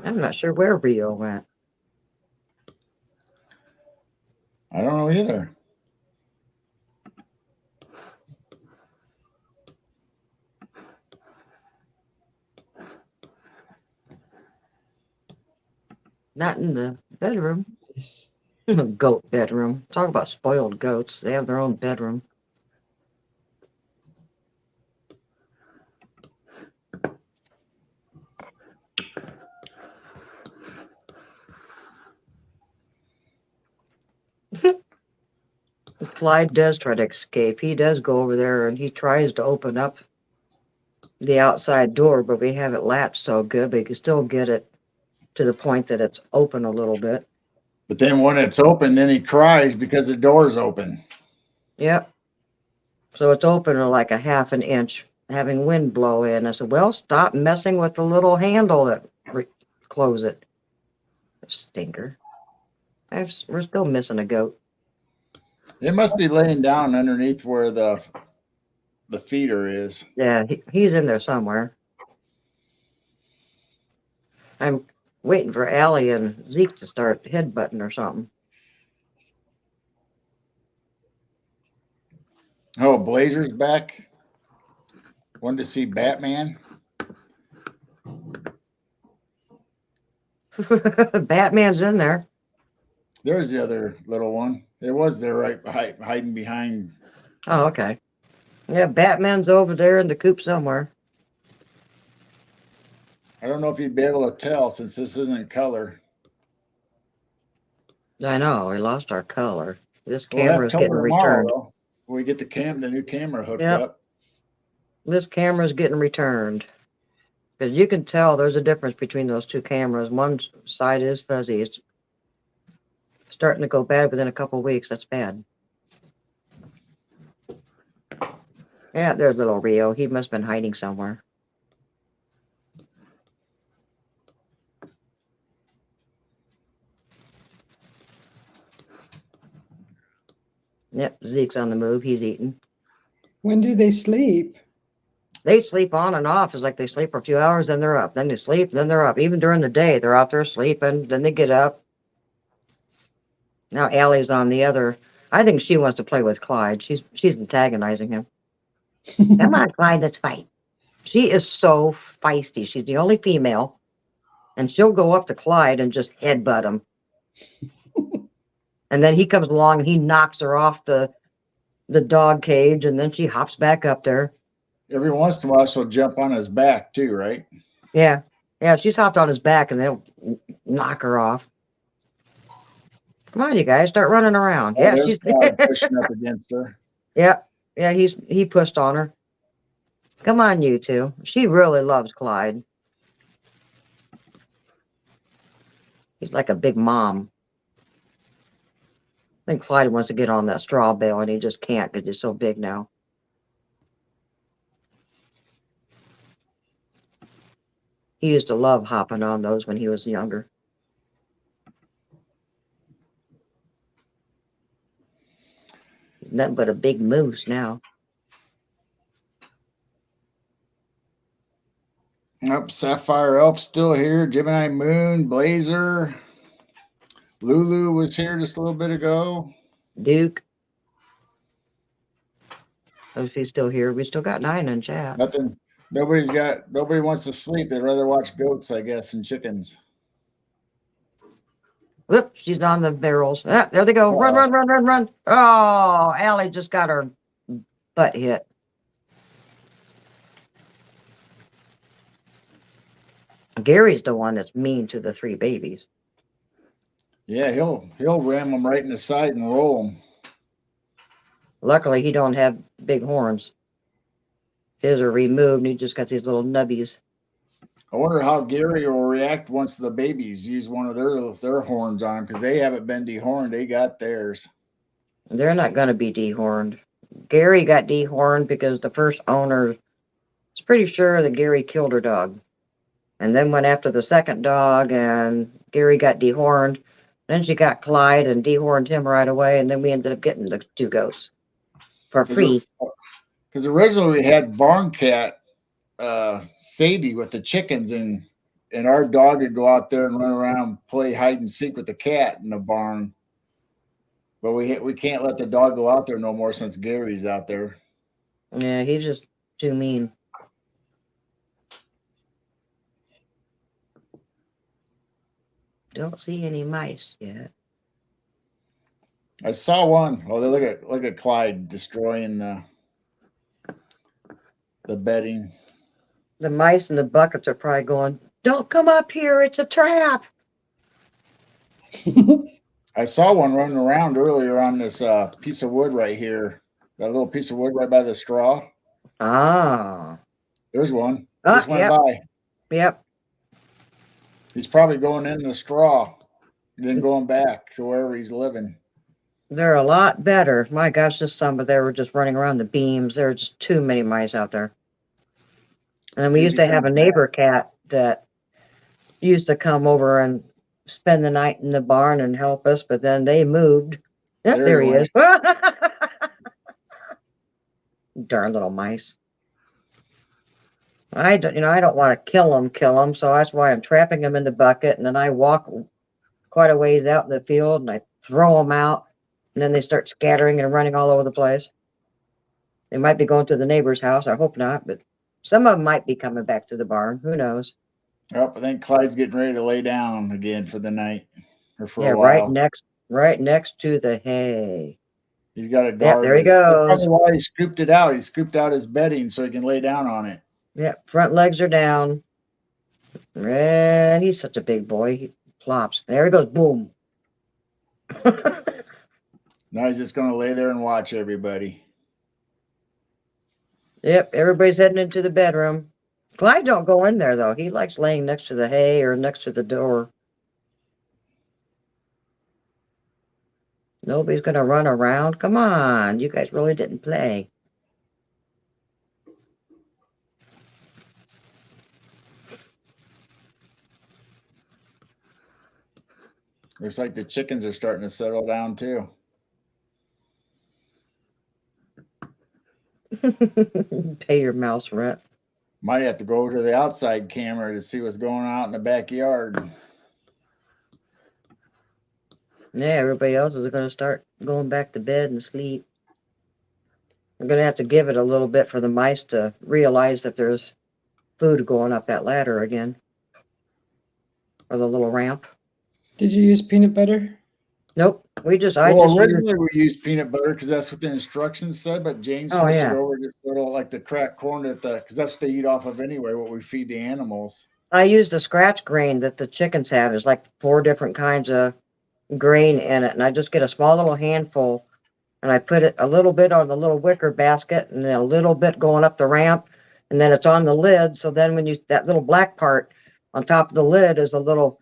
I'm not sure where Rio went. I don't know either. Not in the bedroom. Yes. Goat bedroom. Talk about spoiled goats. They have their own bedroom. Clyde does try to escape. He does go over there and he tries to open up the outside door, but we have it latched so good, but you can still get it to the point that it's open a little bit. But then when it's open, then he cries because the door's open. Yep. So it's open like a half an inch, having wind blow in. I said, well, stop messing with the little handle that close it. Stinker. We're still missing a goat. It must be laying down underneath where the feeder is. Yeah, he's in there somewhere. I'm waiting for Allie and Zeke to start headbutting or something. Oh, Blazer's back. Wanted to see Batman. Batman's in there. There's the other little one. It was there right hiding behind. Oh, okay. Yeah, Batman's over there in the coop somewhere. I don't know if you'd be able to tell since this isn't color. I know, we lost our color. This We'll have camera's color getting tomorrow, returned. though. We get the new camera hooked Yep. up. This camera's getting returned. Because you can tell there's a difference between those two cameras. One side is fuzzy. It's starting to go bad within a couple weeks. That's bad. Yeah, there's little Rio. He must have been hiding somewhere. Yep, Zeke's on the move. He's eating. When do they sleep? They sleep on and off. It's like they sleep for a few hours, then they're up. Then they sleep, then they're up. Even during the day, they're out there sleeping. Then they get up. Now Allie's on the other. I think she wants to play with Clyde. She's antagonizing him. Come on, Clyde, let's fight. She is so feisty. She's the only female. And she'll go up to Clyde and just headbutt him. And then he comes along and he knocks her off the dog cage, and then she hops back up there. Every once in a while, she'll jump on his back too, right? Yeah. Yeah, she's hopped on his back and they'll knock her off. Come on, you guys, start running around. Oh, Yeah, there's she's Clyde pushing up against her. Yeah. Yeah, he pushed on her. Come on, you two. She really loves Clyde. He's like a big mom. I think Clyde wants to get on that straw bale and he just can't because he's so big now. He used to love hopping on those when he was younger. He's nothing but a big moose now. Yep, Sapphire Elf still here. Gemini Moon, Blazer. Lulu was here just a little bit ago. Duke. If he's still here, we still got 9 in chat. Nothing Nobody wants to sleep. They'd rather watch goats, I guess, and chickens. Whoop, she's on the barrels. Ah, there they go. Run, run, run, run, run. Oh, Allie just got her butt hit. Gary's the one that's mean to the 3 babies. Yeah, he'll ram them right in the side and roll them. Luckily, he don't have big horns. His are removed, and he just got these little nubbies. I wonder how Gary will react once the babies use one of their horns on him, because they haven't been dehorned. They got theirs. They're not going to be dehorned. Gary got dehorned because the first owner is pretty sure that Gary killed her dog. And then went after the second dog, and Gary got dehorned. Then she got Clyde and dehorned him right away, and then we ended up getting the 2 goats for free. Because originally we had barn cat Sadie with the chickens, and our dog would go out there and run around, play hide and seek with the cat in the barn. But we can't let the dog go out there no more since Gary's out there. Yeah, he's just too mean. Don't see any mice yet. I saw one. Oh, they look at Clyde destroying the bedding. The mice in the buckets are probably going, "Don't come up here, it's a trap." I saw one running around earlier on this piece of wood right here. That little piece of wood right by the straw. Ah. There's one. Ah, Just went by. Yep. He's probably going in the straw, then going back to wherever he's living. They're a lot better. My gosh, this summer they were just running around the beams. There were just too many mice out there. And then we used to have a neighbor cat that used to come over and spend the night in the barn and help us, but then they moved. Yep, there he is. Darn little mice. I don't want to kill them, so that's why I'm trapping them in the bucket, and then I walk quite a ways out in the field and I throw them out, and then they start scattering and running all over the place. They might be going to the neighbor's house. I hope not, but some of them might be coming back to the barn. Who knows? Oh, I think Clyde's getting ready to lay down again for the night or for a while. Right next to the hay. He's got a guard. There he goes. That's probably why he scooped it out. He scooped out his bedding so he can lay down on it. Yep, front legs are down. And he's such a big boy. He plops. There he goes. Boom. Now he's just going to lay there and watch everybody. Yep, everybody's heading into the bedroom. Clyde don't go in there, though. He likes laying next to the hay or next to the door. Nobody's going to run around. Come on. You guys really didn't play. Looks like the chickens are starting to settle down, too. Pay your mouse rent. Might have to go to the outside camera to see what's going on in the backyard. Yeah, everybody else is going to start going back to bed and sleep. I'm going to have to give it a little bit for the mice to realize that there's food going up that ladder again. Or the little ramp. Did you use peanut butter? Nope. Originally we used peanut butter because that's what the instructions said, but Jane switched it over to little like the cracked corn because that's what they eat off of anyway, what we feed the animals. I use the scratch grain that the chickens have. It's like 4 different kinds of grain in it, and I just get a small little handful and I put it a little bit on the little wicker basket and then a little bit going up the ramp, and then it's on the lid. So then when that little black part on top of the lid is a little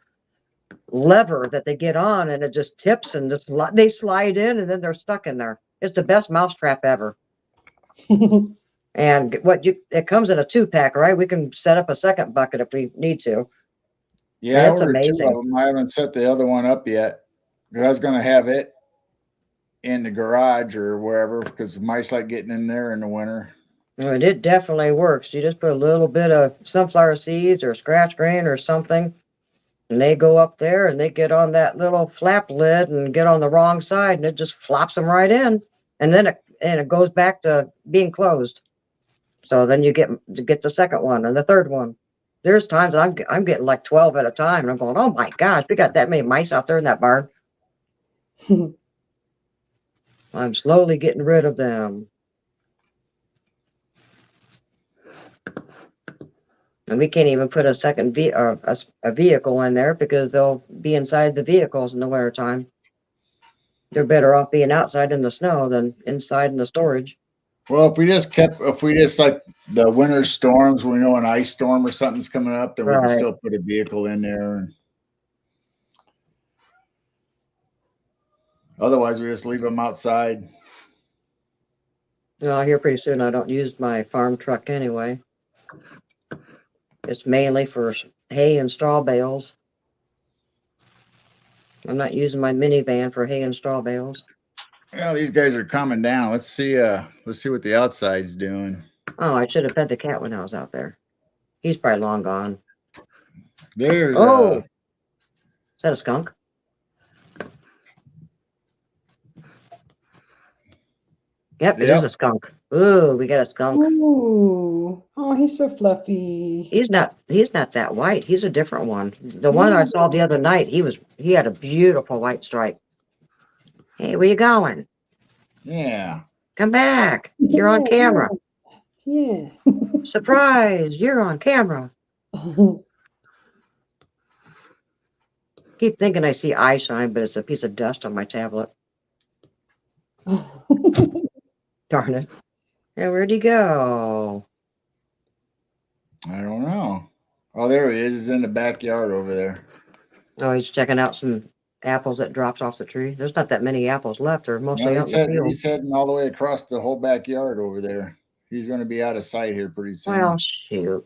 lever that they get on, and it just tips and they slide in and then they're stuck in there. It's the best mousetrap ever. And it comes in a 2-pack, right? We can set up a second bucket if we need to. Yeah, it's amazing. 2 of them. I haven't set the other one up yet. I was going to have it in the garage or wherever because mice like getting in there in the winter. And it definitely works. You just put a little bit of sunflower seeds or scratch grain or something, and they go up there and they get on that little flap lid and get on the wrong side, and it just flops them right in. And then it goes back to being closed. So then you get the second one and the third one. There's times that I'm getting like 12 at a time, and I'm going, oh my gosh, we got that many mice out there in that barn. I'm slowly getting rid of them. And we can't even put a second a vehicle in there because they'll be inside the vehicles in the wintertime. They're better off being outside in the snow than inside in the storage. Well, if we just like the winter storms, we know an ice storm or something's coming up, then we can still put a vehicle in there. And otherwise, we just leave them outside. Well, here pretty soon I don't use my farm truck anyway. It's mainly for hay and straw bales. I'm not using my minivan for hay and straw bales. Well, these guys are coming down. Let's see what the outside's doing. Oh, I should have fed the cat when I was out there. He's probably long gone. There's is that a skunk? Yep, it is a skunk. Ooh, we got a skunk. Ooh. Oh, he's so fluffy. He's not that white. He's a different one. The one I saw the other night, he had a beautiful white stripe. Hey, where you going? Yeah. Come back. You're on camera. Yeah. Surprise, you're on camera. Keep thinking I see eye shine, but it's a piece of dust on my tablet. Darn it. And where'd he go? I don't know. Oh, there he is. He's in the backyard over there. Oh, he's checking out some apples that drops off the tree. There's not that many apples left. They're mostly out in the field. He's heading all the way across the whole backyard over there. He's going to be out of sight here pretty soon. Well, shoot.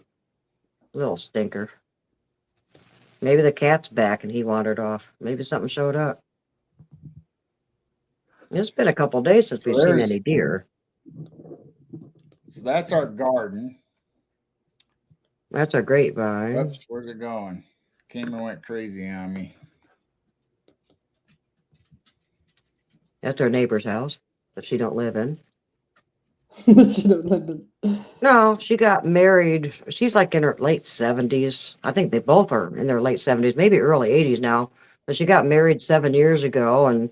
Little stinker. Maybe the cat's back and he wandered off. Maybe something showed up. It's been a couple days since we've seen any deer. So that's our garden. That's a grapevine. Oops, where's it going? Came and went crazy on me. That's our neighbor's house that she don't live in. She don't live in. No, she got married. She's like in her late 70s. I think they both are in their late 70s, maybe early 80s now. But she got married 7 years ago and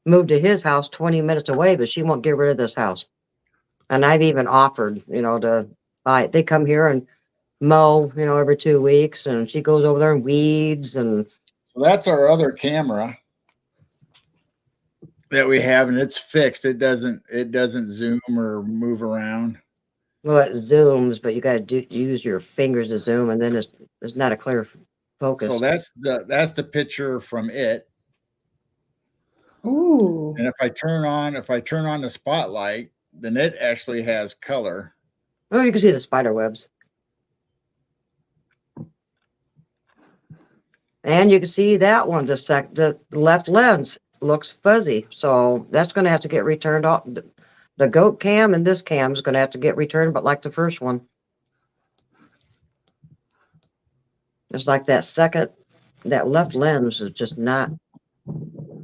moved to his house 20 minutes away, but she won't get rid of this house. And I've even offered, to buy it. They come here and mow, every 2 weeks, and she goes over there and weeds. And so that's our other camera that we have, and it's fixed. It doesn't zoom or move around. Well, it zooms, but you got to use your fingers to zoom, and then it's not a clear focus. So that's the picture from it. Ooh. And if I turn on the spotlight, then it actually has color. Oh, you can see the spider webs. And you can see that one's the left lens looks fuzzy. So that's going to have to get returned off. The goat cam and this cam is going to have to get returned, but like the first one. It's like that left lens is just not,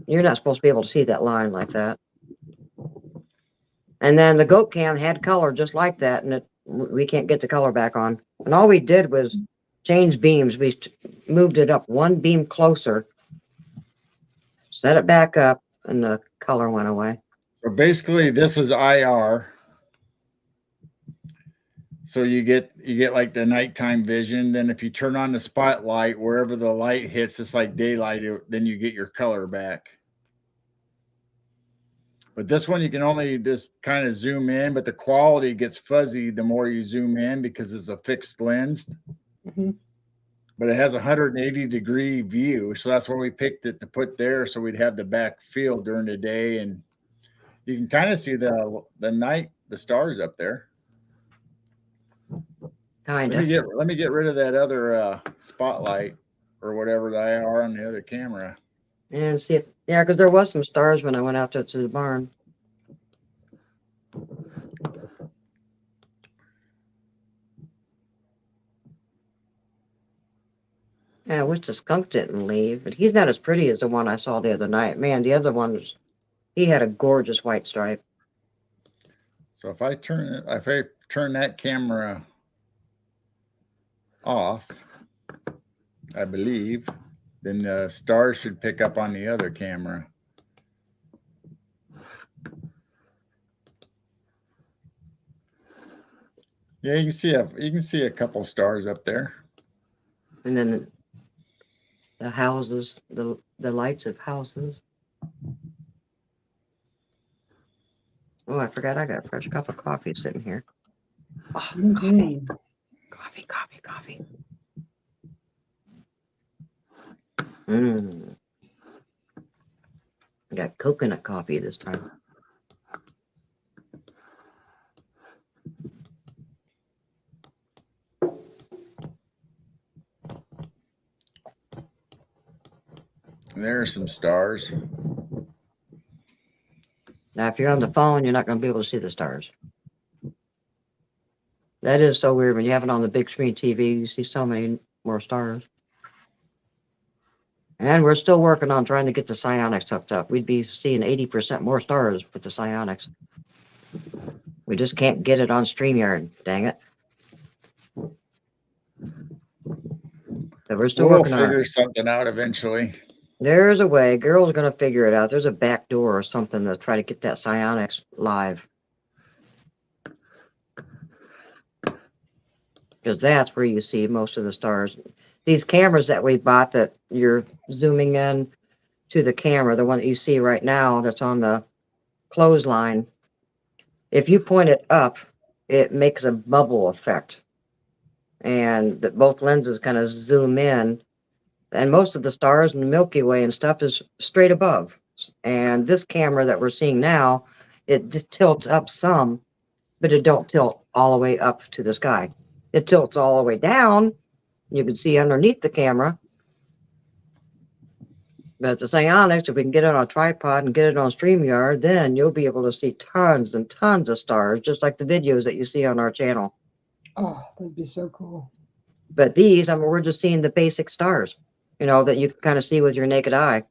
you're not supposed to be able to see that line like that. And then the goat cam had color just like that, and we can't get the color back on. And all we did was change beams. We moved it up one beam closer, set it back up, and the color went away. So basically, this is IR. So you get like the nighttime vision. Then if you turn on the spotlight, wherever the light hits, it's like daylight. Then you get your color back. But this one, you can only just kind of zoom in, but the quality gets fuzzy the more you zoom in because it's a fixed lens. Mm-hmm. But it has a 180-degree view. So that's why we picked it to put there, so we'd have the back field during the day. And you can kind of see the stars up there. Kind Let of. me get rid of that other spotlight or whatever the IR on the other camera. And see if, yeah, because there was some stars when I went out to the barn. Yeah, I wish the skunk didn't leave, but he's not as pretty as the one I saw the other night. Man, the other one he had a gorgeous white stripe. So if I turn turn that camera off, I believe, then the stars should pick up on the other camera. Yeah, you can see a couple stars up there. And then the houses, the lights of houses. Oh, I forgot I got a fresh cup of coffee sitting here. Oh, Mhm. coffee, coffee, coffee. Mmm. I got coconut coffee this time. There are some stars. Now, if you're on the phone, you're not going to be able to see the stars. That is so weird. When you have it on the big screen TV, you see so many more stars. And we're still working on trying to get the psionics hooked up. We'd be seeing 80% more stars with the psionics. We just can't get it on StreamYard, dang it. But we're still working on it. We'll figure something out eventually. There's a way. Girl's going to figure it out. There's a back door or something to try to get that psionics live. Because that's where you see most of the stars. These cameras that we bought that you're zooming in to the camera, the one that you see right now that's on the clothesline, if you point it up, it makes a bubble effect. And that both lenses kind of zoom in. And most of the stars in the Milky Way and stuff is straight above. And this camera that we're seeing now, it tilts up some, but it don't tilt all the way up to the sky. It tilts all the way down. You can see underneath the camera. But it's a psionics. If we can get it on a tripod and get it on StreamYard, then you'll be able to see tons and tons of stars, just like the videos that you see on our channel. Oh, that'd be so cool. But these, I mean, we're just seeing the basic stars, you know, that you can kind of see with your naked eye.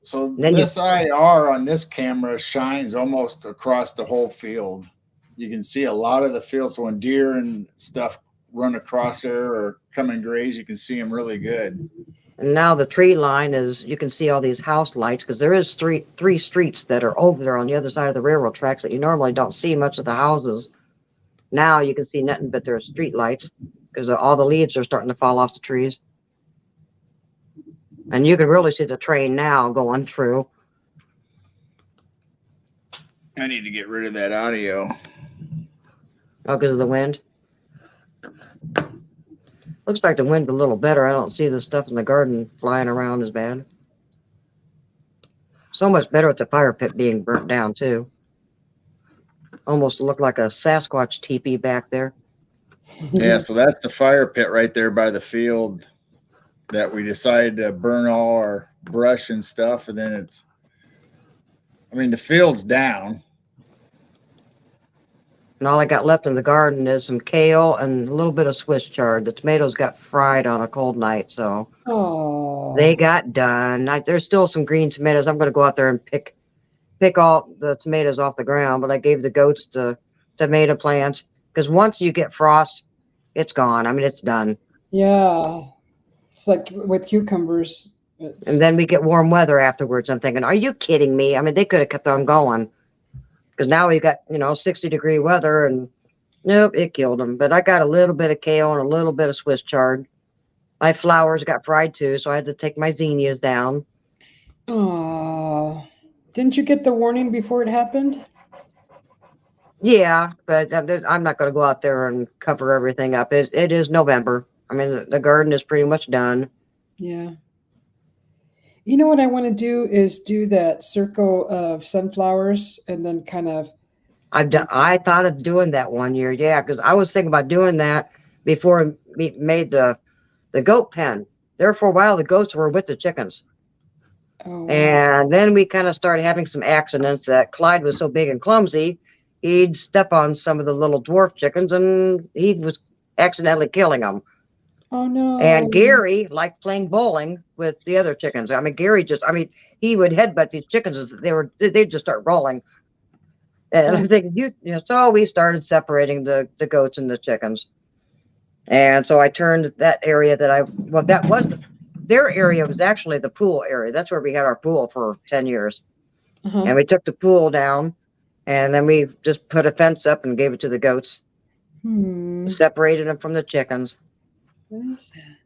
So this IR on this camera shines almost across the whole field. You can see a lot of the field. So when deer and stuff run across there or come and graze, you can see them really good. And now the tree line is, you can see all these house lights, because there is three streets that are over there on the other side of the railroad tracks that you normally don't see much of the houses. Now you can see nothing but their street lights, because all the leaves are starting to fall off the trees. And you can really see the train now going through. I need to get rid of that audio. Oh, because of the wind. Looks like the wind's a little better. I don't see the stuff in the garden flying around as bad. So much better with the fire pit being burnt down, too. Almost looked like a Sasquatch teepee back there. Yeah, so that's the fire pit right there by the field that we decided to burn all our brush and stuff. And then it's, I mean, the field's down. And all I got left in the garden is some kale and a little bit of Swiss chard. The tomatoes got fried on a cold night, so they got done. There's still some green tomatoes. I'm going to go out there and pick all the tomatoes off the ground, but I gave the goats the tomato plants, because once you get frost, it's gone. I mean, it's done. Yeah. It's like with cucumbers. And then we get warm weather afterwards. I'm thinking, are you kidding me? I mean, they could have kept on going, because now we got, 60-degree weather, and nope, it killed them. But I got a little bit of kale and a little bit of Swiss chard. My flowers got fried too, so I had to take my zinnias down. Oh, didn't you get the warning before it happened? Yeah, but I'm not going to go out there and cover everything up. It is November. I mean, the garden is pretty much done. Yeah. You know what I want to do is do that circle of sunflowers and then kind of. I thought of doing that one year, yeah, because I was thinking about doing that before we made the goat pen. There for a while, the goats were with the chickens. Oh, wow. And then we kind of started having some accidents that Clyde was so big and clumsy, he'd step on some of the little dwarf chickens and he was accidentally killing them. Oh, no. And Gary liked playing bowling with the other chickens. I mean, he would headbutt these chickens as they'd just start rolling. And I'm thinking, so we started separating the goats and the chickens. And so I turned that area that was their area was actually the pool area. That's where we had our pool for 10 years. And we took the pool down, and then we just put a fence up and gave it to the goats. Separated them from the chickens. What is that?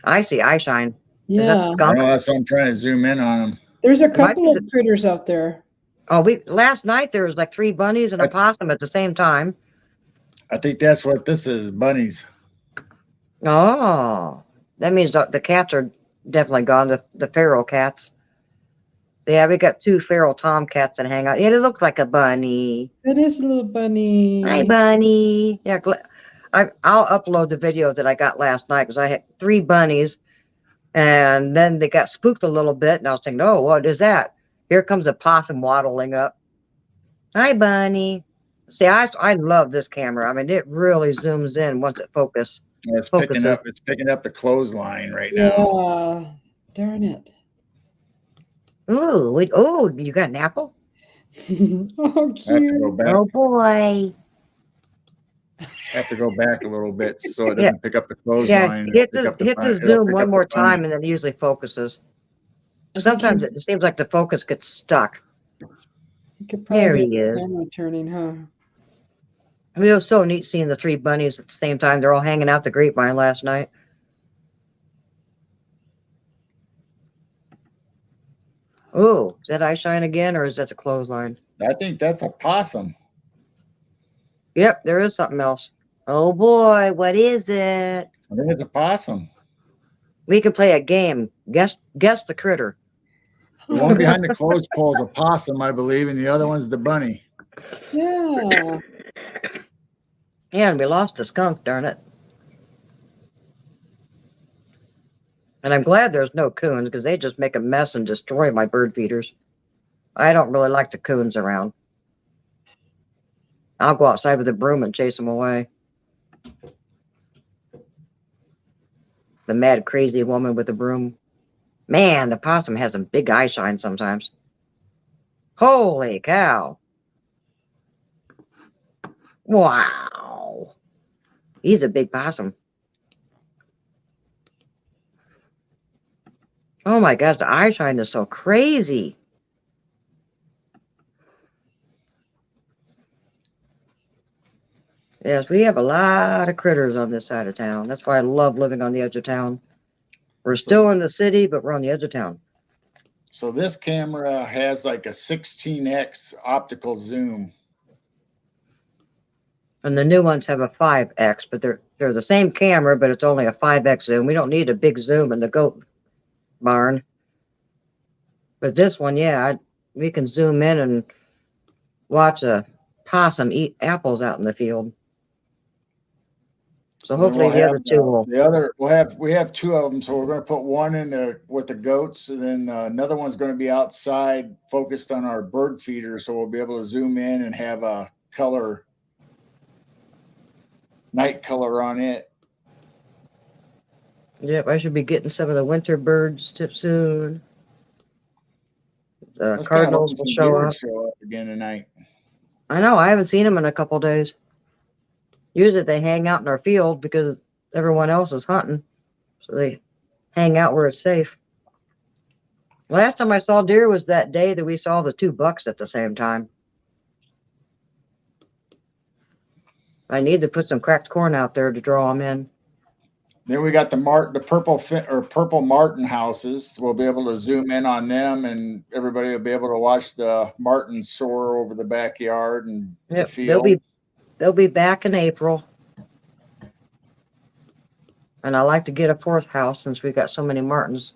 I see eye shine. Yeah. Is that skunk? That's why I'm trying to zoom in on them. There's a couple of critters out there. Oh, last night there was like 3 bunnies and a possum at the same time. I think that's what this is, bunnies. Oh, that means the cats are definitely gone, the feral cats. Yeah, we got 2 feral tomcats that hang out. Yeah, it looks like a bunny. It is a little bunny. Hi, bunny. Yeah, I'll upload the video that I got last night because I had 3 bunnies, and then they got spooked a little bit, and I was thinking, oh, what is that? Here comes a possum waddling up. Hi, bunny. See, I love this camera. I mean, it really zooms in once it focuses. Yeah, it's picking up the clothesline right now. Yeah, darn it. Ooh, you got an apple? Oh, cute. I have to go back. Oh, boy. Have to go back a little bit so it doesn't pick up the clothesline. Yeah, hit the zoom one more time, and then it usually focuses. Sometimes it seems like the focus gets stuck. There he is. Turning, huh? I mean, it was so neat seeing the 3 bunnies at the same time. They're all hanging out the grapevine last night. Oh, is that eye shine again, or is that the clothesline? I think that's a possum. Yep, there is something else. Oh boy, what is it? I think it's a possum. We can play a game. Guess the critter. The one behind the clothes pole is a possum, I believe, and the other one's the bunny. Yeah. Yeah, and we lost the skunk, darn it. And I'm glad there's no coons because they just make a mess and destroy my bird feeders. I don't really like the coons around. I'll go outside with a broom and chase them away. The mad, crazy woman with the broom. Man, the possum has a big eye shine sometimes. Holy cow. Wow. He's a big possum. Oh my gosh, the eye shine is so crazy. Yes, we have a lot of critters on this side of town. That's why I love living on the edge of town. We're still in the city, but we're on the edge of town. So this camera has like a 16x optical zoom. And the new ones have a 5x, but they're the same camera, but it's only a 5x zoom. We don't need a big zoom in the goat barn. But this one, yeah, we can zoom in and watch a possum eat apples out in the field. So hopefully the other 2 will. We have 2 of them, so we're going to put one in with the goats, and then another one's going to be outside, focused on our bird feeder, so we'll be able to zoom in and have a night color on it. Yep, I should be getting some of the winter birds soon. The cardinals will show up again tonight. I know. I haven't seen them in a couple days. Usually they hang out in our field because everyone else is hunting. So they hang out where it's safe. Last time I saw deer was that day that we saw the 2 bucks at the same time. I need to put some cracked corn out there to draw them in. Then we got the purple martin houses. We'll be able to zoom in on them, and everybody will be able to watch the martins soar over the backyard and the field. They'll be back in April. And I like to get a 4th house since we got so many martins.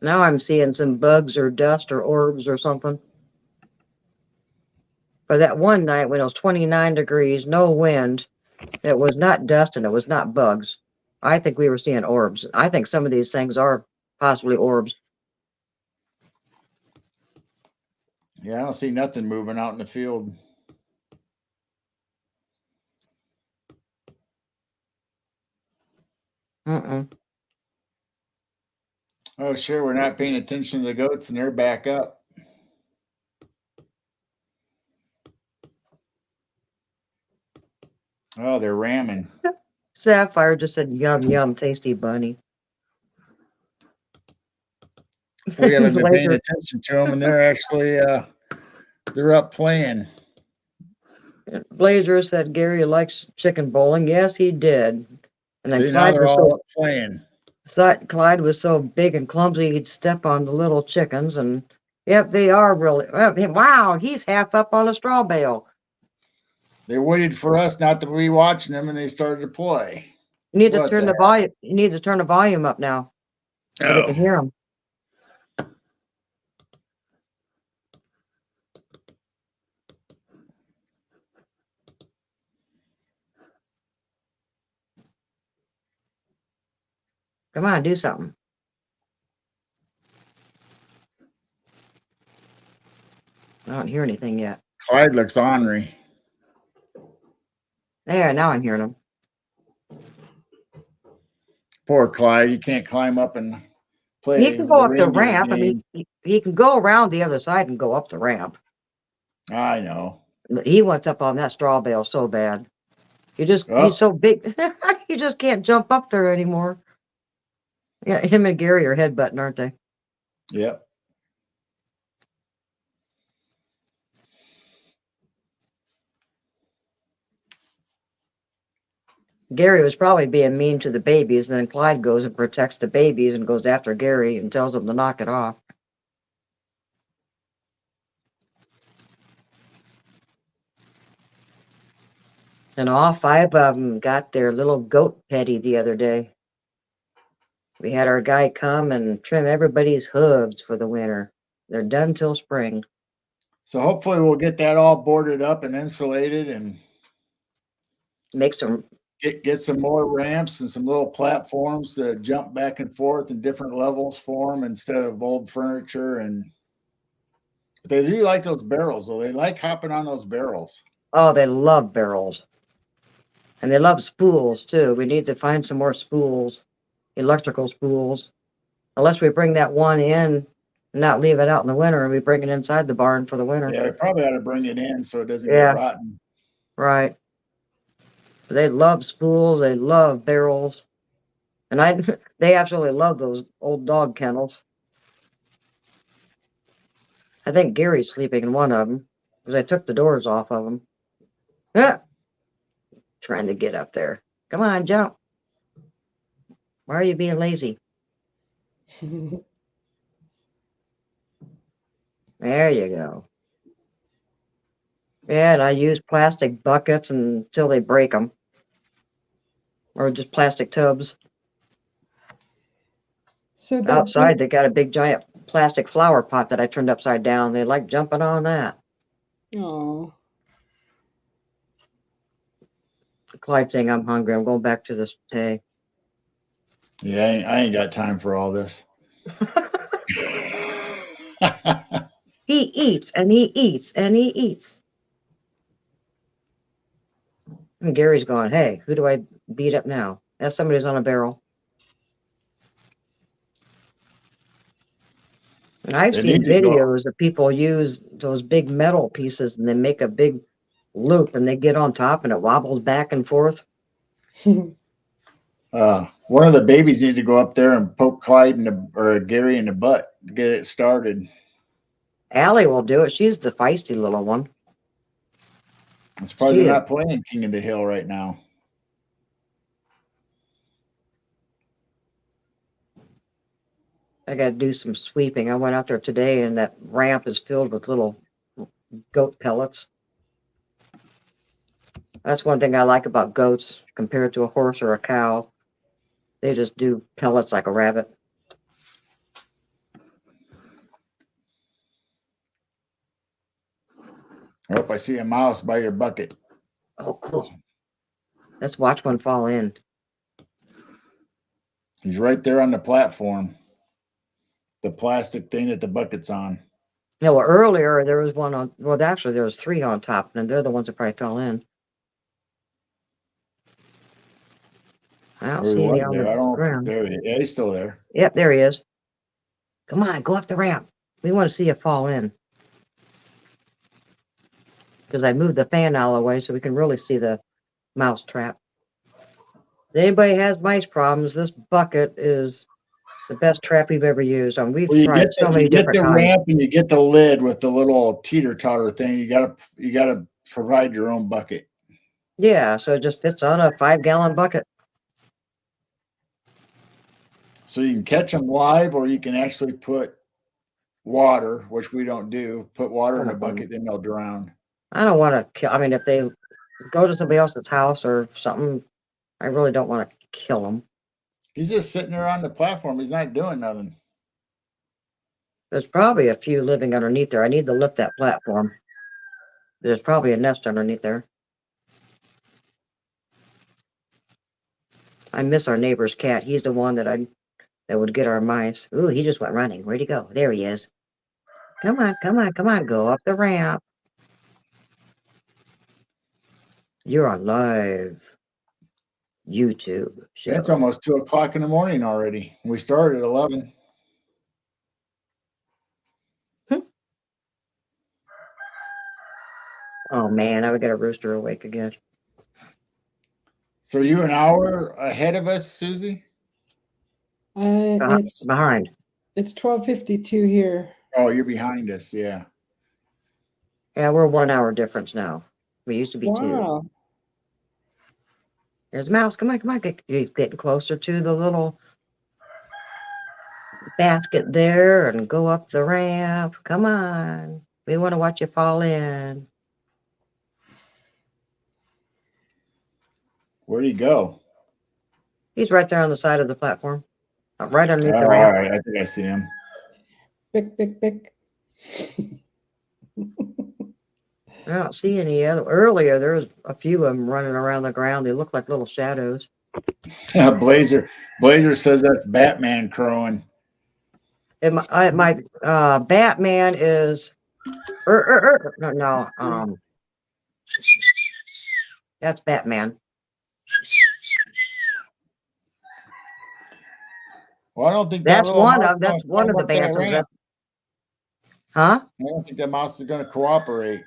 Now I'm seeing some bugs or dust or orbs or something. But that one night when it was 29 degrees, no wind, it was not dust and it was not bugs. I think we were seeing orbs. I think some of these things are possibly orbs. Yeah, I don't see nothing moving out in the field. Oh, sure. We're not paying attention to the goats and they're back up. Oh, they're ramming. Sapphire just said, "Yum yum, tasty bunny." We haven't been paying Blazer, attention to them, and they're actually they're up playing. Blazer said Gary likes chicken bowling. Yes, he did. And then See, now they're all up playing. Clyde was so big and clumsy he'd step on the little chickens, and yep, they are really. Wow, he's half up on a straw bale. They waited for us not to be watching them, and they started to play. You need to turn the volume. You need to turn the volume up now, so we can hear them. Come on, do something. I don't hear anything yet. Clyde looks ornery. There, now I'm hearing them. Poor Clyde, you can't climb up and play. He can go up the ramp. I mean, he can go around the other side and go up the ramp. I know. He wants up on that straw bale so bad. He's so big. He just can't jump up there anymore. Yeah, him and Gary are headbutting, aren't they? Yep. Gary was probably being mean to the babies, and then Clyde goes and protects the babies and goes after Gary and tells him to knock it off. And all 5 of them got their little goat petty the other day. We had our guy come and trim everybody's hooves for the winter. They're done till spring. So hopefully we'll get that all boarded up and insulated and make some get some more ramps and some little platforms to jump back and forth in different levels for them instead of old furniture. And but they do like those barrels, though. They like hopping on those barrels. Oh, they love barrels. And they love spools too. We need to find some more spools, electrical spools. Unless we bring that one in and not leave it out in the winter, and we bring it inside the barn for the winter. Yeah, we probably ought to bring it in so it doesn't get rotten. Right. They love spools. They love barrels. And they absolutely love those old dog kennels. I think Gary's sleeping in one of them because I took the doors off of them. Yeah. Trying to get up there. Come on, jump. Why are you being lazy? There you go. Yeah, and I use plastic buckets until they break them. Or just plastic tubs. So outside, they got a big giant plastic flower pot that I turned upside down. They like jumping on that. Oh. Clyde saying, "I'm hungry. I'm going back to this hay." Yeah, I ain't got time for all this. He eats and he eats and he eats. And Gary's going, "Hey, who do I beat up now?" That's somebody who's on a barrel. And I've seen videos of people use those big metal pieces and they make a big loop and they get on top and it wobbles back and forth. One of the babies need to go up there and poke Clyde or Gary in the butt to get it started. Allie will do it. She's the feisty little one. I'm surprised they're not playing King of the Hill right now. I got to do some sweeping. I went out there today and that ramp is filled with little goat pellets. That's one thing I like about goats compared to a horse or a cow. They just do pellets like a rabbit. Oh, I see a mouse by your bucket. Oh, cool. Let's watch one fall in. He's right there on the platform. The plastic thing that the bucket's on. Yeah, well, earlier there was one on, well, actually there was 3 on top, and they're the ones that probably fell in. I don't see any on the ground. Yeah, he's still there. Yep, there he is. Come on, go up the ramp. We want to see it fall in. Because I moved the fan out of the way so we can really see the mouse trap. If anybody has mice problems, this bucket is the best trap we've ever used. We've Well, tried so many you get different the kinds. ramp and you get the lid with the little teeter-totter thing. You gotta provide your own bucket. Yeah, so it just fits on a 5-gallon bucket. So you can catch them live, or you can actually put water, which we don't do. Put water in a bucket, then they'll drown. I don't want to kill. I mean, if they go to somebody else's house or something, I really don't want to kill them. He's just sitting there on the platform. He's not doing nothing. There's probably a few living underneath there. I need to lift that platform. There's probably a nest underneath there. I miss our neighbor's cat. He's the one that would get our mice. Ooh, he just went running. Where'd he go? There he is. Come on, come on, come on. Go up the ramp. You're on live YouTube show. It's almost 2 o'clock in the morning already. We started at 11. Oh man, I would get a rooster awake again. So are you an hour ahead of us, Susie? It's behind. It's 12:52 here. Oh, you're behind us. Yeah. Yeah, we're 1 hour difference now. We used to be 2. Wow. There's a mouse. Come on, come on. He's getting closer to the little basket there and go up the ramp. Come on. We want to watch you fall in. Where'd he go? He's right there on the side of the platform. Right underneath the ramp. All right, I think I see him. Bick. I don't see any other. Earlier, there was a few of them running around the ground. They look like little shadows. Blazer says that's Batman crowing. And my Batman is no, that's Batman. Well, I don't think that's one of the Bantams. Huh? I don't think that mouse is going to cooperate.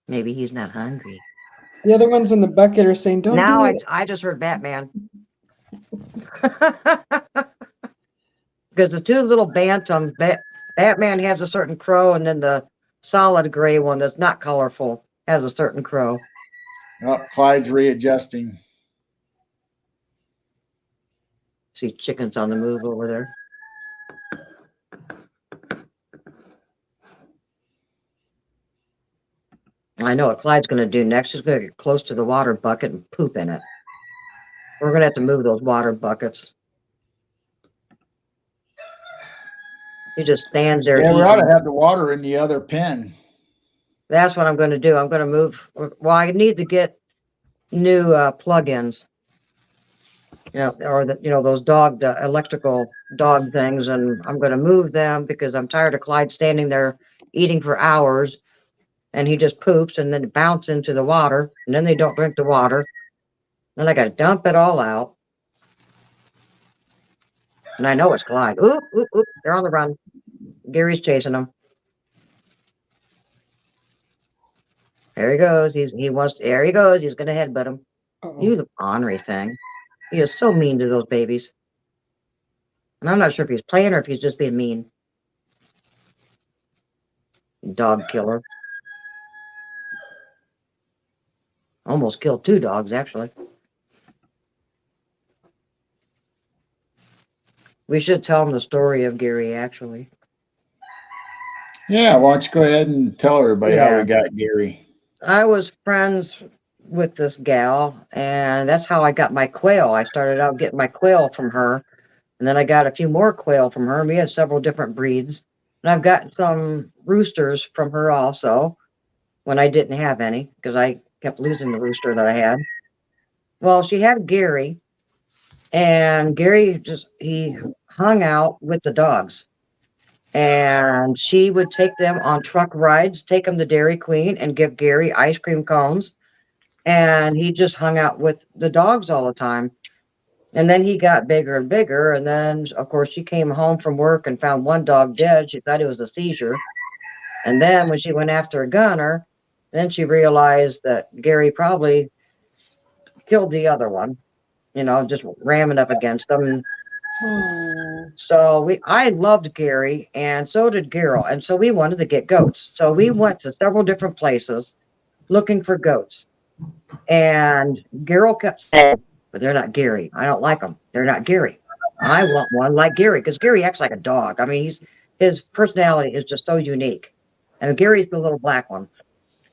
Maybe he's not hungry. The other ones in the bucket are saying, "Don't now do it." I just heard Batman. Because the 2 little Bantams, Batman has a certain crow, and then the solid gray one that's not colorful has a certain crow. Oh, Clyde's readjusting. See chickens on the move over there. I know what Clyde's going to do next. He's going to get close to the water bucket and poop in it. We're going to have to move those water buckets. He just stands there. Yeah, we ought to have the water in the other pen. That's what I'm going to do. I'm going to move. Well, I need to get new plug-ins. Or those electrical dog things, and I'm going to move them because I'm tired of Clyde standing there eating for hours, and he just poops and then bounce into the water, and then they don't drink the water. Then I got to dump it all out, and I know it's Clyde. Oop! They're on the run. Gary's chasing them. There he goes. There he goes. He's going to headbutt him. You the ornery thing. He is so mean to those babies. And I'm not sure if he's playing or if he's just being mean. Dog killer. Almost killed 2 dogs, actually. We should tell him the story of Gary, actually. Yeah, why don't you go ahead and tell everybody how we got Gary. I was friends with this gal, and that's how I got my quail. I started out getting my quail from her, and then I got a few more quail from her. We have several different breeds, and I've gotten some roosters from her also when I didn't have any because I kept losing the rooster that I had. Well, she had Gary, and Gary he hung out with the dogs, and she would take them on truck rides, take them to Dairy Queen and give Gary ice cream cones. And he just hung out with the dogs all the time. And then he got bigger and bigger. And then, of course, she came home from work and found one dog dead. She thought it was a seizure. And then when she went after Gunner, then she realized that Gary probably killed the other one, you know, just ramming up against him. So I loved Gary, and so did Gerald, and so we wanted to get goats. So we went to several different places looking for goats, and Gerald kept saying, "But they're not Gary. I don't like them. They're not Gary. I want one like Gary, because Gary acts like a dog. I mean, his personality is just so unique, and Gary's the little black one."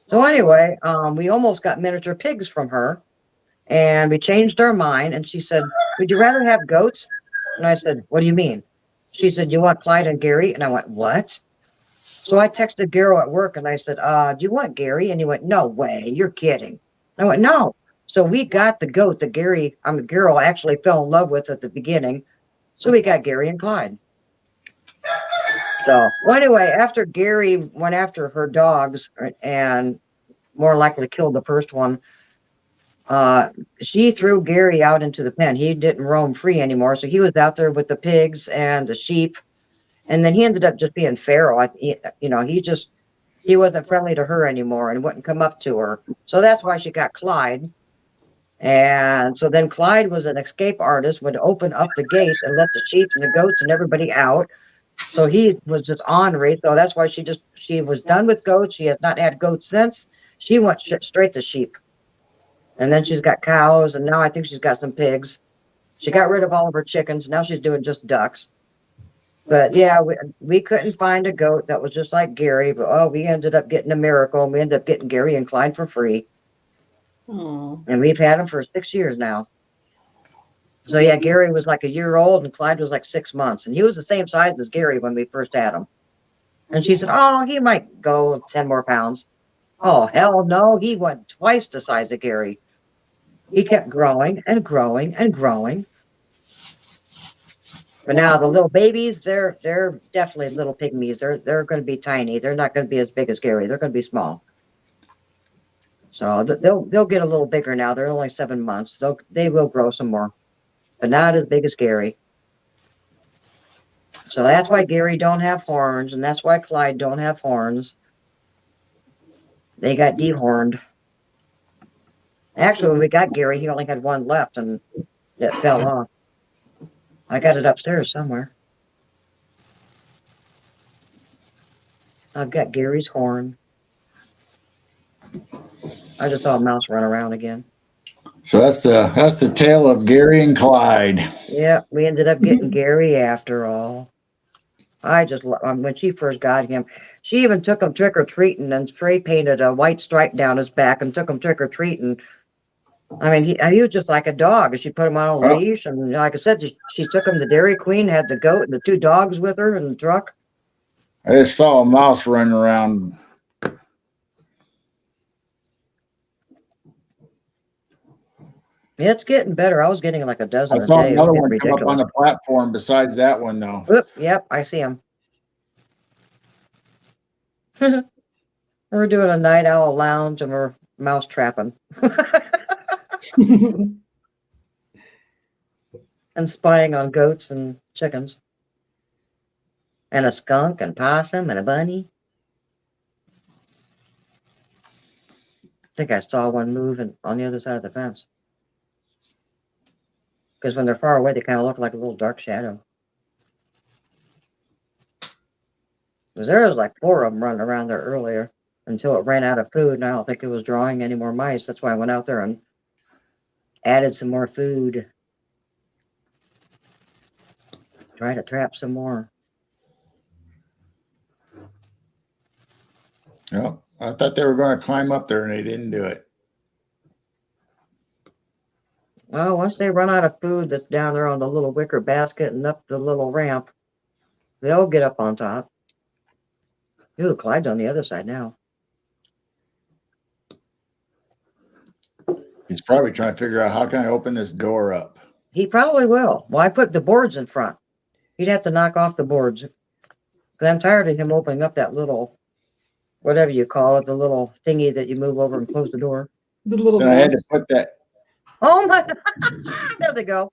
So anyway, we almost got miniature pigs from her, and we changed our mind, and she said, "Would you rather have goats?" And I said, "What do you mean?" She said, "You want Clyde and Gary?" And I went, "What?" So I texted Gary at work and I said, "Do you want Gary?" And he went, "No way, you're kidding." And I went, "No." So we got the goat that Gary actually fell in love with at the beginning. So we got Gary and Clyde. So well, anyway, after Gary went after her dogs and more likely killed the first one, she threw Gary out into the pen. He didn't roam free anymore. So he was out there with the pigs and the sheep. And then he ended up just being feral. He wasn't friendly to her anymore and wouldn't come up to her. So that's why she got Clyde. And so then Clyde was an escape artist, would open up the gates and let the sheep and the goats and everybody out. So he was just ornery. So that's why she was done with goats. She has not had goats since. She went straight to sheep. And then she's got cows, and now I think she's got some pigs. She got rid of all of her chickens. Now she's doing just ducks. But yeah, we couldn't find a goat that was just like Gary. But we ended up getting a miracle. And we ended up getting Gary and Clyde for free. Oh. And we've had them for 6 years now. So yeah, Gary was like a year old and Clyde was like 6 months. And he was the same size as Gary when we first had him. And she said, "Oh, he might go 10 more pounds." Oh, hell no. He went twice the size of Gary. He kept growing and growing and growing. But now the little babies, they're definitely little pygmies. They're going to be tiny. They're not going to be as big as Gary. They're going to be small. So they'll get a little bigger now. They're only 7 months. They will grow some more, but not as big as Gary. So that's why Gary don't have horns, and that's why Clyde don't have horns. They got dehorned. Actually, when we got Gary, he only had one left, and it fell off. I got it upstairs somewhere. I've got Gary's horn. I just saw a mouse run around again. So that's the tale of Gary and Clyde. Yeah, we ended up getting Gary after all. I just when she first got him, she even took him trick or treating and spray painted a white stripe down his back and took him trick or treating. I mean, he was just like a dog. She put him on a leash, and like I said, she took him to Dairy Queen, had the goat and the 2 dogs with her in the truck. I just saw a mouse running around. It's getting better. I was getting like a dozen I saw a day. another one come up on the platform besides that one, though. Oop, yep, I see him. We're doing a night owl lounge and we're mouse trapping. And spying on goats and chickens. And a skunk and possum and a bunny. I think I saw one moving on the other side of the fence. Because when they're far away, they kind of look like a little dark shadow. Because there was like 4 of them running around there earlier until it ran out of food, and I don't think it was drawing any more mice. That's why I went out there and added some more food. Try to trap some more. Yep. I thought they were going to climb up there and they didn't do it. Well, once they run out of food that's down there on the little wicker basket and up the little ramp, they'll get up on top. Ooh, Clyde's on the other side now. He's probably trying to figure out how can I open this door up. He probably will. Well, I put the boards in front. He'd have to knock off the boards. Because I'm tired of him opening up that little, whatever you call it, the little thingy that you move over and close the door. The little Then I had to put that. Oh my, there they go.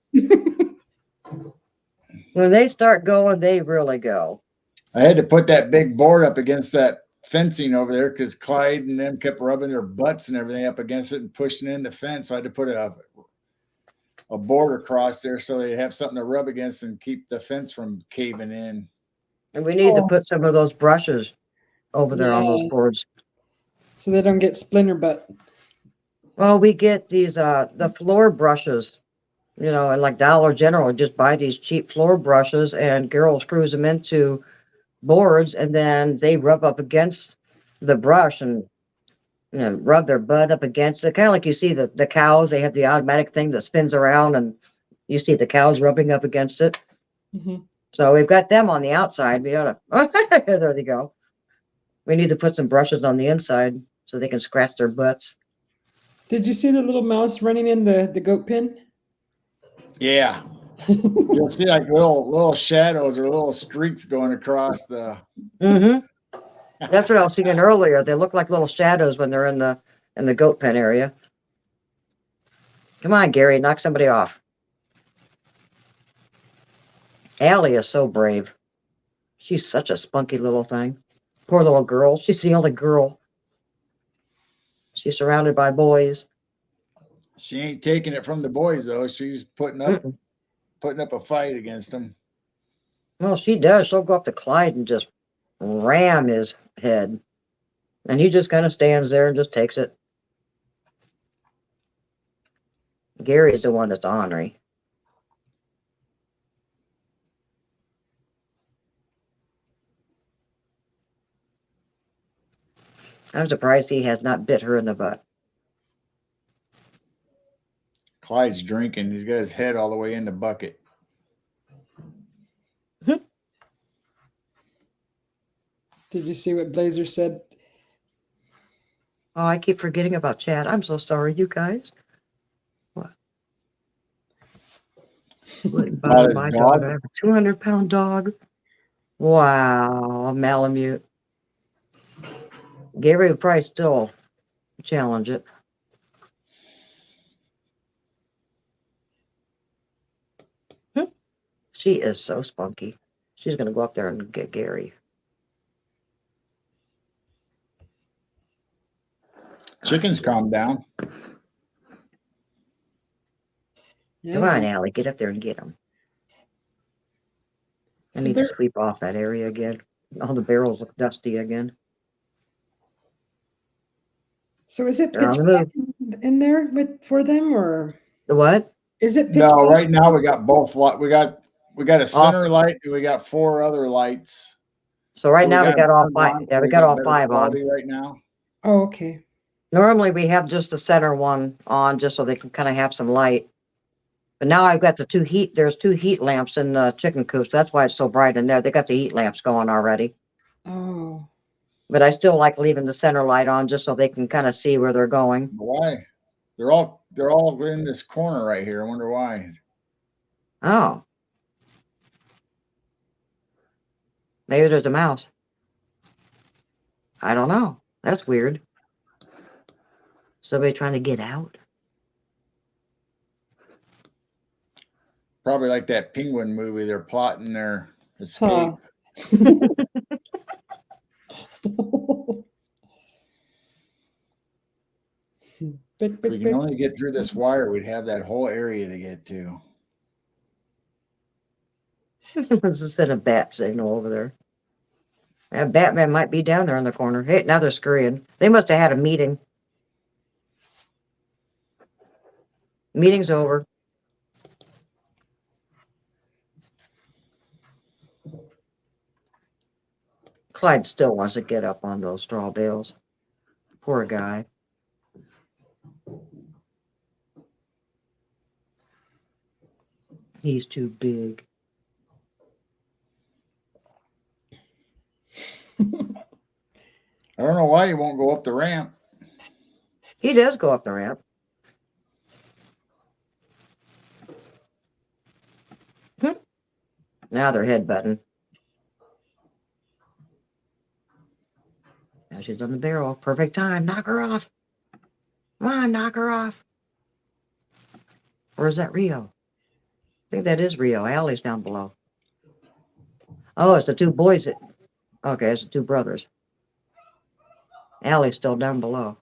When they start going, they really go. I had to put that big board up against that fencing over there because Clyde and them kept rubbing their butts and everything up against it and pushing in the fence. So I had to put a board across there so they have something to rub against and keep the fence from caving in. And we need to put some of those brushes over there on those boards. So they don't get splinter butt. Well, we get these, the floor brushes, you know, and like Dollar General, just buy these cheap floor brushes and Carol screws them into boards and then they rub up against the brush and, you know, rub their butt up against it. Kind of like you see the cows, they have the automatic thing that spins around and you see the cows rubbing up against it. Mm-hmm. So we've got them on the outside. We ought to, there they go. We need to put some brushes on the inside so they can scratch their butts. Did you see the little mouse running in the goat pen? Yeah. You'll see like little shadows or little streaks going across the. Mm-hmm. That's what I was seeing earlier. They look like little shadows when they're in the goat pen area. Come on, Gary, knock somebody off. Allie is so brave. She's such a spunky little thing. Poor little girl. She's the only girl. She's surrounded by boys. She ain't taking it from the boys though. She's putting up a fight against them. Well, she does. She'll go up to Clyde and just ram his head. And he just kind of stands there and just takes it. Gary's the one that's ornery. I'm surprised he has not bit her in the butt. Clyde's drinking. He's got his head all the way in the bucket. Did you see what Blazer said? Oh, I keep forgetting about Chad. I'm so sorry, you guys. What? My dog. I have a 200-pound dog. Wow, a Malamute. Gary would probably still challenge it. She is so spunky. She's going to go up there and get Gary. Chickens calm down. Yeah. Come on, Allie, get up there and get him. I need to sweep off that area again. All the barrels look dusty again. So is it pitch black in there for them or the what? Is it pitch no? black? Right now we got both. We got a center light and we got 4 other lights. So right now we got all 5. Yeah, we got all 5 on right now. Oh, okay. Normally we have just the center one on just so they can kind of have some light. But now I've got there's 2 heat lamps in the chicken coops. That's why it's so bright in there. They got the heat lamps going already. Oh. But I still like leaving the center light on just so they can kind of see where they're going. Why? They're all in this corner right here. I wonder why. Oh. Maybe there's a mouse. I don't know. That's weird. Somebody trying to get out? Probably like that Penguin movie. They're plotting their escape. If we can only get through this wire, we'd have that whole area to get to. Let's just send a bat signal over there. That Batman might be down there in the corner. Hey, now they're scurrying. They must have had a meeting. Meeting's over. Clyde still wants to get up on those straw bales. Poor guy. He's too big. I don't know why he won't go up the ramp. He does go up the ramp. Now they're headbutting. Now she's on the barrel. Perfect time. Knock her off. Come on, knock her off. Or is that Rio? I think that is Rio. Allie's down below. Oh, it's the 2 boys. Okay, it's the 2 brothers. Allie's still down below.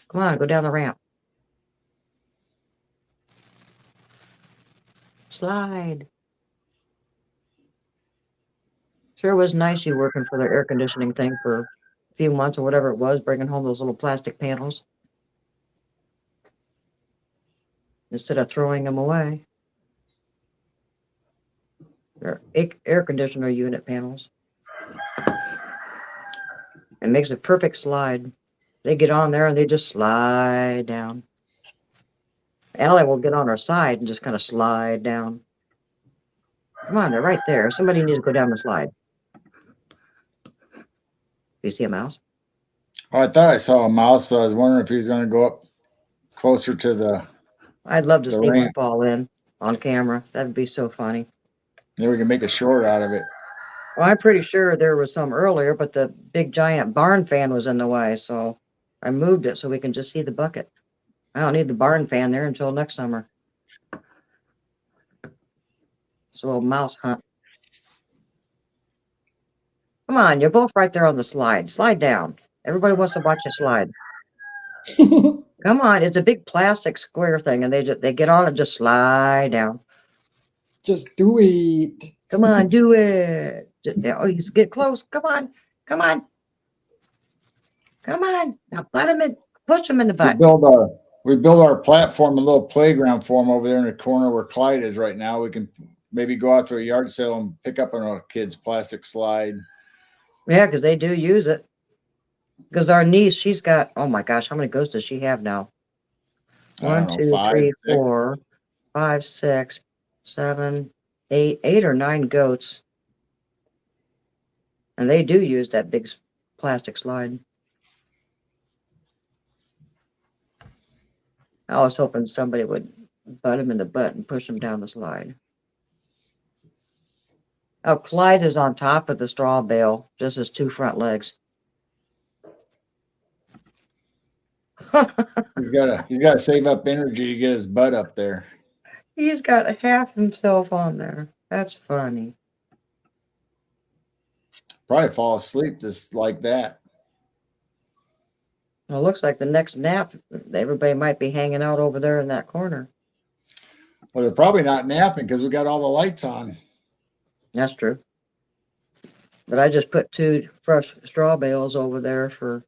Come on, go down the ramp. Slide. Sure was nice you working for their air conditioning thing for a few months or whatever it was, bringing home those little plastic panels instead of throwing them away. They're air conditioner unit panels. It makes a perfect slide. They get on there and they just slide down. Allie will get on her side and just kind of slide down. Come on, they're right there. Somebody needs to go down the slide. Do you see a mouse? Oh, I thought I saw a mouse. So I was wondering if he was going to go up closer to the. I'd love to the see one ramp. fall in on camera. That'd be so funny. Then we can make a short out of it. Well, I'm pretty sure there was some earlier, but the big giant barn fan was in the way, so I moved it so we can just see the bucket. I don't need the barn fan there until next summer. So we'll mouse hunt. Come on, you're both right there on the slide. Slide down. Everybody wants to watch you slide. Come on, it's a big plastic square thing, and they get on and just slide down. Just do it. Come on, do it. Oh, you get close. Come on, come on, come on. Now butt him in, push him in the butt. We build our platform, a little playground for him over there in the corner where Clyde is right now. We can maybe go out to a yard sale and pick up on a kid's plastic slide. Yeah, because they do use it. Because our niece, she's got, oh my gosh, how many goats does she have now? 1, 2, 3, 4, 5, 6, 7, 8 or 9 goats. And they do use that big plastic slide. I was hoping somebody would butt him in the butt and push him down the slide. Oh, Clyde is on top of the straw bale, just his 2 front legs. He's got to save up energy to get his butt up there. He's got half himself on there. That's funny. Probably fall asleep just like that. Well, it looks like the next nap, everybody might be hanging out over there in that corner. Well, they're probably not napping because we got all the lights on. That's true. But I just put 2 fresh straw bales over there for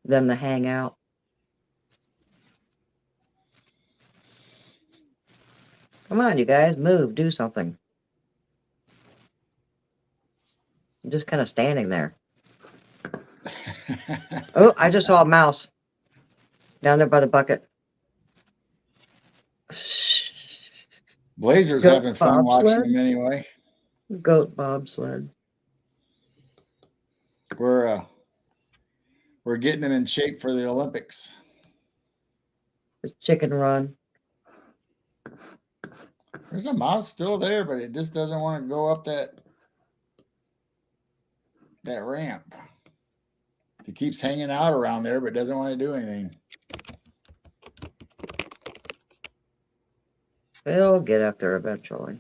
them to hang out. Come on, you guys, move, do something. I'm just kind of standing there. Oh, I just saw a mouse down there by the bucket. Blazer's having fun watching them anyway. Goat bobsled. We're getting them in shape for the Olympics. It's chicken run. There's a mouse still there, but it just doesn't want to go up that ramp. He keeps hanging out around there, but doesn't want to do anything. He'll get up there eventually.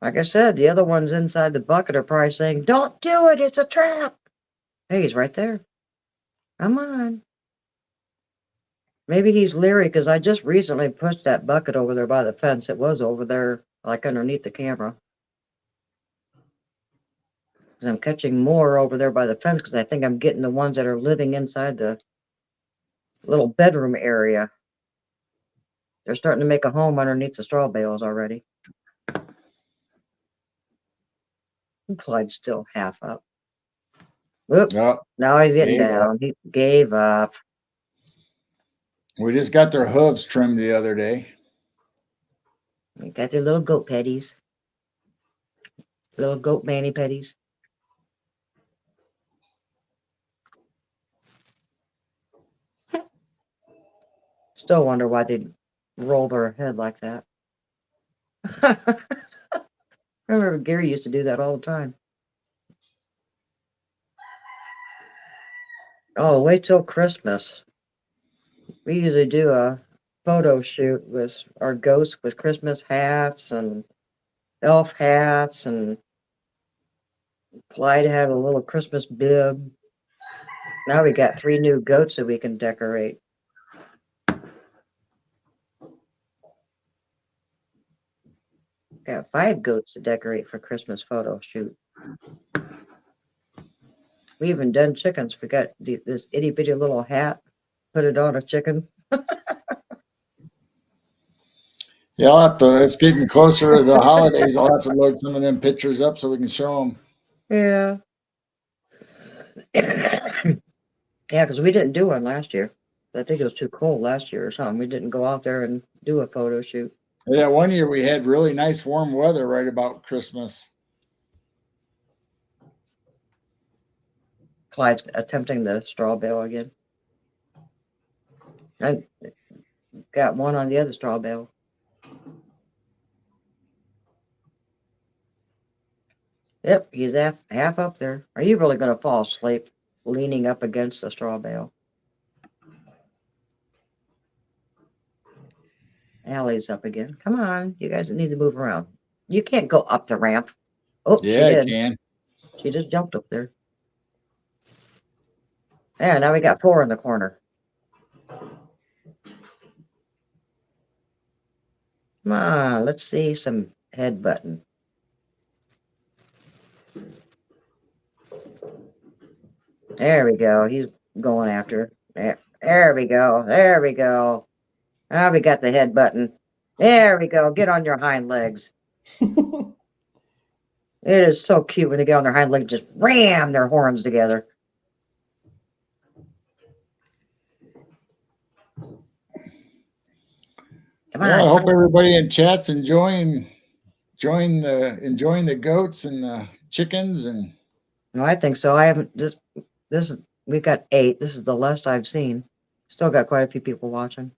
Like I said, the other ones inside the bucket are probably saying, "Don't do it, it's a trap." Hey, he's right there. Come on. Maybe he's leery because I just recently pushed that bucket over there by the fence. It was over there, like underneath the camera. I'm catching more over there by the fence because I think I'm getting the ones that are living inside the little bedroom area. They're starting to make a home underneath the straw bales already. Clyde's still half up. Whoop. Yep. Now he's getting down. He gave up. We just got their hooves trimmed the other day. They got their little goat petties. Little goat mani petties. Still wonder why they roll their head like that. I remember Gary used to do that all the time. Oh, wait till Christmas. We usually do a photo shoot with our ghosts with Christmas hats and elf hats, and Clyde had a little Christmas bib. Now we got 3 new goats that we can decorate. Got 5 goats to decorate for Christmas photo shoot. We even done chickens. We got this itty bitty little hat. Put it on a chicken. Yeah, I'll have to. It's getting closer to the holidays. I'll have to load some of them pictures up so we can show them. Yeah. Yeah, because we didn't do one last year. I think it was too cold last year or something. We didn't go out there and do a photo shoot. Yeah, one year we had really nice warm weather right about Christmas. Clyde's attempting the straw bale again. I got one on the other straw bale. Yep, he's half up there. Are you really going to fall asleep leaning up against the straw bale? Allie's up again. Come on, you guys need to move around. You can't go up the ramp. Oh, Yeah, she did. I can. She just jumped up there. Yeah, now we got 4 in the corner. Come on, let's see some head button. There we go. He's going after. There we go. There we go. Now we got the head button. There we go. Get on your hind legs. It is so cute when they get on their hind legs, just ram their horns together. Come on. Well, I hope everybody in chat's enjoying the goats and the chickens. And No, I think so. I haven't this is we got 8. This is the last I've seen. Still got quite a few people watching.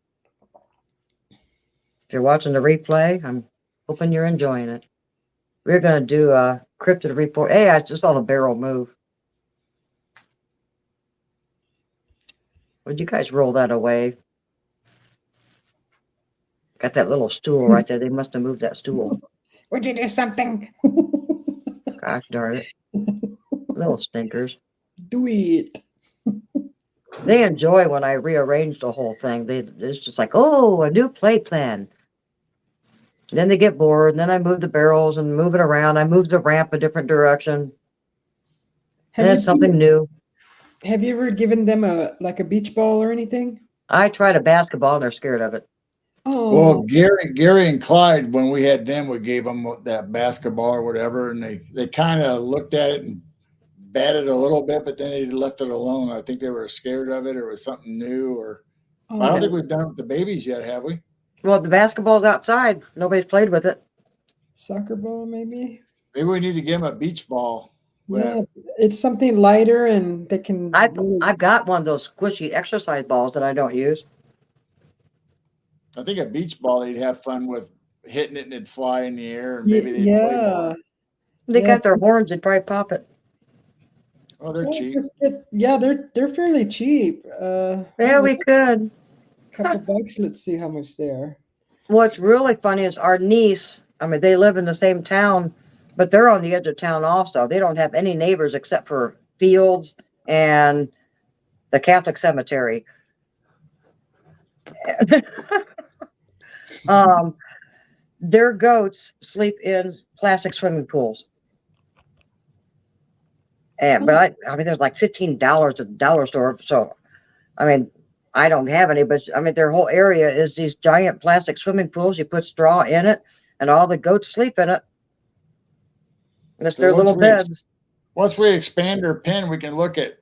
If you're watching the replay, I'm hoping you're enjoying it. We're gonna do a cryptid report. Hey, I just saw the barrel move. Would you guys roll that away? Got that little stool right there. They must have moved that stool. Would you do something? Gosh darn it. Little stinkers. Do it. They enjoy when I rearrange the whole thing. It's just like, oh, a new play plan. Then they get bored. And then I move the barrels and move it around. I move the ramp a different direction. And it's something new. Have you ever given them a beach ball or anything? I tried a basketball and they're scared of it. Oh. well, Gary and Clyde, when we had them, we gave them that basketball or whatever, and they kind of looked at it and batted a little bit, but then they left it alone. I think they were scared of it, or it was something new. Or Oh, I don't think we've done it with the babies yet, have we? Well, the basketball's outside. Nobody's played with it. soccer ball, maybe? Maybe we need to give them a beach ball. Yeah, it's something lighter and they can. I've got one of those squishy exercise balls that I don't use. I think a beach ball they'd have fun with hitting it and it'd fly in the air, and maybe they'd play more. They got their horns, they'd probably pop it. Oh, they're cheap. They're fairly cheap. Yeah, we could. Couple bucks. Let's see how much they are. What's really funny is our niece, I mean, they live in the same town, but they're on the edge of town also. They don't have any neighbors except for fields and the Catholic cemetery. Their goats sleep in plastic swimming pools. But I mean, there's like $15 at the dollar store. So, I mean, I don't have any, but I mean, their whole area is these giant plastic swimming pools. You put straw in it and all the goats sleep in it. And it's their little beds. Once we expand our pen, we can look at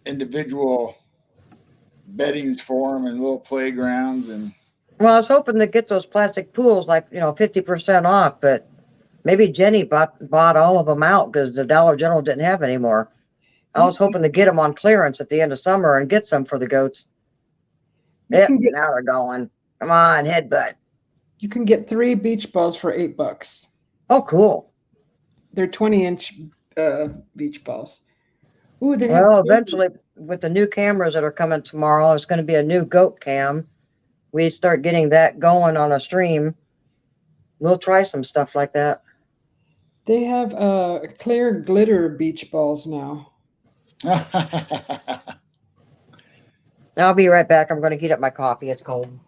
individual beddings for them and little playgrounds. And well, I was hoping to get those plastic pools like 50% off, but maybe Jenny bought all of them out because the Dollar General didn't have any more. I was hoping to get them on clearance at the end of summer and get some for the goats. Yep, now they're going. Come on, headbutt. You can get 3 beach balls for $8. Oh, cool. They're 20-inch beach balls. Ooh, well, eventually, with the new cameras that are coming tomorrow, there's going to be a new goat cam. We start getting that going on a stream. We'll try some stuff like that. They have clear glitter beach balls now. I'll be right back. I'm going to heat up my coffee. It's cold.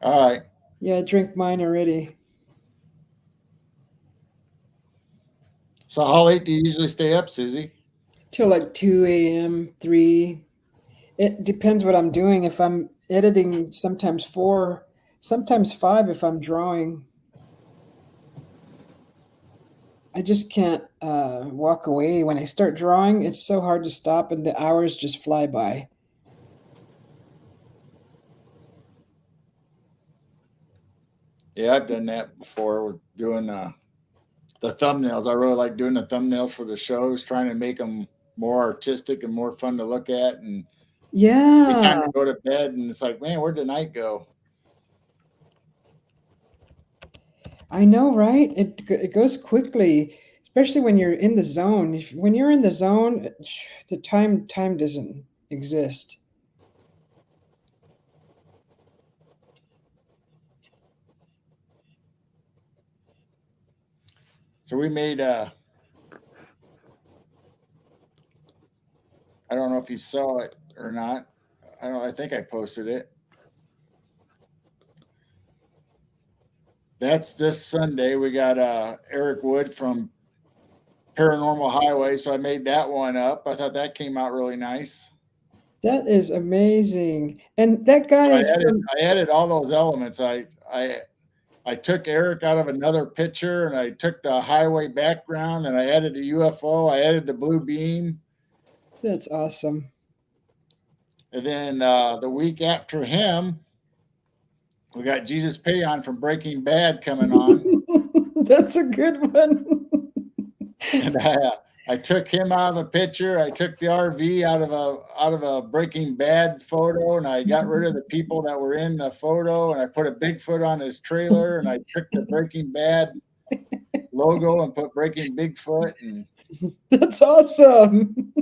All right. Yeah, I drink mine already. So how late do you usually stay up, Susie? Till like 2 a.m., 3. It depends what I'm doing. If I'm editing, sometimes 4, sometimes 5 if I'm drawing. I just can't walk away. When I start drawing, it's so hard to stop, and the hours just fly by. Yeah, I've done that before with doing the thumbnails. I really like doing the thumbnails for the shows, trying to make them more artistic and more fun to look at. And every time Yeah, to go to bed, and it's like, man, where'd the night go? I know, right? It goes quickly, especially when you're in the zone. When you're in the zone, the time doesn't exist. So we made I don't know if you saw it or not. I think I posted it. That's this Sunday. We got Eric Wood from Paranormal Highway, so I made that one up. I thought that came out really nice. That is amazing. And that guy So is from. I added all those elements. I took Eric out of another picture, and I took the highway background, and I added the UFO. I added the blue beam. That's awesome. And then the week after him, we got Jesus Payon from Breaking Bad coming on. That's a good one. And I took him out of a picture. I took the RV out of a Breaking Bad photo, and I got rid of the people that were in the photo, and I put a Bigfoot on his trailer, and I took the Breaking Bad logo and put Breaking Bigfoot. And That's awesome.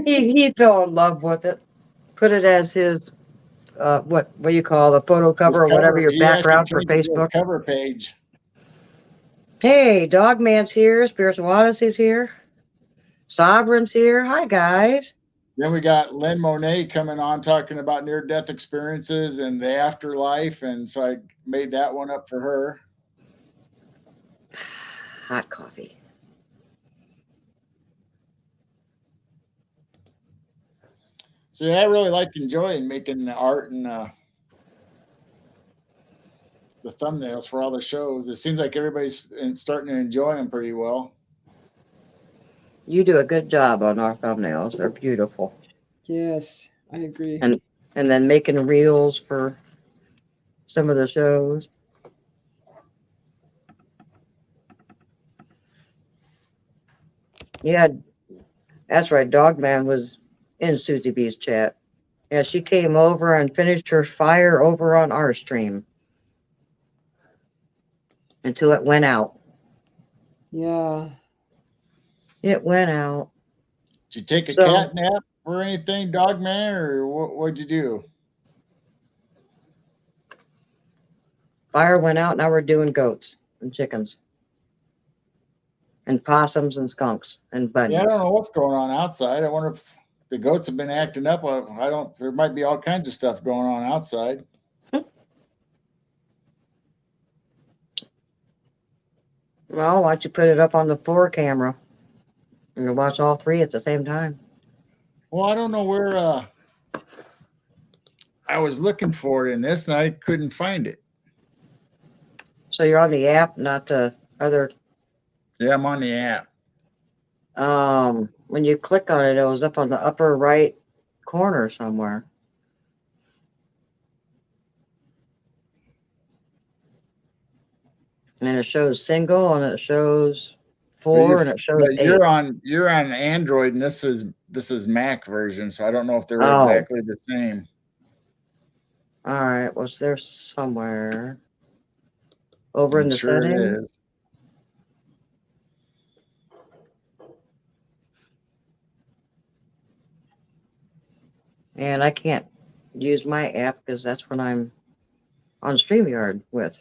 He fell in love with it. Put it as his what you call the photo cover or whatever your he actually background for changed it to his Facebook. cover page. Hey, Dogman's here. Spiritual Odyssey's here. Sovereign's here. Hi, guys. Then we got Lynn Monet coming on talking about near-death experiences and the afterlife, and so I made that one up for her. Hot coffee. So yeah, I really like enjoying making the art and the thumbnails for all the shows. It seems like everybody's starting to enjoy them pretty well. You do a good job on our thumbnails. They're beautiful. Yes, I agree. And then making reels for some of the shows. Yeah, that's right. Dogman was in Susie B's chat. Yeah, she came over and finished her fire over on our stream until it went out. Yeah. It went out. Did you take a cat nap or anything, Dogman, or what'd you do? Fire went out. Now we're doing goats and chickens and possums and skunks and bunnies. Yeah, I don't know what's going on outside. I wonder if the goats have been acting up. There might be all kinds of stuff going on outside. Well, why don't you put it up on the 4 camera and you watch all 3 at the same time? Well, I don't know where I was looking for it in this, and I couldn't find it. So you're on the app, not the other. Yeah, I'm on the app. When you click on it, it was up on the upper right corner somewhere. And it shows single, and it shows 4, and it shows 8. You're on Android, and this is Mac version, so I don't know if they're exactly the same. All right, was there somewhere over in the sure settings? It is. And I can't use my app because that's when I'm on StreamYard with.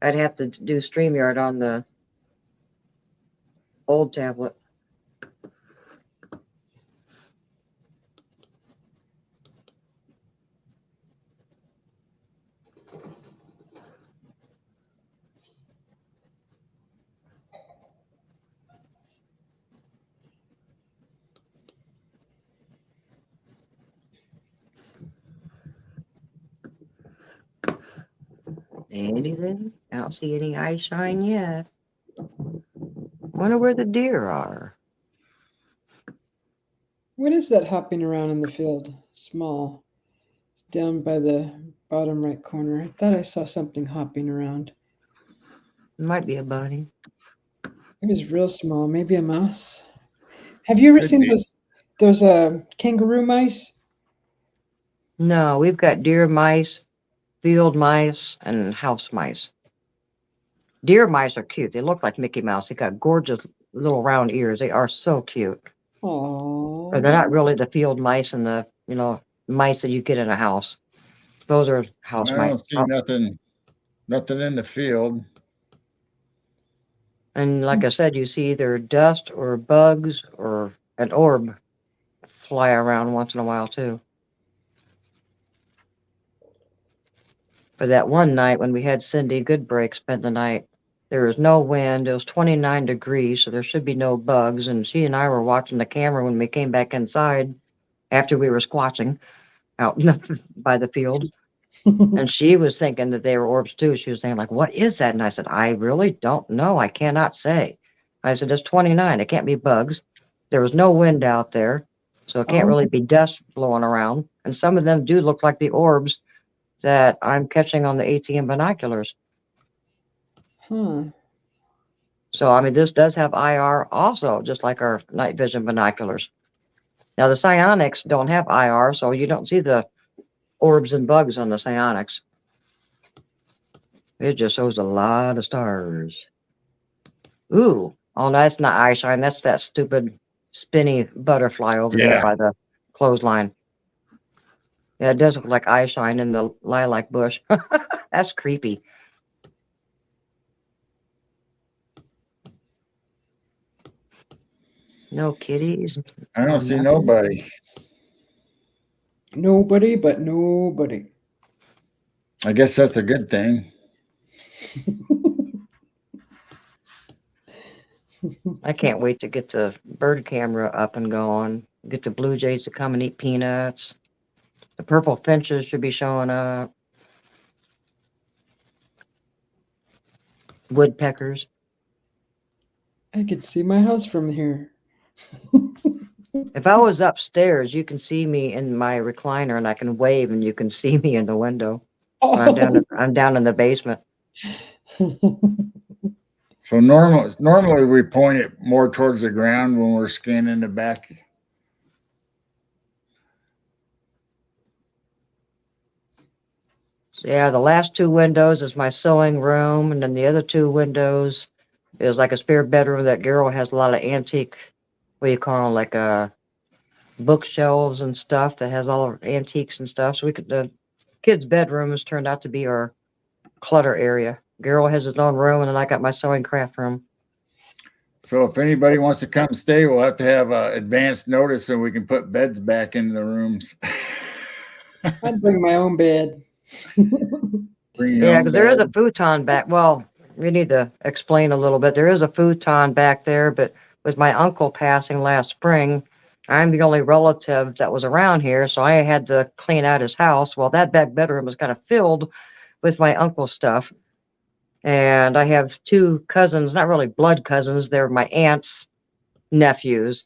I'd have to do StreamYard on the old tablet. Anything? I don't see any eye shine yet. Wonder where the deer are. What is that hopping around in the field? Small. It's down by the bottom right corner. I thought I saw something hopping around. It might be a bunny. It was real small. Maybe a mouse. Have you ever Could seen be. those kangaroo mice? No, we've got deer mice, field mice, and house mice. Deer mice are cute. They look like Mickey Mouse. They got gorgeous little round ears. They are so cute. Oh, But they're not really the field mice and the, mice that you get in a house. Those are house I mice. don't see nothing in the field. And like I said, you see either dust or bugs or an orb fly around once in a while too. But that one night when we had Cindy Goodbreak spend the night, there was no wind. It was 29 degrees, so there should be no bugs. And she and I were watching the camera when we came back inside after we were squatching out by the field. And she was thinking that they were orbs too. She was saying, like, what is that? And I said, I really don't know. I cannot say. I said, it's 29. It can't be bugs. There was no wind out there. So it can't really be dust blowing around. And some of them do look like the orbs that I'm catching on the ATM binoculars. huh. So, I mean, this does have IR also, just like our night vision binoculars. Now, the psionics don't have IR, so you don't see the orbs and bugs on the psionics. It just shows a lot of stars. Ooh. Oh, no, that's not eye shine. That's that stupid spinny butterfly over there by the clothesline. Yeah, it does look like eye shine in the lilac bush. That's creepy. No kitties. I don't see nobody. Nobody but nobody. I guess that's a good thing. I can't wait to get the bird camera up and going. Get the blue jays to come and eat peanuts. The purple finches should be showing up. Woodpeckers. I could see my house from here. If I was upstairs, you can see me in my recliner and I can wave and you can see me in the window. Oh. I'm down in the basement. So normally we point it more towards the ground when we're scanning the back. So yeah, the last two windows is my sewing room, and then the other two windows is like a spare bedroom that Carol has a lot of antique, what do you call them, like bookshelves and stuff that has all of antiques and stuff. So the kids' bedrooms turned out to be our clutter area. Carol has his own room, and then I got my sewing craft room. So if anybody wants to come stay, we'll have to have advance notice so we can put beds back into the rooms. I'd bring my own bed. Yeah, because there is a futon back. Well, we need to explain a little bit. There is a futon back there, but with my uncle passing last spring, I'm the only relative that was around here, so I had to clean out his house. Well, that back bedroom was kind of filled with my uncle's stuff. And I have two cousins, not really blood cousins. They're my aunt's nephews.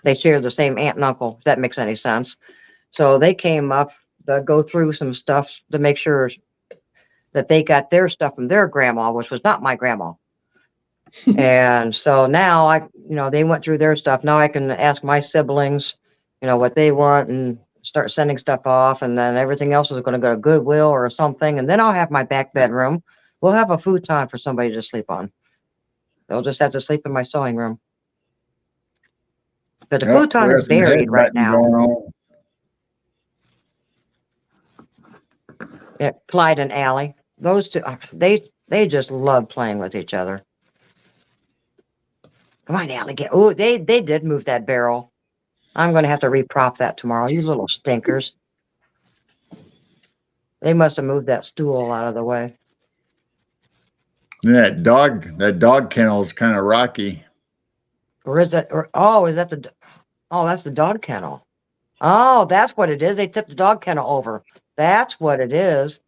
They share the same aunt and uncle, if that makes any sense. So they came up to go through some stuff to make sure that they got their stuff from their grandma, which was not my grandma. And so now they went through their stuff. Now I can ask my siblings, what they want and start sending stuff off. And then everything else is going to go to Goodwill or something. And then I'll have my back bedroom. We'll have a futon for somebody to sleep on. They'll just have to sleep in my sewing room. But the futon is buried right now. Yeah, Clyde and Allie. those two, they just love playing with each other. Come on, Allie, get. Oh, they did move that barrel. I'm going to have to reprop that tomorrow. You little stinkers. They must have moved that stool out of the way. That dog kennel is kind of rocky. Or is that? Or oh, is that the? Oh, that's the dog kennel. Oh, that's what it is. They tipped the dog kennel over. That's what it is.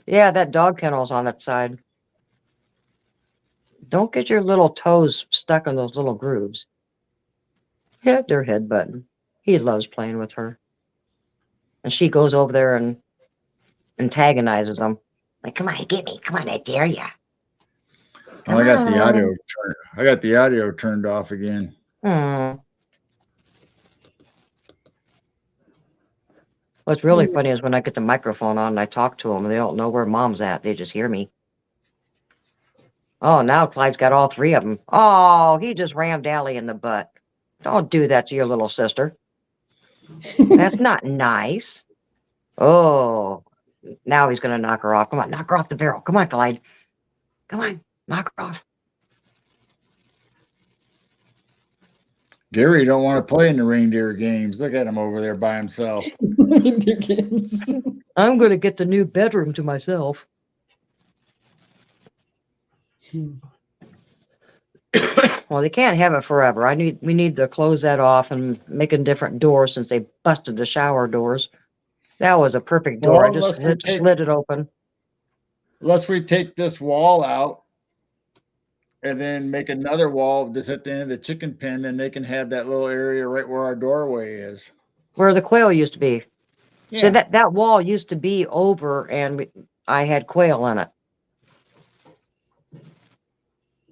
Yeah, that dog kennel's on that side. Don't get your little toes stuck in those little grooves. Yeah, they're headbutting. He loves playing with her. And she goes over there and antagonizes him. Like, come on, get me. Come on, I dare ya. Oh, I got the audio turned. I got the audio turned off again. What's really funny is when I get the microphone on and I talk to them, and they don't know where mom's at. They just hear me. Oh, now Clyde's got all three of them. Oh, he just rammed Allie in the butt. Don't do that to your little sister. That's not nice. Oh, now he's going to knock her off. Come on, knock her off the barrel. Come on, Clyde. Come on, knock her off. Gary don't want to play in the reindeer games. Look at him over there by himself. Reindeer games. I'm going to get the new bedroom to myself. Well, they can't have it forever. We need to close that off and make a different door since they busted the shower doors. That was a perfect door. Well, I just slid it open. Unless we take this wall out and then make another wall just at the end of the chicken pen, then they can have that little area right where our doorway is. Where the quail used to be. Yeah. So that wall used to be over, and I had quail in it.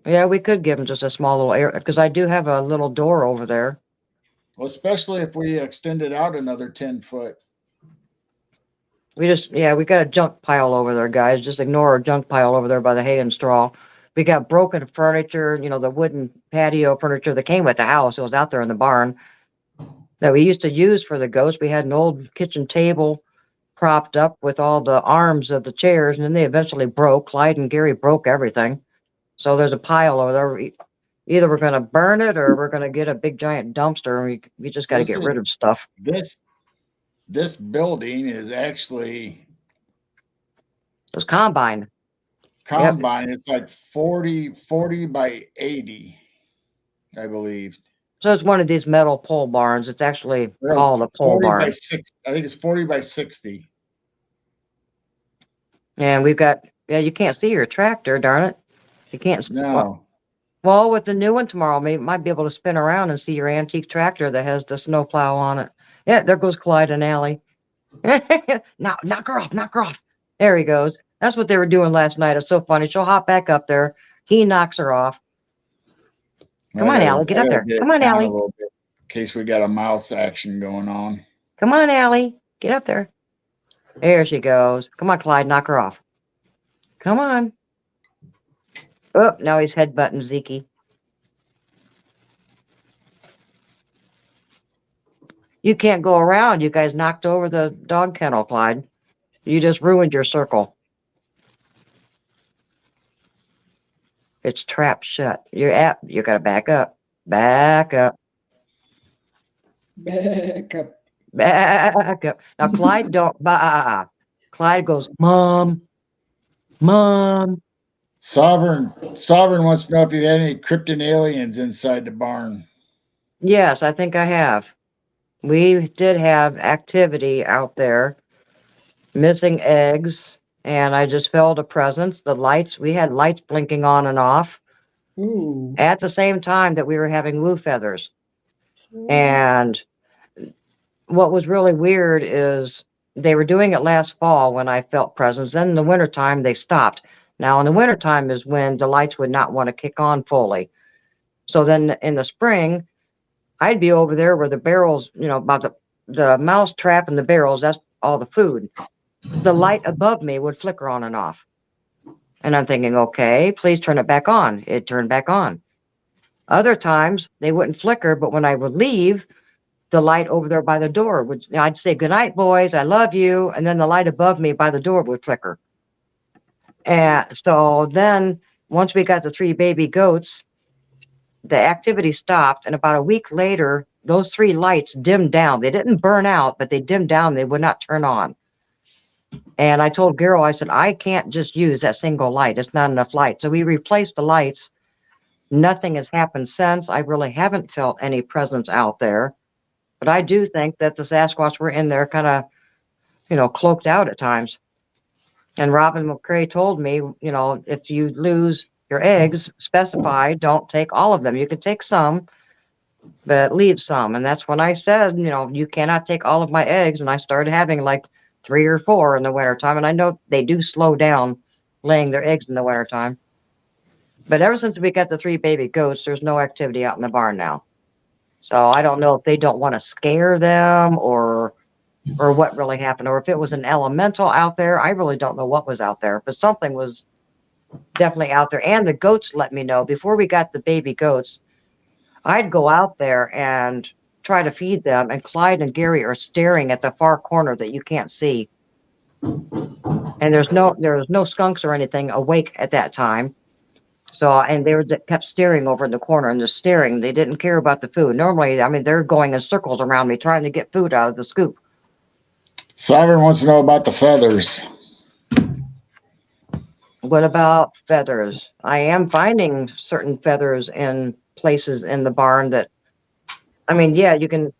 Yeah, we could give them just a small little area, because I do have a little door over there. Well, especially if we extend it out another 10 foot. We got a junk pile over there, guys. Just ignore our junk pile over there by the hay and straw. We got broken furniture, the wooden patio furniture that came with the house. It was out there in the barn that we used to use for the ghost. We had an old kitchen table propped up with all the arms of the chairs, and then they eventually broke. Clyde and Gary broke everything. So there's a pile over there. Either we're going to burn it or we're going to get a big giant dumpster, and we just got to get rid of stuff. This building is actually It was combined. Yep. It's like 40 by 80, I believe. So it's one of these metal pole barns. It's actually called a pole barn. I think it's 40 by 60. And we've got, you can't see your tractor, darn it. You can't. No. Well, with the new one tomorrow, might be able to spin around and see your antique tractor that has the snowplow on it. Yeah, there goes Clyde and Allie. Now, knock her off. There he goes. That's what they were doing last night. It's so funny. She'll hop back up there. He knocks her off. Come on, Allie, get up there. Come on, Allie. In case we got a mouse action going on. Come on, Allie, get up there. There she goes. Come on, Clyde, knock her off. Come on. Oh, now he's headbutting Zeke. You can't go around. You guys knocked over the dog kennel, Clyde. You just ruined your circle. It's trapped shut. You got to back up. Back up. Back up. Back up. Now, Clyde Clyde goes, Mom. Sovereign wants to know if you had any krypton aliens inside the barn. Yes, I think I have. We did have activity out there, missing eggs, and I just felt a presence. We had lights blinking on and off. Ooh. At the same time that we were having woo feathers. And what was really weird is they were doing it last fall when I felt presence. Then in the wintertime, they stopped. Now, in the wintertime is when the lights would not want to kick on fully. So then in the spring, I'd be over there where the barrels, about the mouse trap and the barrels, that's all the food. The light above me would flicker on and off. And I'm thinking, okay, please turn it back on. It turned back on. Other times they wouldn't flicker, but when I would leave, the light over there by the door I'd say, good night, boys, I love you. And then the light above me by the door would flicker. And so then once we got the 3 baby goats, the activity stopped. And about a week later, those 3 lights dimmed down. They didn't burn out, but they dimmed down. They would not turn on. And I told Carol, I said, I can't just use that single light. It's not enough light. So we replaced the lights. Nothing has happened since. I really haven't felt any presence out there. But I do think that the Sasquatch were in there kind of, cloaked out at times. And Robin McCrae told me, if you lose your eggs, specify, don't take all of them. You can take some, but leave some. And that's when I said, you cannot take all of my eggs. And I started having like 3 or 4 in the wintertime. And I know they do slow down laying their eggs in the wintertime. But ever since we got the 3 baby goats, there's no activity out in the barn now. So I don't know if they don't want to scare them or what really happened, or if it was an elemental out there. I really don't know what was out there, but something was definitely out there. And the goats let me know before we got the baby goats. I'd go out there and try to feed them, and Clyde and Gary are staring at the far corner that you can't see. And there's no skunks or anything awake at that time. So, and they kept staring over in the corner and just staring. They didn't care about the food. Normally, I mean, they're going in circles around me trying to get food out of the scoop. Sovereign wants to know about the feathers. What about feathers? I am finding certain feathers in places in the barn that, I mean, yeah, you can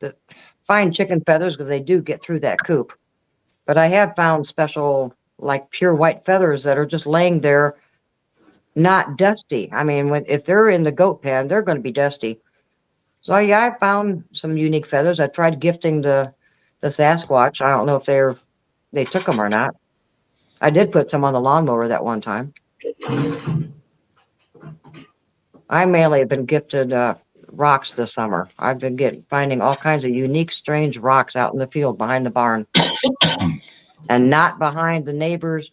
find chicken feathers because they do get through that coop. But I have found special, like pure white feathers that are just laying there, not dusty. I mean, if they're in the goat pen, they're going to be dusty. So yeah, I found some unique feathers. I tried gifting the Sasquatch. I don't know if they took them or not. I did put some on the lawnmower that one time. I mainly have been gifted rocks this summer. I've been finding all kinds of unique, strange rocks out in the field behind the barn, and not behind the neighbors.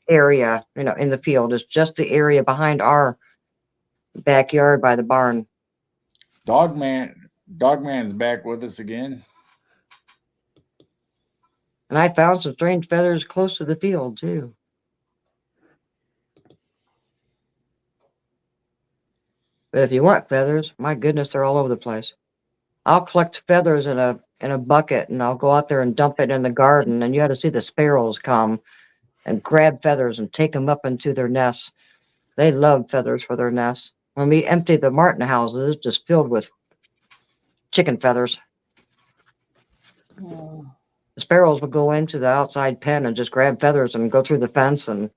Area, in the field. It's just the area behind our backyard by the barn. Dogman's back with us again. And I found some strange feathers close to the field too. But if you want feathers, my goodness, they're all over the place. I'll collect feathers in a bucket, and I'll go out there and dump it in the garden, and you ought to see the sparrows come and grab feathers and take them up into their nests. They love feathers for their nests. When we empty the Martin houses, it's just filled with chicken feathers. Oh. The sparrows will go into the outside pen and just grab feathers and go through the fence, and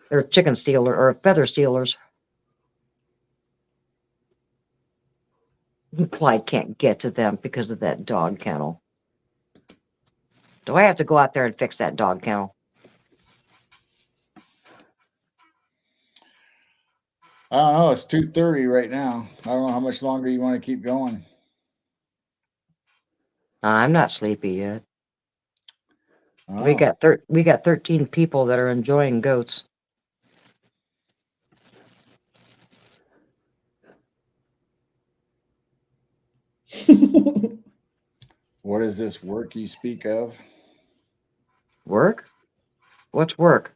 they're chicken stealer or feather stealers. Clyde can't get to them because of that dog kennel. Do I have to go out there and fix that dog kennel? I don't know. It's 2:30 right now. I don't know how much longer you want to keep going. I'm not sleepy yet. Oh. We got 13 people that are enjoying goats. What is this work you speak of? Work? What's work?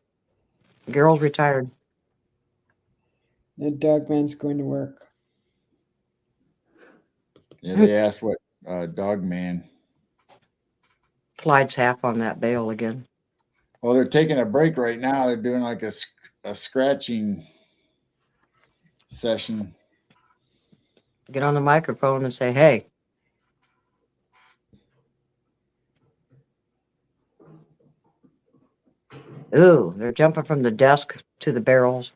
Girl's retired. The Dogman's going to work. Yeah, they asked what Dogman. Clyde's half on that bale again. Well, they're taking a break right now. They're doing like a scratching session. Get on the microphone and say, hey. Ooh, they're jumping from the desk to the barrels.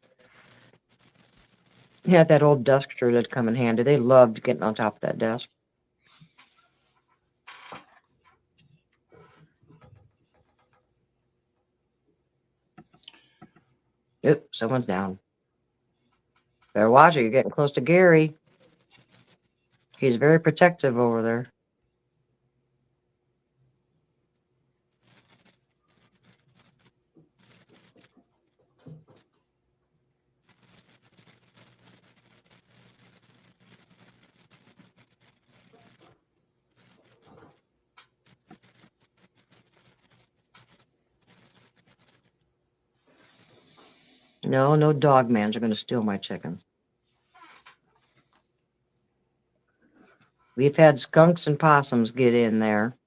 Yeah, that old duster that'd come in handy. They loved getting on top of that desk. Oop, someone's down. Better watch it. You're getting close to Gary. He's very protective over there. No, no dog mans are going to steal my chicken. We've had skunks and possums get in there.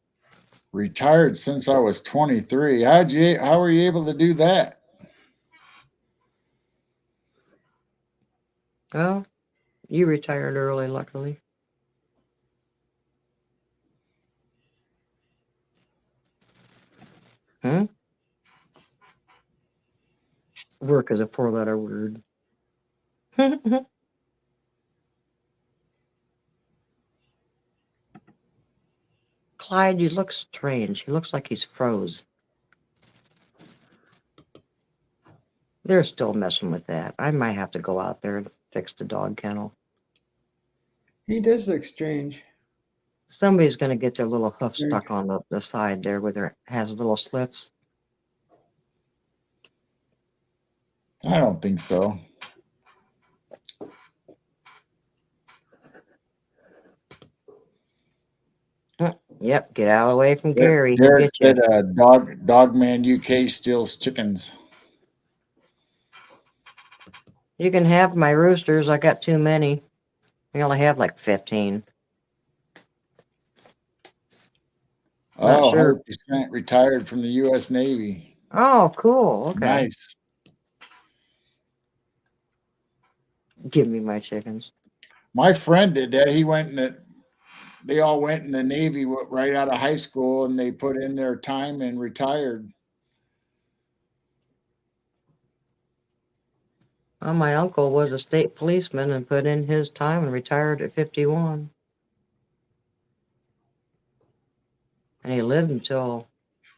Retired since I was 23. How were you able to do that? Well, you retired early, luckily. Hmm? Work is a 4-letter word. Clyde, you look strange. He looks like he's froze. They're still messing with that. I might have to go out there and fix the dog kennel. He does look strange. Somebody's going to get their little hoof Very- stuck on the side there where there has little slits. I don't think so. Yep, get out of the way from Gary. He'll Derek get you. said Dogman UK steals chickens. You can have my roosters. I got too many. We only have like 15. Not Oh, sure. 100% retired from the U.S. Navy. Oh, cool. Okay. Nice. Give me my chickens. My friend did that. They all went in the Navy right out of high school, and they put in their time and retired. Well, my uncle was a state policeman and put in his time and retired at 51. And he lived until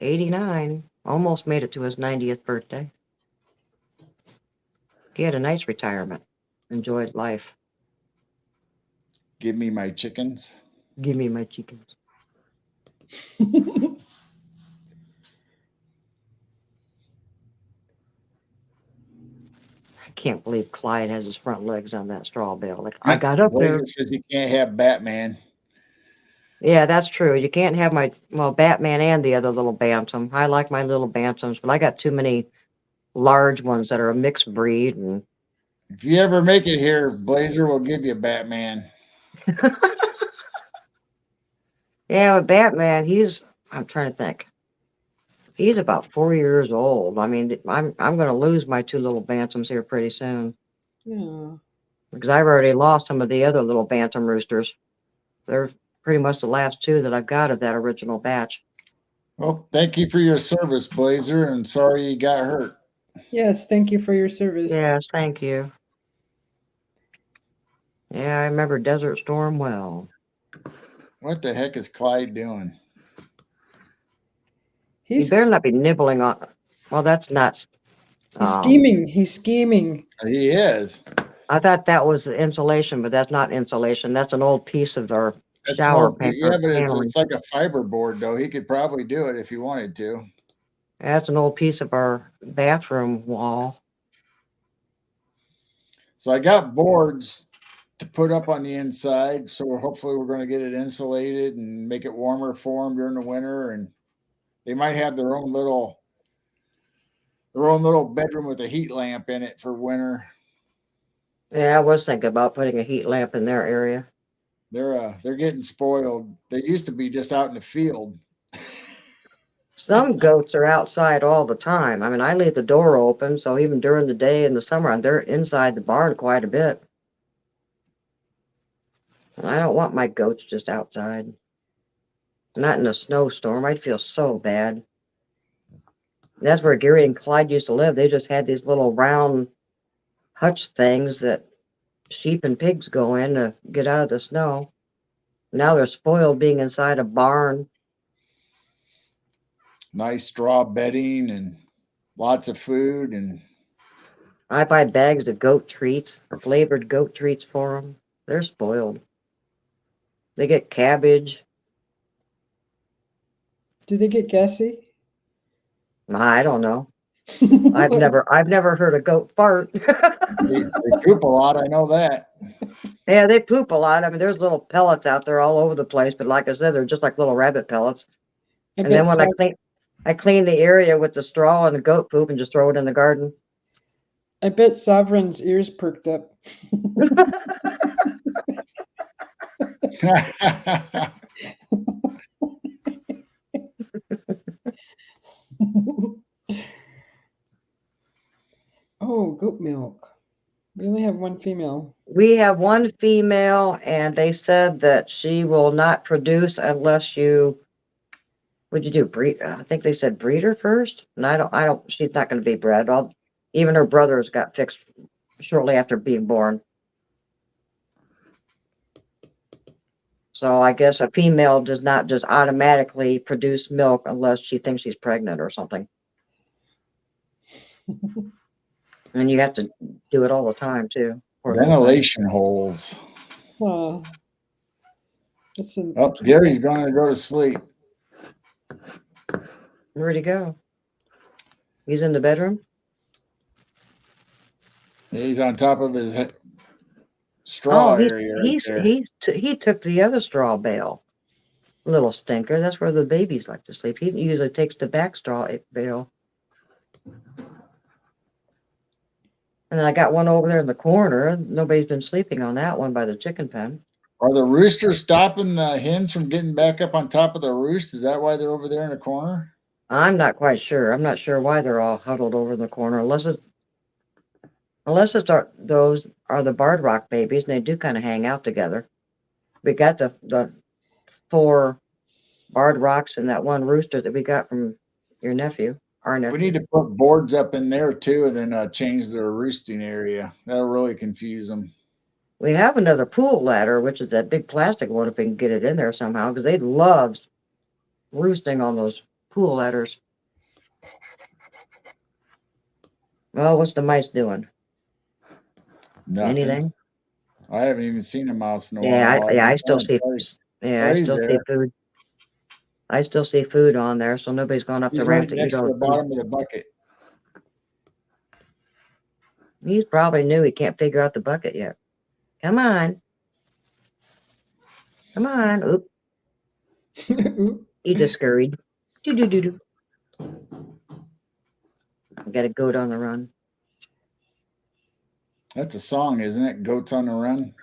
89. Almost made it to his 90th birthday. He had a nice retirement. Enjoyed life. Give me my chickens. Give me my chickens. I can't believe Clyde has his front legs on that straw bale. Like, I got up there. Blazer says he can't have Batman. Yeah, that's true. You can't have Batman and the other little bantam. I like my little bantams, but I got too many large ones that are a mixed breed. And If you ever make it here, Blazer will give you Batman. yeah, but Batman, I'm trying to think. He's about 4 years old. I mean, I'm going to lose my 2 little bantams here pretty soon. Yeah. Because I've already lost some of the other little bantam roosters. They're pretty much the last 2 that I've got of that original batch. Well, thank you for your service, Blazer, and sorry you got hurt. Yes, thank you for your service. Yes, thank you. Yeah, I remember Desert Storm well. What the heck is Clyde doing? He better not be nibbling on. Well, that's nuts. He's scheming. He's scheming. He is. I thought that was the insulation, but that's not insulation. That's an old piece of our shower paper. Yeah, but it's like a fiber board, though. He could probably do it if he wanted to. That's an old piece of our bathroom wall. So I got boards to put up on the inside. So hopefully we're going to get it insulated and make it warmer for them during the winter. And they might have their own little bedroom with a heat lamp in it for winter. Yeah, I was thinking about putting a heat lamp in their area. They're getting spoiled. They used to be just out in the field. Some goats are outside all the time. I mean, I leave the door open, so even during the day in the summer, they're inside the barn quite a bit. And I don't want my goats just outside. Not in a snowstorm. I'd feel so bad. That's where Gary and Clyde used to live. They just had these little round hutch things that sheep and pigs go in to get out of the snow. Now they're spoiled being inside a barn. Nice straw bedding and lots of food. And I buy bags of goat treats, flavored goat treats for them. They're spoiled. They get cabbage. Do they get gassy? I don't know. I've never heard a goat fart. they poop a lot. I know that. Yeah, they poop a lot. I mean, there's little pellets out there all over the place, but like I said, they're just like little rabbit pellets. And then when I clean the area with the straw and the goat poop and just throw it in the garden. I bet Sovereign's ears perked up. Oh, goat milk. We only have one female. We have one female, and they said that she will not produce unless you. What'd you do? Breed? I think they said breed her first. And I don't. She's not going to be bred. Even her brothers got fixed shortly after being born. So I guess a female does not just automatically produce milk unless she thinks she's pregnant or something. And you have to do it all the time too. Ventilation holes. Oh, Gary's going to go to sleep. Where'd he go? He's in the bedroom? He's on top of his straw area right there. He took the other straw bale. Little stinker. That's where the babies like to sleep. He usually takes the back straw bale. And then I got one over there in the corner. Nobody's been sleeping on that one by the chicken pen. Are the roosters stopping the hens from getting back up on top of the roost? Is that why they're over there in the corner? I'm not quite sure. I'm not sure why they're all huddled over in the corner, unless those are the barred rock babies, and they do kind of hang out together. We got the 4 barred rocks and that one rooster that we got from your nephew. Our nephew. We need to put boards up in there too, and then change their roosting area. That'll really confuse them. We have another pool ladder, which is that big plastic one, if we can get it in there somehow, because they love roosting on those pool ladders. Well, what's the mice doing? Nothing. Anything? I haven't even seen a mouse in a while. I still see. Yeah, I still see food. I still see food on there, so nobody's gone up the ramp to eat all the bottom of the bucket. He's probably new. He can't figure out the bucket yet. Come on. Come on. Oop. He just scurried. Do. I got a goat on the run. That's a song, isn't it? Goats on the Run.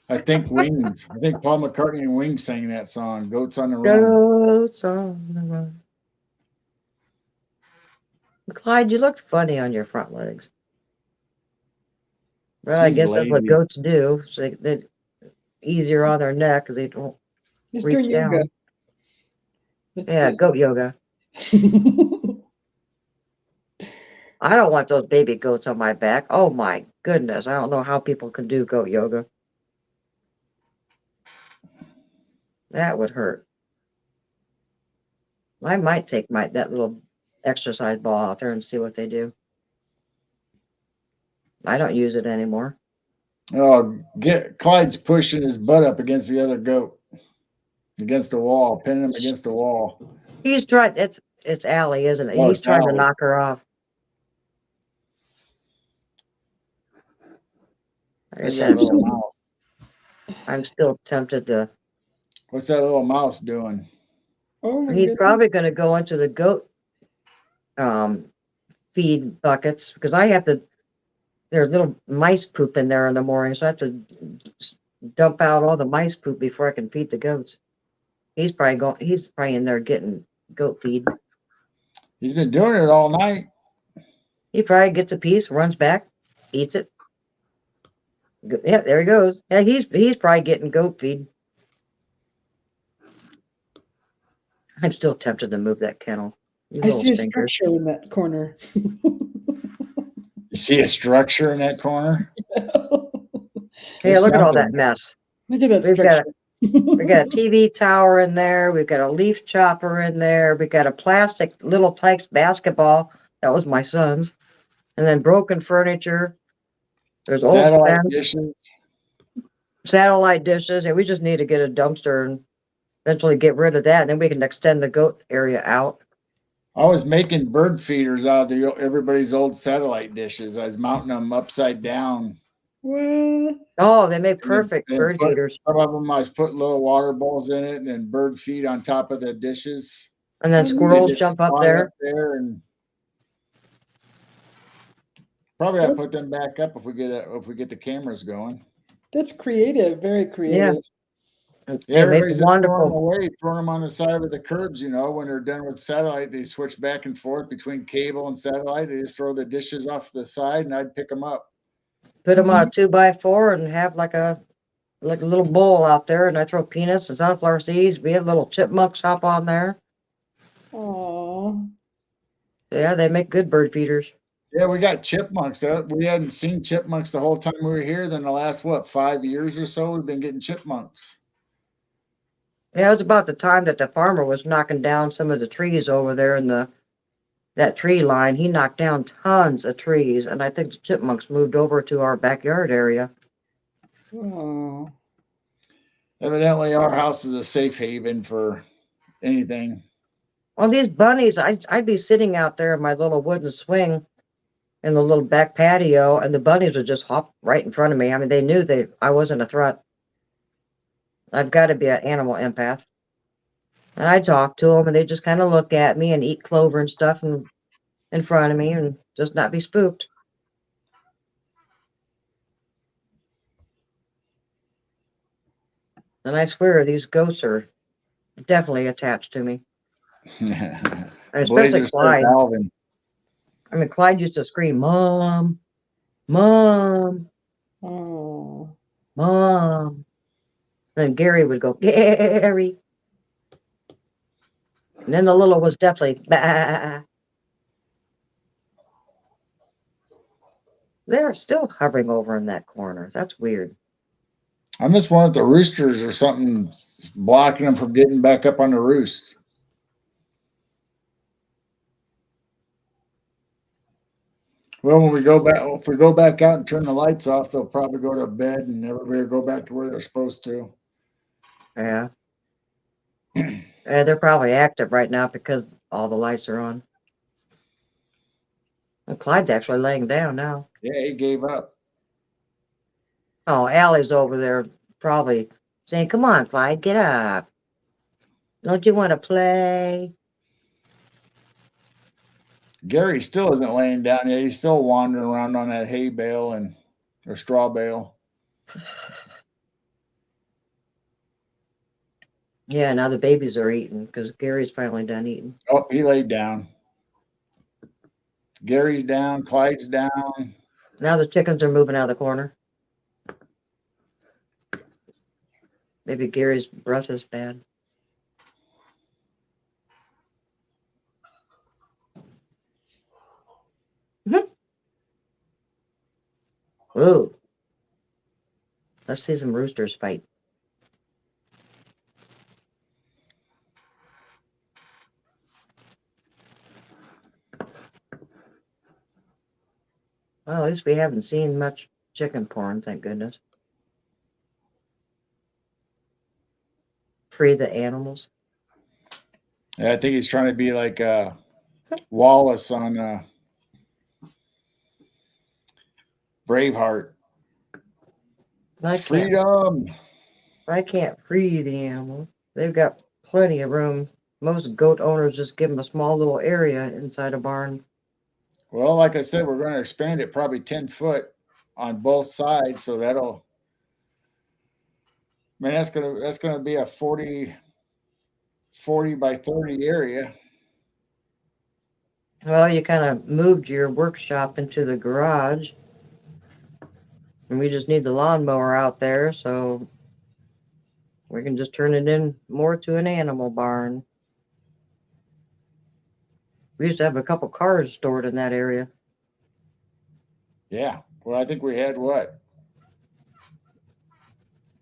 I think Wings. I think Paul McCartney and Wings sang that song, Goats on the Run. Goats on the run. Clyde, you look funny on your front legs. Well, I guess that's what goats do. So they're easier on their neck because they don't He's reach doing down. yoga. Yeah, goat yoga. I don't want those baby goats on my back. Oh my goodness. I don't know how people can do goat yoga. That would hurt. I might take that little exercise ball out there and see what they do. I don't use it anymore. Oh, Clyde's pushing his butt up against the other goat. Against the wall, pinning him against the wall. He's trying. It's Allie, isn't it? He's trying to knock her off. I'm still tempted to. What's that little mouse doing? Oh my He's goodness. probably going to go into the goat feed buckets because I have to. There's little mice poop in there in the morning, so I have to dump out all the mice poop before I can feed the goats. He's probably in there getting goat feed. He's been doing it all night. He probably gets a piece, runs back, eats it. Yeah, there he goes. Yeah, he's probably getting goat feed. I'm still tempted to move that kennel. I see a structure in that corner. You see a structure in that corner? Hey, look at all that mess. Look at that structure. We got a TV tower in there. We've got a leaf chopper in there. We got a plastic little Tykes basketball. That was my son's. And then broken furniture. There's old fence. Satellite dishes. And we just need to get a dumpster and eventually get rid of that. And then we can extend the goat area out. I was making bird feeders out of everybody's old satellite dishes. I was mounting them upside down. What? Oh, they make perfect bird feeders. Some of them I was putting little water bowls in it and then bird feed on top of the dishes. And then I squirrels just jump up fly there. and probably have to That's- put them back up if we get the cameras going. That's creative, very creative. Yeah, They make everybody's just throwing them wonderful. away, throwing them on the side of the curbs. When they're done with satellite, they switch back and forth between cable and satellite. They just throw the dishes off the side, and I'd pick them up. Put them on a 2x4 and have like a little bowl out there, and I throw peanuts and sunflower seeds. We have little chipmunks hop on there. Oh, Yeah, they make good bird feeders. Yeah, we got chipmunks. We hadn't seen chipmunks the whole time we were here. Then the last 5 years or so, we've been getting chipmunks. Yeah, it was about the time that the farmer was knocking down some of the trees over there in that tree line. He knocked down tons of trees, and I think the chipmunks moved over to our backyard area. oh. Evidently, our house is a safe haven for anything. Well, these bunnies, I'd be sitting out there in my little wooden swing in the little back patio, and the bunnies would just hop right in front of me. I mean, they knew I wasn't a threat. I've got to be an animal empath. And I talk to them, and they just kind of look at me and eat clover and stuff in front of me and just not be spooked. And I swear these goats are definitely attached to me. And especially Blazers Clyde. Alvin. I mean, Clyde used to scream, "Mom, Mom, Oh. Mom." Then Gary would go, "Gary." And then the little was definitely, "Bah." They're still hovering over in that corner. That's weird. I'm just wondering if the roosters or something blocking them from getting back up on the roost. Well, when we go back, if we go back out and turn the lights off, they'll probably go to bed and everybody will go back to where they're supposed to. Yeah. They're probably active right now because all the lights are on. Well, Clyde's actually laying down now. Yeah, he gave up. Oh, Allie's over there probably saying, "Come on, Clyde, get up. Don't you want to play?" Gary still isn't laying down yet. He's still wandering around on that hay bale or straw bale. Yeah, now the babies are eating because Gary's finally done eating. Oh, he laid down. Gary's down. Clyde's down. Now the chickens are moving out of the corner. Maybe Gary's breath is bad. Ooh. Let's see some roosters fight. Well, at least we haven't seen much chicken porn, thank goodness. Free the animals. Yeah, I think he's trying to be like Wallace on Braveheart. Freedom. I can't free the animal. They've got plenty of room. Most goat owners just give them a small little area inside a barn. Well, like I said, we're going to expand it probably 10 foot on both sides, so that'll. Man, that's gonna be a 40 by 30 area. Well, you kind of moved your workshop into the garage. And we just need the lawnmower out there, so we can just turn it in more to an animal barn. We used to have a couple cars stored in that area. Yeah. Well, I think we had what?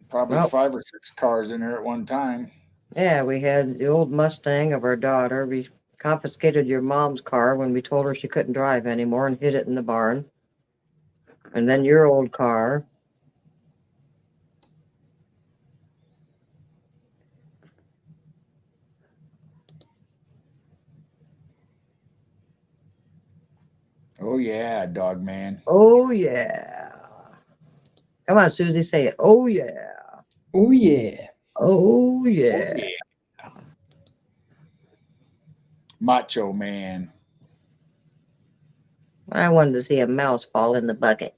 Probably 5 or 6 cars in there at one time. Yeah, we had the old Mustang of our daughter. We confiscated your mom's car when we told her she couldn't drive anymore and hid it in the barn. And then your old car. Oh yeah, dog man. Oh yeah. Come on, Susie, say it. Oh yeah. Oh yeah. Oh yeah. Oh, yeah. Macho Man. I wanted to see a mouse fall in the bucket.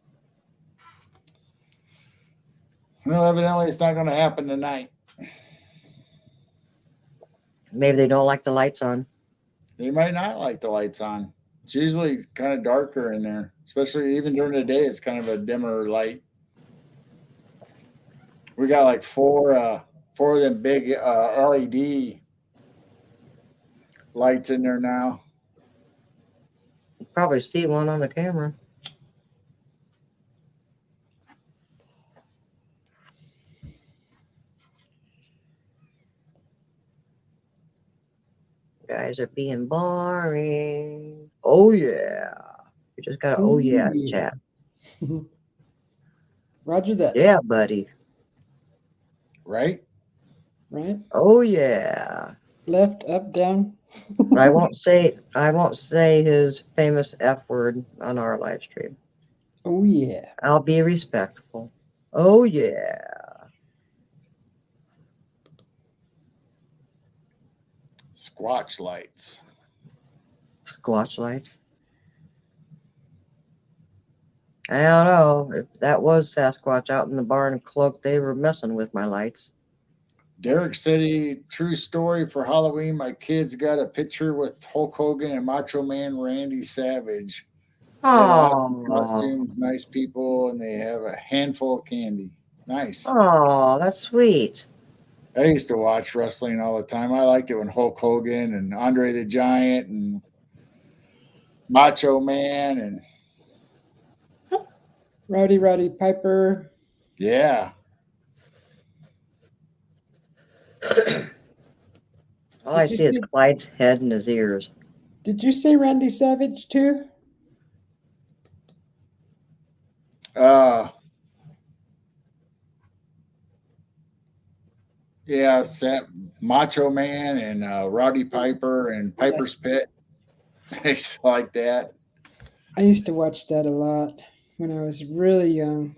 Well, evidently it's not going to happen tonight. Maybe they don't like the lights on. They might not like the lights on. It's usually kind of darker in there, especially even during the day. It's kind of a dimmer light. We got like four of them big LED lights in there now. You probably see one on the camera. Guys are being boring. Oh yeah. We just got a oh yeah chat. Roger that. Yeah, buddy. Right? Right? Oh yeah. Left, up, down. But I won't say his famous F word on our live stream. Oh yeah. I'll be respectful. Oh yeah. Squatch lights. Squatch lights. I don't know if that was Sasquatch out in the barn cloak. They were messing with my lights. Derek City, true story for Halloween. My kids got a picture with Hulk Hogan and Macho Man Randy Savage. They had awesome costumes, nice people, and they have a handful of candy. Nice. Oh, that's sweet. I used to watch wrestling all the time. I liked it when Hulk Hogan and Andre the Giant and Macho Man and Rowdy Piper. yeah. All I see is Clyde's head and his ears. Did you say Randy Savage too? Yeah, Macho Man and Roddy Piper and Piper's Pit. Things like that. I used to watch that a lot when I was really young.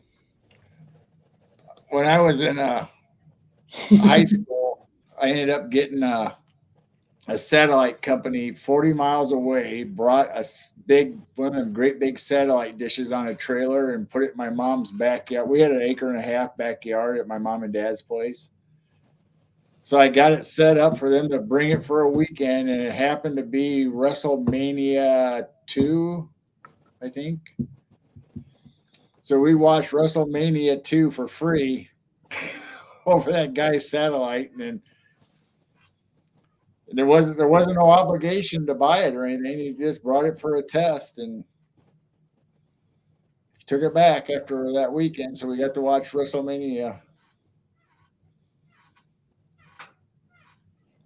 When I was in high school, I ended up getting a satellite company 40 miles away, brought one of them great big satellite dishes on a trailer and put it in my mom's backyard. We had an 1.5 acre backyard at my mom and dad's place. So I got it set up for them to bring it for a weekend, and it happened to be WrestleMania 2, I think. So we watched WrestleMania 2 for free over that guy's satellite, and there wasn't no obligation to buy it or anything. He just brought it for a test, and he took it back after that weekend. So we got to watch WrestleMania.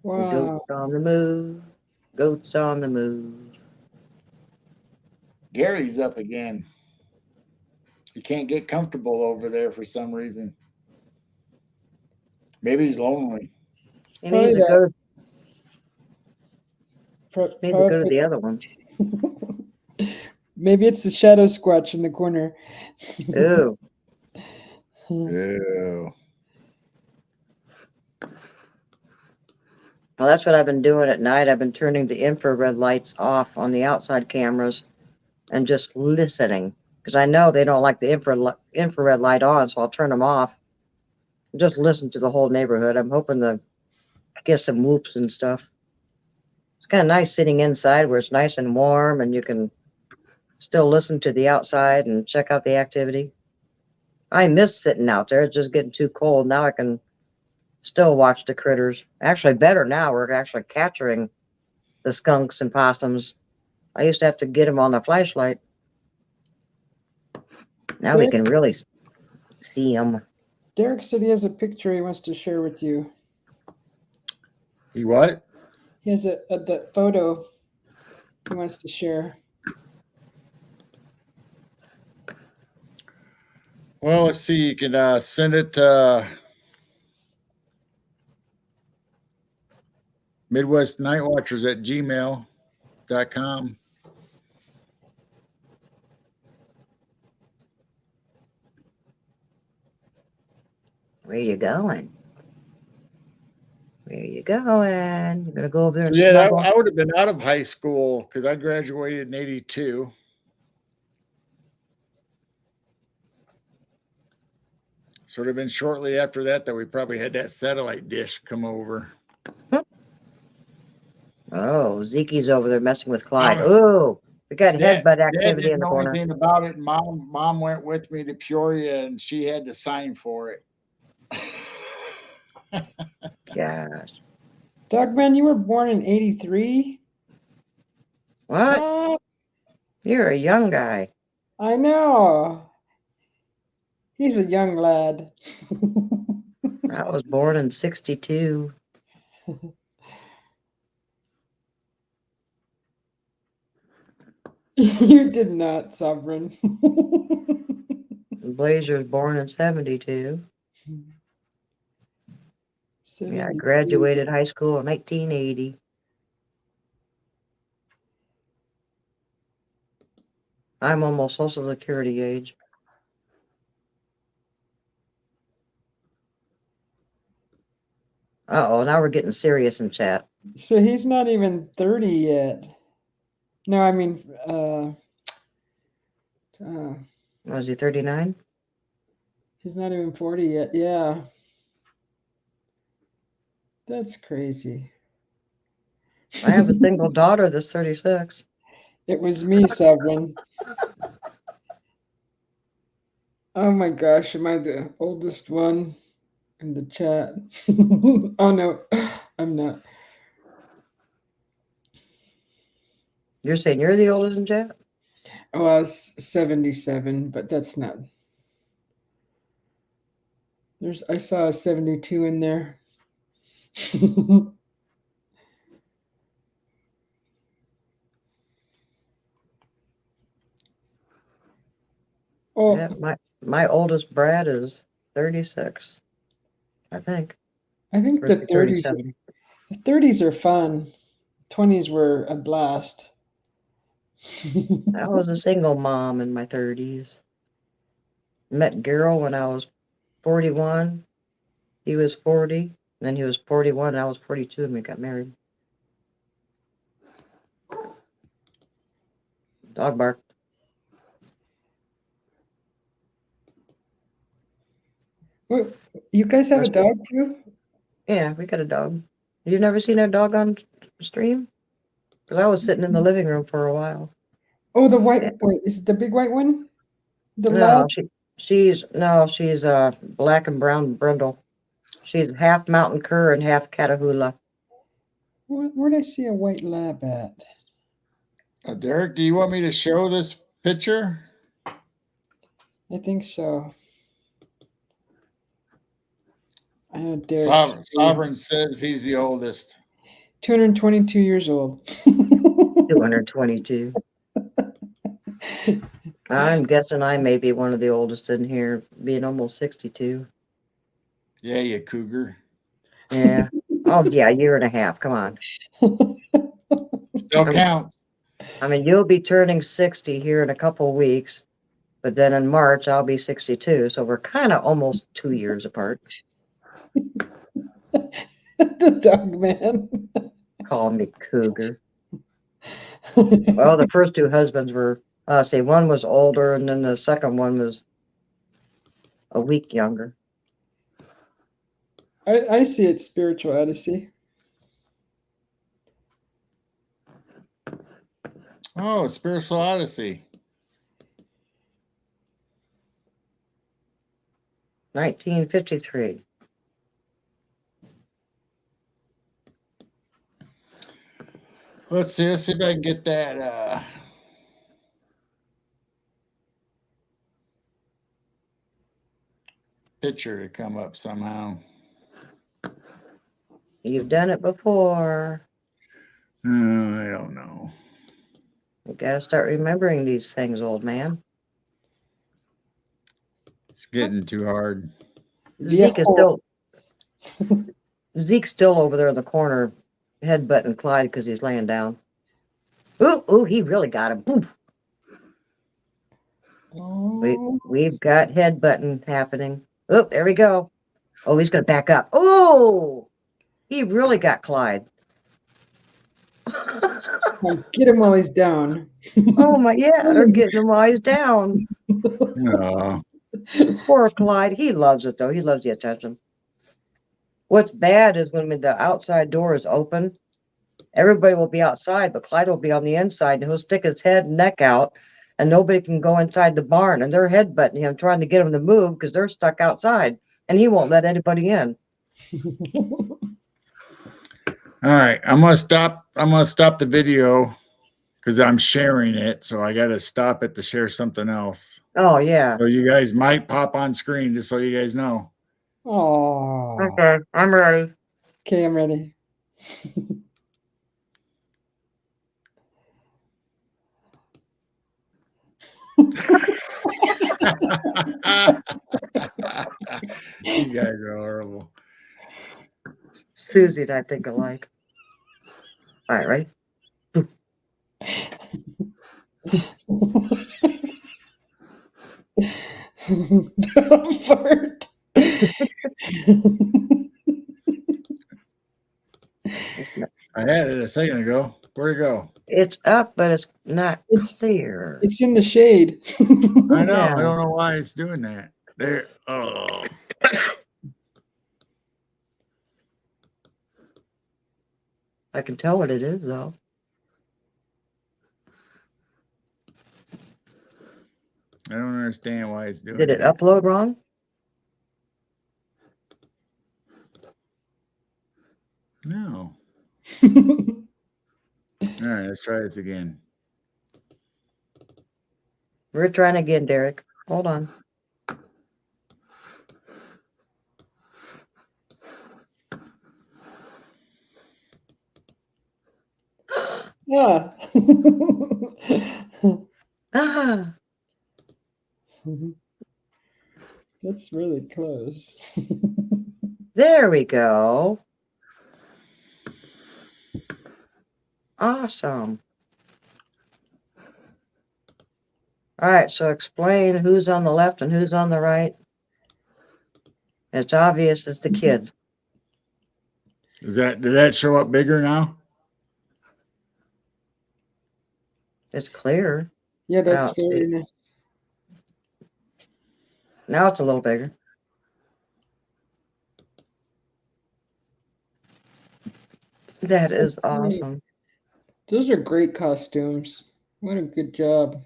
Wow. Goats on the move. Goats on the move. Gary's up again. He can't get comfortable over there for some reason. Maybe he's lonely. He needs to go. Needs to go to the other one. Maybe it's the shadow squatch in the corner. Ew. Ew. Well, that's what I've been doing at night. I've been turning the infrared lights off on the outside cameras and just listening, because I know they don't like the infrared light on, so I'll turn them off. Just listen to the whole neighborhood. I'm hoping to get some whoops and stuff. It's kind of nice sitting inside where it's nice and warm and you can still listen to the outside and check out the activity. I miss sitting out there. It's just getting too cold. Now I can still watch the critters. Actually, better now. We're actually capturing the skunks and possums. I used to have to get them on the flashlight. Now we can really see them. Derek said he has a picture he wants to share with you. He what? He has the photo he wants to share. Well, let's see. You can send it to MidwestNightWatchers@gmail.com. Where you going? Where you you going? You're gonna go over there and Yeah, snuggle? I would have been out of high school because I graduated in '82. So it would have been shortly after that we probably had that satellite dish come over. Oh, Zeke's over there messing with Clyde. Oh, we got headbutt activity Dad in the didn't know corner. anything about it. Mom went with me to Peoria, and she had to sign for it. Gosh. Dogman, you were born in '83? What? You're a young guy. I know. He's a young lad. I was born in '62. You did not, Sovereign. Blazer's born in '72. Yeah, I 72. graduated high school in 1980. I'm almost Social Security age. Uh-oh, now we're getting serious in chat. So he's not even 30 yet. No, I mean, Was he 39? he's not even 40 yet. Yeah. That's crazy. I have a single daughter that's 36. It was me, Sovereign. Oh my gosh, am I the oldest one in the chat? Oh no, I'm not. You're saying you're the oldest in chat? Oh, I was 77, but that's not. I saw a 72 in there. Oh, Yeah, my oldest Brad is 36, I think. I think Or the 30s. 37. The 30s are fun. 20s were a blast. I was a single mom in my 30s. Met Gerald when I was 41. He was 40. And then he was 41 and I was 42 and we got married. Dog bark. What, you guys have a dog too? Yeah, we got a dog. You've never seen a dog on stream? Because I was sitting in the living room for a while. Oh, the white. Wait, is it the big white one? The No, lab? she's black and brown brindle. She's half mountain cur and half Catahoula. Where'd I see a white lab at? Derek, do you want me to show this picture? I think so. Derek. Sovereign says he's the oldest. 222 years old. 222. I'm guessing I may be one of the oldest in here, being almost 62. Yeah, you cougar. Yeah. Oh, yeah, a year and a half. Come on. Still counts. I mean, you'll be turning 60 here in a couple of weeks, but then in March, I'll be 62. So we're kind of almost 2 years apart. The dog man. Call me cougar. Well, the first two husbands were, one was older and then the second one was a week younger. I see it, Spiritual Odyssey. Oh, Spiritual Odyssey. 1953. Let's see if I can get that picture to come up somehow. You've done it before. I don't know. You gotta start remembering these things, old man. It's getting too hard. Zeke's still over there in the corner, headbutting Clyde because he's laying down. Ooh, he really got him. Ooh. Oh. We've got headbutting happening. Oh, there we go. Oh, he's gonna back up. Oh, He really got Clyde. Get him while he's down. Oh my, yeah, they're getting him while he's down. No. Poor Clyde. He loves it though. He loves the attention. What's bad is when the outside door is open, everybody will be outside, but Clyde will be on the inside and he'll stick his head and neck out and nobody can go inside the barn and they're headbutting him, trying to get him to move because they're stuck outside and he won't let anybody in. All right. I'm gonna stop the video because I'm sharing it. So I gotta stop it to share something else. Oh yeah. So you guys might pop on screen just so you guys know. Oh. Okay, I'm ready. Okay, I'm ready. You guys are horrible. Susie and I think alike. All right, ready? Don't fart. I had it a second ago. Where'd it go? It's up, but it's not It's- clear. It's in the shade. I know. Yeah. I don't know why it's doing that. There. Oh. I can tell what it is though. I don't understand why it's doing Did it that. upload wrong? No. All right, let's try this again. We're trying again, Derek. Hold on. Yeah. Ah, That's really close. there we go. Awesome. All right, so explain who's on the left and who's on the right. It's obvious it's the kids. Did that show up bigger now? Oh, It's clear. Yeah, Wow, that's very nice. Now it's a little bigger. That is awesome. Those are great costumes. What a good job.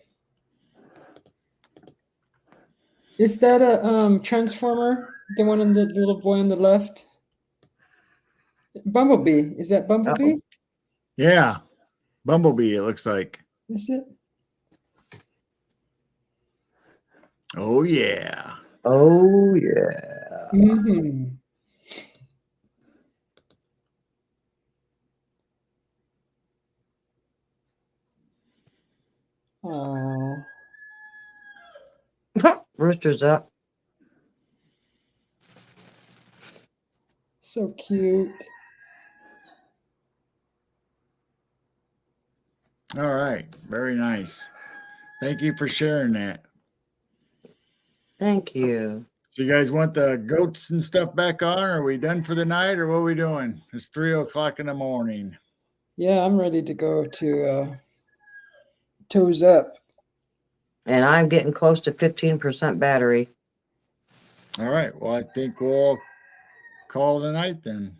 Is that a Transformer? The one on the little boy on the left? Bumblebee. Is that Bumblebee? Yeah. Bumblebee, it looks like. Is it? Oh, yeah. Oh, yeah. Mm-hmm. Oh, Rooster's up. so cute. All right. Very nice. Thank you for sharing that. Thank you. So you guys want the goats and stuff back on? Are we done for the night or what are we doing? It's 3:00 in the morning. Yeah, I'm ready to go to Toes Up. And I'm getting close to 15% battery. All right. Well, I think we'll call it a night then.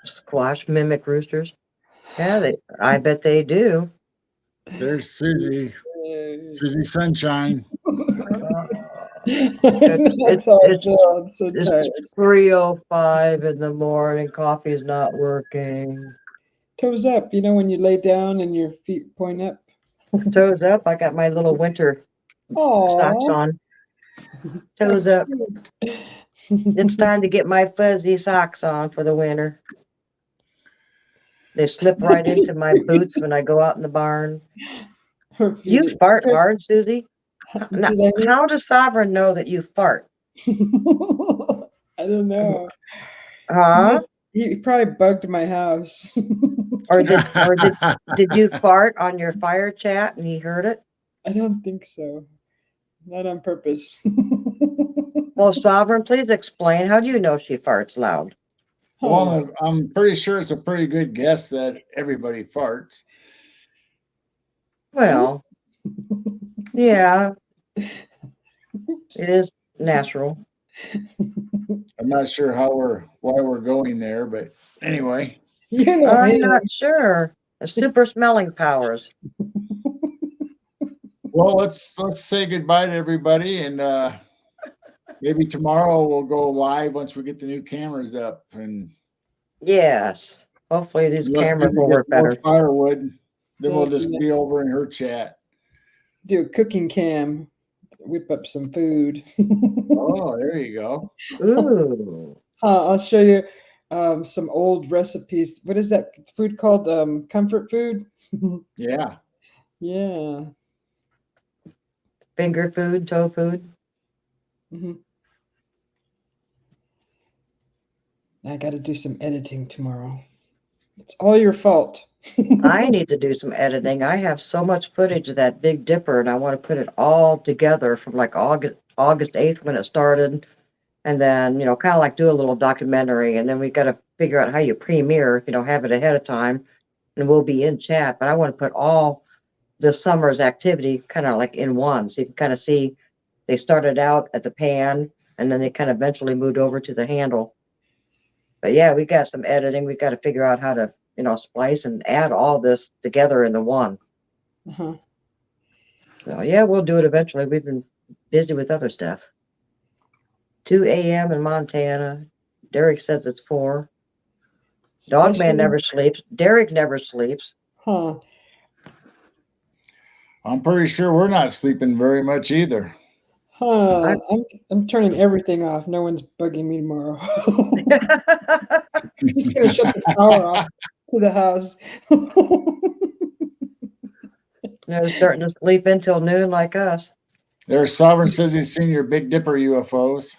Squash mimic roosters. Yeah, I bet they do. There's Susie. Susie Sunshine. That's how I feel. I'm so tired. It's 3:05 in the morning. Coffee's not working. Toes up, you know, when you lay down and your feet point up. Toes up. I got my little winter socks on. Toes up. It's time to get my fuzzy socks on for the winter. They slip right into my boots when I go out in the barn. You fart hard, Susie. Now, how does Sovereign know that you fart? I don't know. Huh? He probably bugged my house. Or did you fart on your fire chat and he heard it? I don't think so. Not on purpose. Well, Sovereign, please explain. How do you know she farts loud? Well, I'm pretty sure it's a pretty good guess that everybody farts. Well, yeah, it is natural. I'm not sure why we're going there, but anyway. You know, I'm anyway. not sure. The super smelling powers. Well, let's say goodbye to everybody, and maybe tomorrow we'll go live once we get the new cameras up, and Yes. Hopefully these unless cameras we will get work more better. firewood, then we'll That'd just be be nice. over in her chat. Do a cooking cam, whip up some food. Oh, there you go. Ooh. I'll show you some old recipes. What is that food called? Comfort food? Yeah. Yeah. Finger food, toe food. Hmm. I got to do some editing tomorrow. It's all your fault. I need to do some editing. I have so much footage of that Big Dipper, and I want to put it all together from like August 8th when it started, and then kind of like do a little documentary, and then we got to figure out how you premiere, have it ahead of time, and we'll be in chat. But I want to put all this summer's activity kind of like in one, so you can kind of see they started out at the pan, and then they kind of eventually moved over to the handle. But yeah, we got some editing. We got to figure out how to, splice and add all this together into one. Uh-huh. So yeah, we'll do it eventually. We've been busy with other stuff. 2 a.m. in Montana. Derek says it's 4. Dogman never sleeps. Derek never sleeps. Huh. I'm pretty sure we're not sleeping very much either. Huh. I'm turning everything off. No one's bugging me tomorrow. I'm just gonna shut the power off to the house. They're starting to sleep until noon like us. There's Sovereign says he's seen your Big Dipper UFOs.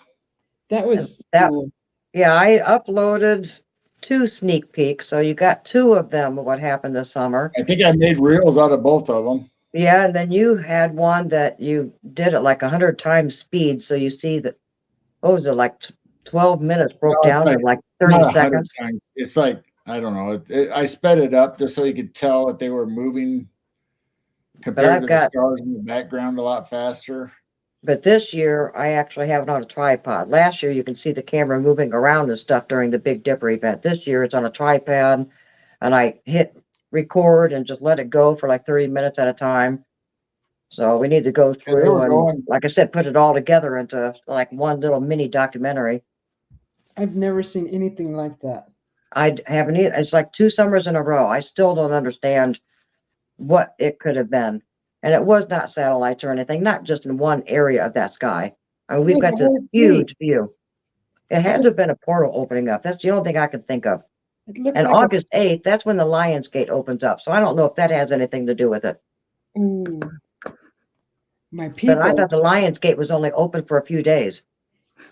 That was cool. Yeah, I uploaded 2 sneak peeks, so you got 2 of them of what happened this summer. I think I made reels out of both of them. Yeah, and then you had one that you did at like 100 times speed, so you see that. What was it, like 12 minutes broke down to like 30 seconds? Times. It's like, I don't know. I sped it up just so you could tell that they were moving compared to the stars in the background a lot faster. But this year, I actually have it on a tripod. Last year, you can see the camera moving around and stuff during the Big Dipper event. This year, it's on a tripod, and I hit record and just let it go for like 30 minutes at a time. So we need to go through and, like I said, put it all together into like one little mini documentary. I've never seen anything like that. I haven't either. It's like 2 summers in a row. I still don't understand what it could have been. And it was not satellites or anything, not just in one area of that sky. I mean, we've got this huge view. It had to have been a portal opening up. That's the only thing I could think of. And August 8th, that's when the Lions Gate opens up. So I don't know if that has anything to do with it. Ooh. My people. But I thought the Lions Gate was only open for a few days.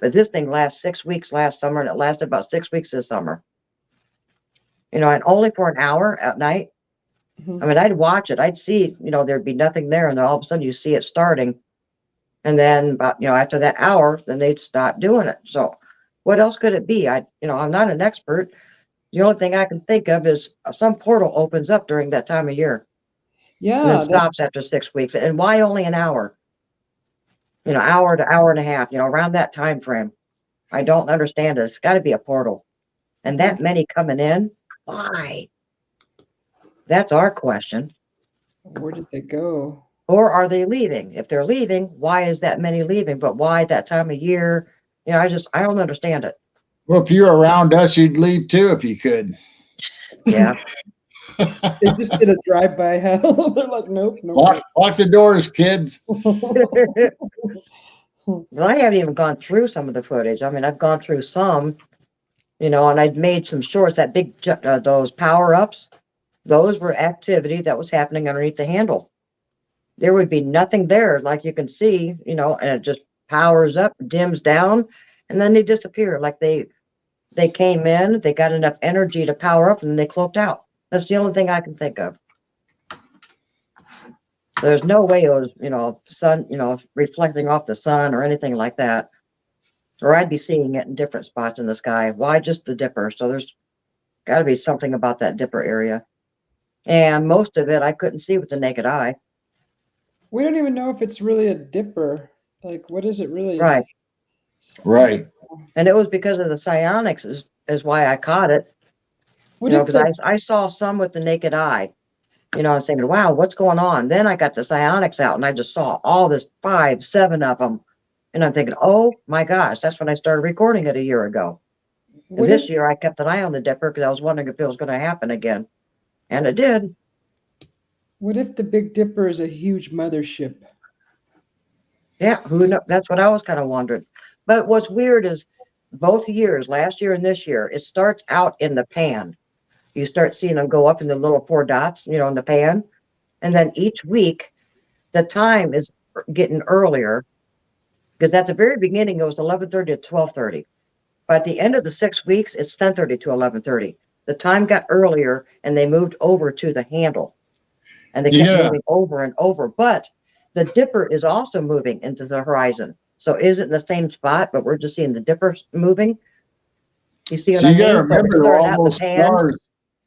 But this thing lasts 6 weeks last summer, and it lasted about 6 weeks this summer. And only for an hour at night. I mean, I'd watch it. I'd see, there'd be nothing there. And then all of a sudden you see it starting. And then about, after that hour, then they'd stop doing it. So what else could it be? I'm not an expert. The only thing I can think of is some portal opens up during that time of year. Yeah. And then stops after 6 weeks. And why only an hour? Hour to hour and a half, around that time frame. I don't understand it. It's got to be a portal. And that many coming in, why? That's our question. Where did they go? Or are they leaving? If they're leaving, why is that many leaving? But why that time of year? I don't understand it. Well, if you're around us, you'd leave too if you could. Yeah. They just did a drive-by. They're like, nope. Lock the doors, kids. Well, I haven't even gone through some of the footage. I mean, I've gone through some, and I'd made some shorts. That big, those power-ups, those were activity that was happening underneath the handle. There would be nothing there, like you can see, and it just powers up, dims down, and then they disappear. Like they came in, they got enough energy to power up, and then they cloaked out. That's the only thing I can think of. There's no way it was, sun, reflecting off the sun or anything like that. or I'd be seeing it in different spots in the sky. Why just the dipper? So there's got to be something about that dipper area. And most of it I couldn't see with the naked eye. We don't even know if it's really a dipper. Like, what is it really? Right. Right. And it was because of the psionics is why I caught it. What You know, if because I saw some with the naked eye. You know, I was thinking, wow, what's going on? Then I got the psionics out and I just saw all this 5, 7 of them. And I'm thinking, oh my gosh, that's when I started recording it a year ago. what This if, year I kept an eye on the dipper because I was wondering if it was going to happen again. And it did. what if the Big Dipper is a huge mothership? Yeah, who knows? That's what I was kind of wondering. But what's weird is both years, last year and this year, it starts out in the pan. You start seeing them go up in the little 4 dots, you know, in the pan. And then each week, the time is getting earlier because at the very beginning, it was 11:30 to 12:30. By the end of the 6 weeks, it's 10:30 to 11:30. The time got earlier and they moved over to the handle and they kept moving over and over. But the dipper is also moving into the horizon. So is it in the same spot, but we're just seeing the dipper moving? You see what So I you gotta mean? So it remember started out in the pan.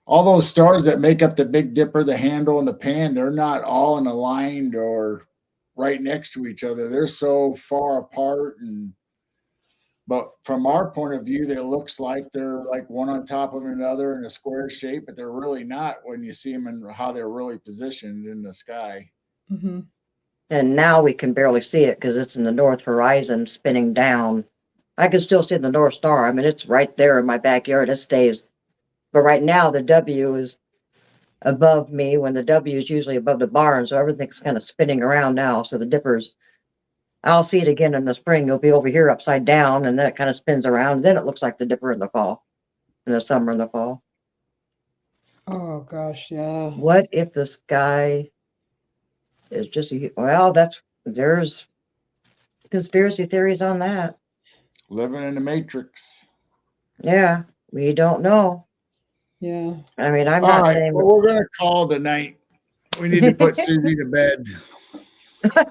all those stars that make up the Big Dipper, the handle, and the pan, they're not all in aligned or right next to each other. They're so far apart, but from our point of view, it looks like they're like one on top of another in a square shape, but they're really not when you see them and how they're really positioned in the sky. Mm-hmm. And now we can barely see it because it's in the north horizon spinning down. I can still see the North Star. I mean, it's right there in my backyard. It stays. But right now, the W is above me when the W is usually above the barn. So everything's kind of spinning around now. So the dippers, I'll see it again in the spring. It'll be over here upside down and then it kind of spins around. Then it looks like the dipper in the fall, in the summer and the fall. Oh gosh, yeah. What if the sky is just, well, there's conspiracy theories on that. Living in the Matrix. Yeah, we don't know. Yeah. I mean, I'm All not right, saying well, we're gonna call tonight. We need to put Susie to bed.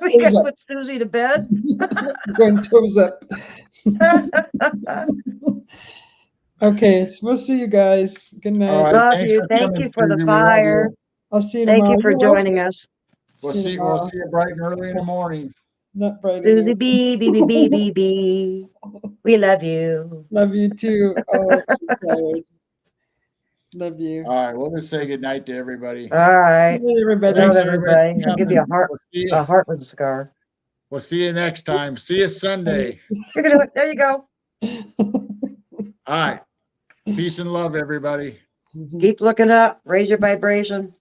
we Toes can up. put Susie to bed. Going toes up. Okay, so we'll see you guys. Good night. All right, Love thanks you. for Thank coming, you for the Susie. We love fire. you. I'll see you Thank tomorrow. you for You're welcome. joining us. We'll See you see tomorrow. you bright and early in the morning. Not Friday. Susie night. B, B, B, B, B, B. We love you. Love you too. Oh, I'm so tired. Love you. All right, we'll just say good night to everybody. All right. Good night, everybody. Love Thanks, everybody. everybody. I'll give you a heart with a scar. We'll see you next time. See you Sunday. You can do it. There you go. All right. Peace and love, everybody. Keep looking up. Raise your vibration.